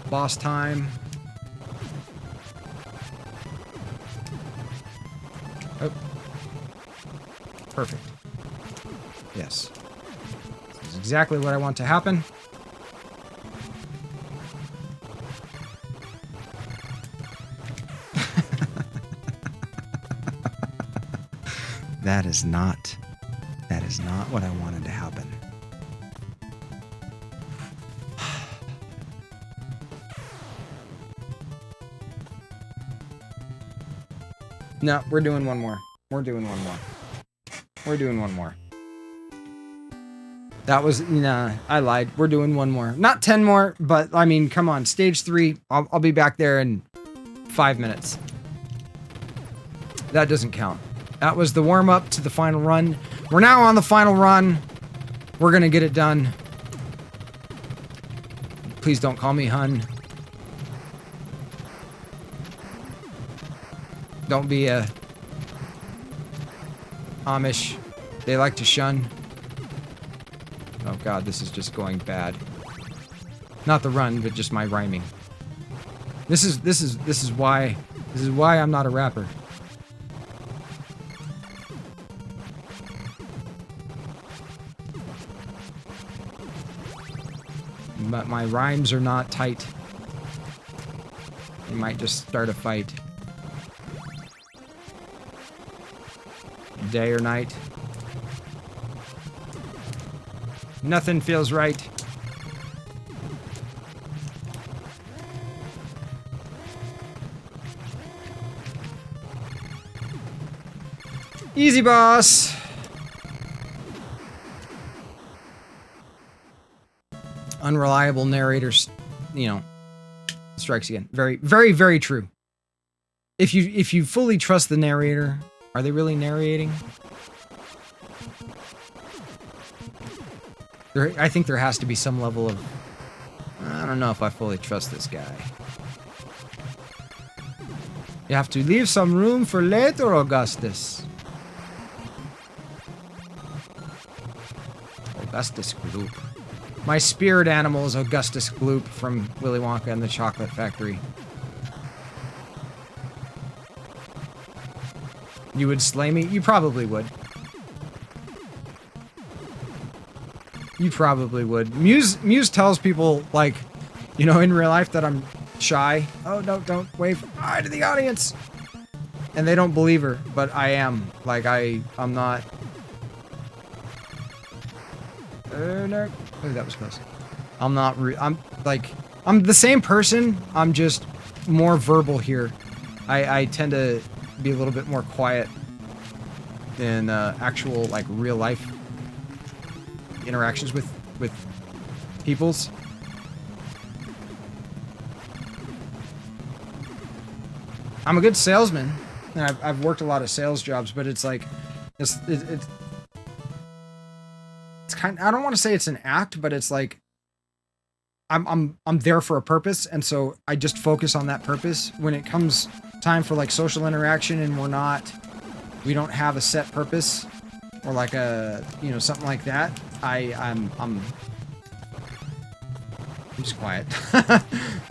Boss time. Oh. Perfect. Yes. This is exactly what I want to happen. That is not what I wanted to happen. No, we're doing one more. We're doing one more. We're doing one more. That was, nah, I lied. We're doing one more. Not 10 more, but I mean, come on. Stage 3, I'll be back there in 5 minutes. That doesn't count. That was the warm-up to the final run. We're now on the final run. We're gonna get it done. Please don't call me hun. Don't be a Amish. They like to shun. Oh god, this is just going bad. Not the run, but just my rhyming. This is why I'm not a rapper. But my rhymes are not tight. They might just start a fight. Day or night. Nothing feels right. Easy, boss. Unreliable narrators, you know, strikes again. Very, very, very true. If you fully trust the narrator, are they really narrating? I think there has to be some level of... I don't know if I fully trust this guy. You have to leave some room for later, Augustus. Augustus Gloop. My spirit animal is Augustus Gloop from Willy Wonka and the Chocolate Factory. You would slay me? You probably would. You probably would. Muse tells people, like, you know, in real life that I'm shy. Oh, no, don't wave hi to the audience. And they don't believe her, but I am. Like, I'm not... no. Oh, that was close. I'm not... I'm the same person. I'm just more verbal here. I tend to be a little bit more quiet than actual, like, real life interactions with peoples. I'm a good salesman, and I've worked a lot of sales jobs, but it's like it's kind. I don't want to say it's an act, but it's like I'm there for a purpose, and so I just focus on that purpose. When it comes time for like social interaction, and we don't have a set purpose, or like a, you know, something like that, I'm just quiet.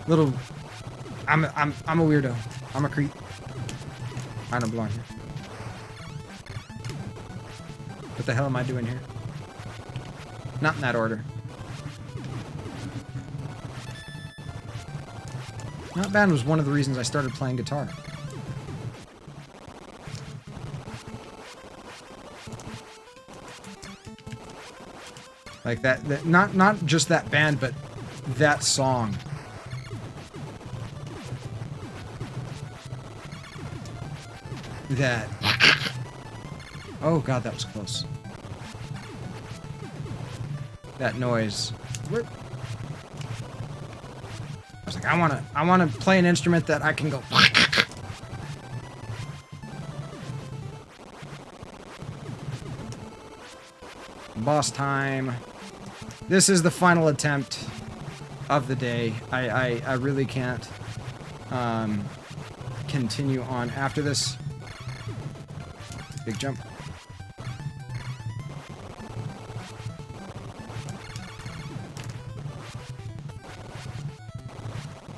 Little, I'm a weirdo. I'm a creep. I don't belong here. What the hell am I doing here? Not in that order. Not bad was one of the reasons I started playing guitar. Like that not just that band, but that song. That. Oh god, that was close. That noise. I was like, I wanna play an instrument that I can go. Boss time. This is the final attempt of the day. I really can't continue on after this. Big jump.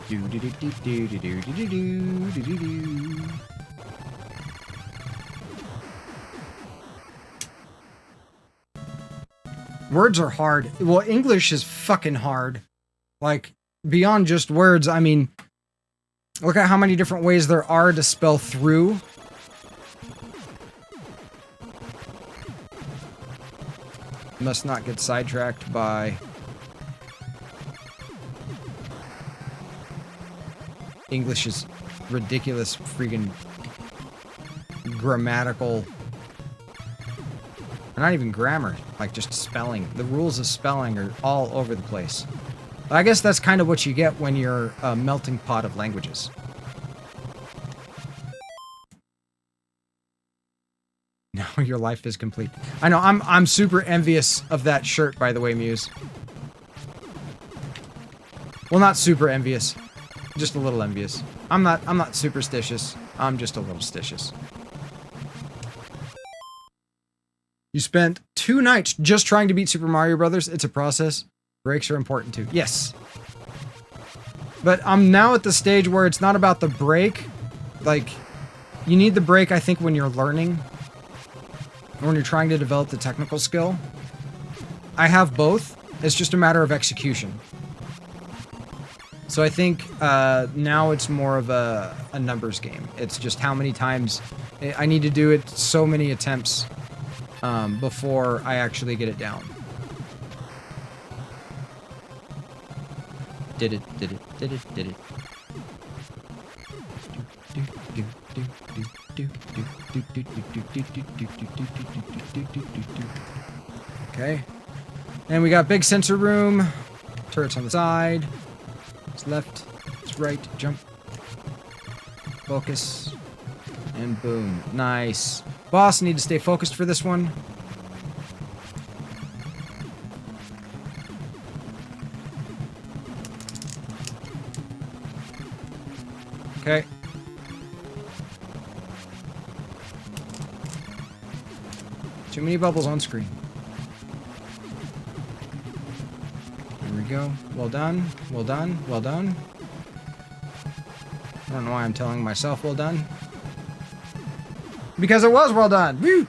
Do do do do do do do do do do do. Words are hard. Well, English is fucking hard. Like, beyond just words, I mean, look at how many different ways there are to spell through. Must not get sidetracked by English's ridiculous freaking grammatical... Or not even grammar, like just spelling. The rules of spelling are all over the place. I guess that's kind of what you get when you're a melting pot of languages. Now your life is complete. I know, I'm super envious of that shirt, by the way, Muse. Well, not super envious. Just a little envious. I'm not superstitious. I'm just a little stitious. You spent 2 nights just trying to beat Super Mario Brothers. It's a process. Breaks are important too. Yes. But I'm now at the stage where it's not about the break. Like, you need the break, I think, when you're learning. Or when you're trying to develop the technical skill. I have both. It's just a matter of execution. So I think now it's more of a numbers game. It's just how many times I need to do it, so many attempts before I actually get it down. Did it. Okay. And we got big sensor room. Turrets on the side. It's left. It's right. Jump. Focus. And boom. Nice. Boss, need to stay focused for this one. Okay. Too many bubbles on screen. There we go. Well done. Well done. Well done. I don't know why I'm telling myself well done. Because it was well done. Woo!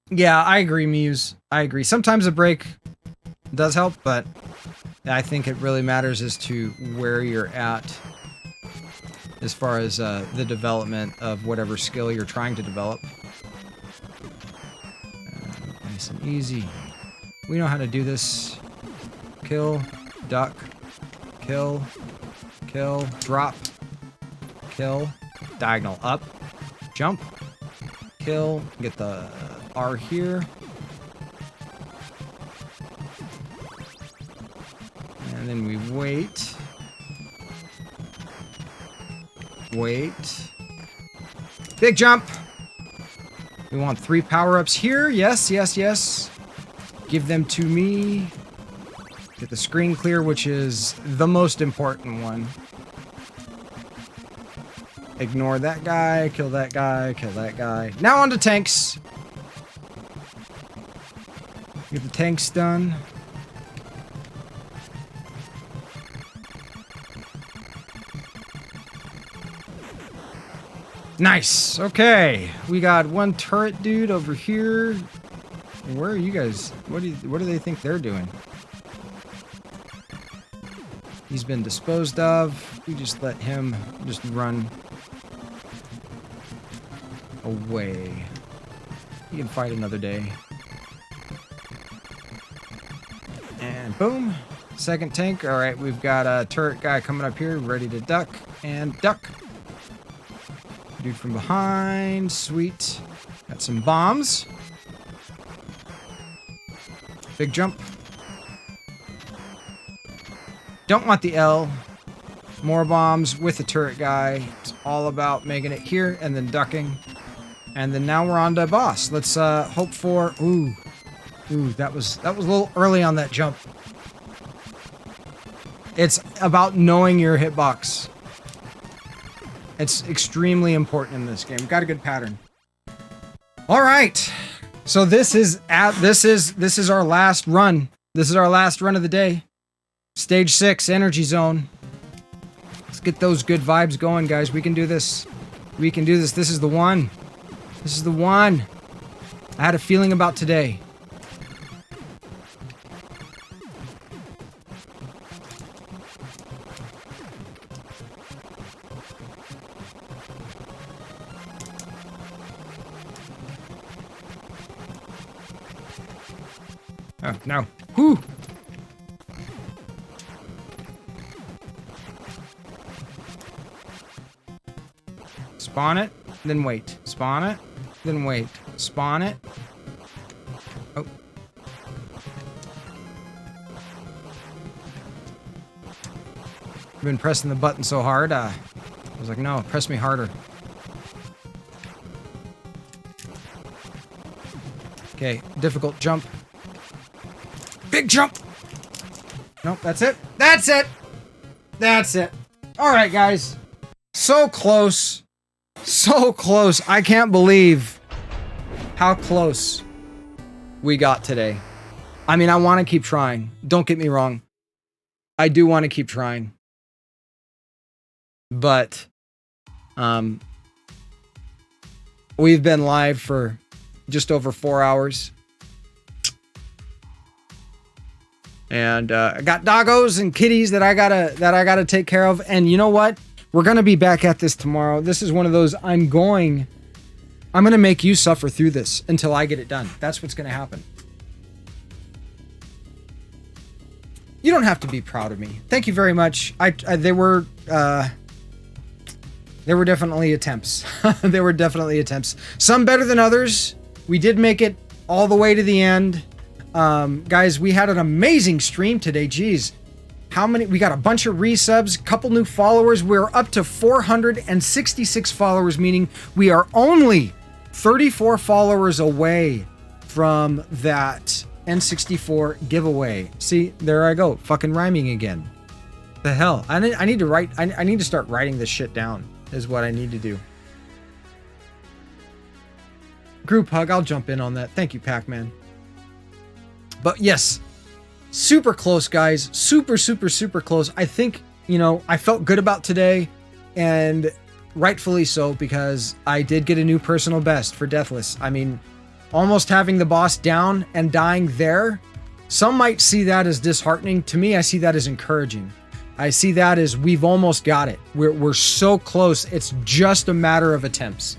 Yeah, I agree, Muse. I agree. Sometimes a break does help, but I think it really matters as to where you're at as far as the development of whatever skill you're trying to develop. Nice and easy. We know how to do this. Kill, duck, kill, kill, drop, kill, diagonal up, jump, kill, get the R here. And then we wait. Wait. Big jump! We want 3 power-ups here. Yes, yes, yes. Give them to me. Get the screen clear, which is the most important one. Ignore that guy, kill that guy, kill that guy. Now on to tanks. Get the tanks done. Nice. Okay. We got one turret dude over here. Where are you guys? What do they think they're doing? He's been disposed of. We just let him just run away. He can fight another day. And boom. Second tank. All right, we've got a turret guy coming up here, ready to duck. And duck. Dude from behind. Sweet. Got some bombs. Big jump. Don't want the L. More bombs with the turret guy. It's all about making it here and then ducking. And then now we're on to boss. Let's hope for... Ooh. Ooh, that was a little early on that jump. It's about knowing your hitbox. It's extremely important in this game. We've got a good pattern. All right. So this is our last run. This is our last run of the day. Stage 6, Energy Zone. Let's get those good vibes going, guys. We can do this. We can do this. This is the one. This is the one. I had a feeling about today. Oh, no. Whew. Spawn it, then wait. Spawn it, then wait. Spawn it. Oh. I've been pressing the button so hard, I was like, no, press me harder. Okay, difficult jump. Big jump! Nope, that's it. That's it! That's it. All right, guys. So close. So close. I can't believe how close we got today. I mean, I want to keep trying. Don't get me wrong. I do want to keep trying. But we've been live for just over 4 hours. And I got doggos and kitties that I gotta take care of. And you know what? We're gonna be back at this tomorrow. This is one of those I'm gonna make you suffer through this until I get it done. That's what's gonna happen. You don't have to be proud of me. Thank you very much. There were definitely attempts. There were definitely attempts. Some better than others. We did make it all the way to the end. Guys, we had an amazing stream today. Jeez. How many? We got a bunch of resubs, couple new followers. We're up to 466 followers, meaning we are only 34 followers away from that N64 giveaway. See, there I go. Fucking rhyming again. The hell? I need to write. I need to start writing this shit down is what I need to do. Group hug. I'll jump in on that. Thank you, Pac-Man. But yes, super close, guys. Super, super, super close. I think, you know, I felt good about today, and rightfully so, because I did get a new personal best for Deathless. I mean, almost having the boss down and dying there, some might see that as disheartening. To me, I see that as encouraging. I see that as we've almost got it. We're so close. It's just a matter of attempts.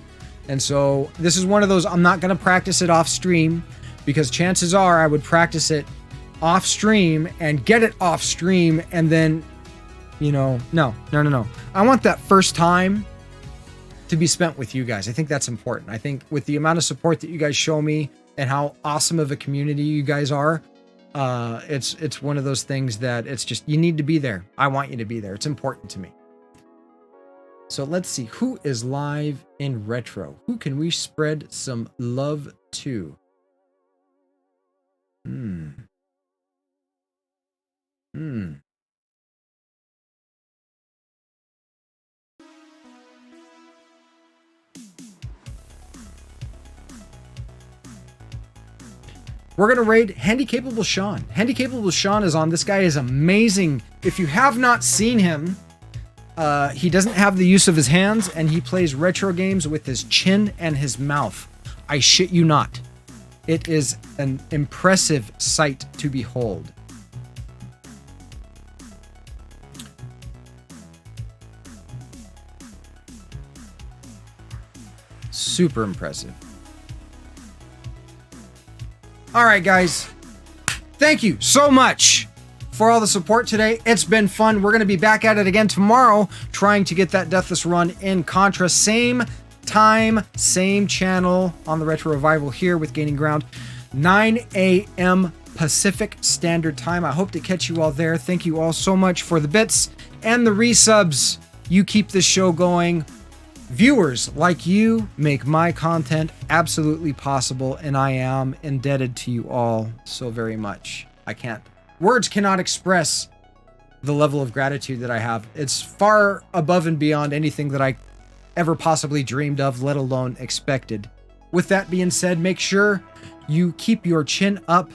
And so this is one of those, I'm not going to practice it off stream, because chances are I would practice it off stream and get it off stream and then, you know, no. I want that first time to be spent with you guys. I think that's important. I think with the amount of support that you guys show me and how awesome of a community you guys are, it's one of those things that it's just, you need to be there. I want you to be there. It's important to me. So let's see who is live in retro. Who can we spread some love to? We're going to raid Handy Capable Sean. Handy Capable Sean is on. This guy is amazing. If you have not seen him, he doesn't have the use of his hands, and he plays retro games with his chin and his mouth. I shit you not. It is an impressive sight to behold. Super impressive. All right, guys. Thank you so much for all the support today. It's been fun. We're going to be back at it again tomorrow, trying to get that Deathless run in Contra. Same time, same channel on the Retro Revival here with Gaining Ground. 9 a.m. Pacific Standard Time. I hope to catch you all there. Thank you all so much for the bits and the resubs. You keep this show going. Viewers like you make my content absolutely possible, and I am indebted to you all so very much. Words cannot express the level of gratitude that I have. It's far above and beyond anything that I ever possibly dreamed of, let alone expected. With that being said, make sure you keep your chin up,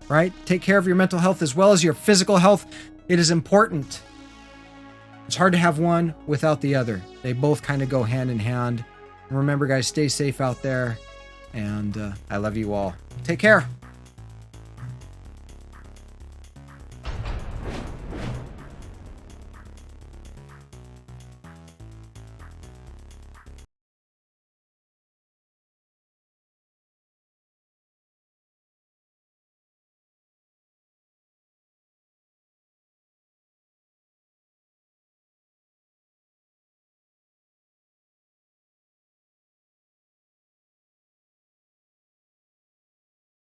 right? Take care of your mental health as well as your physical health. It is important. It's hard to have one without the other. They both kind of go hand in hand. And remember, guys, stay safe out there. And I love you all. Take care.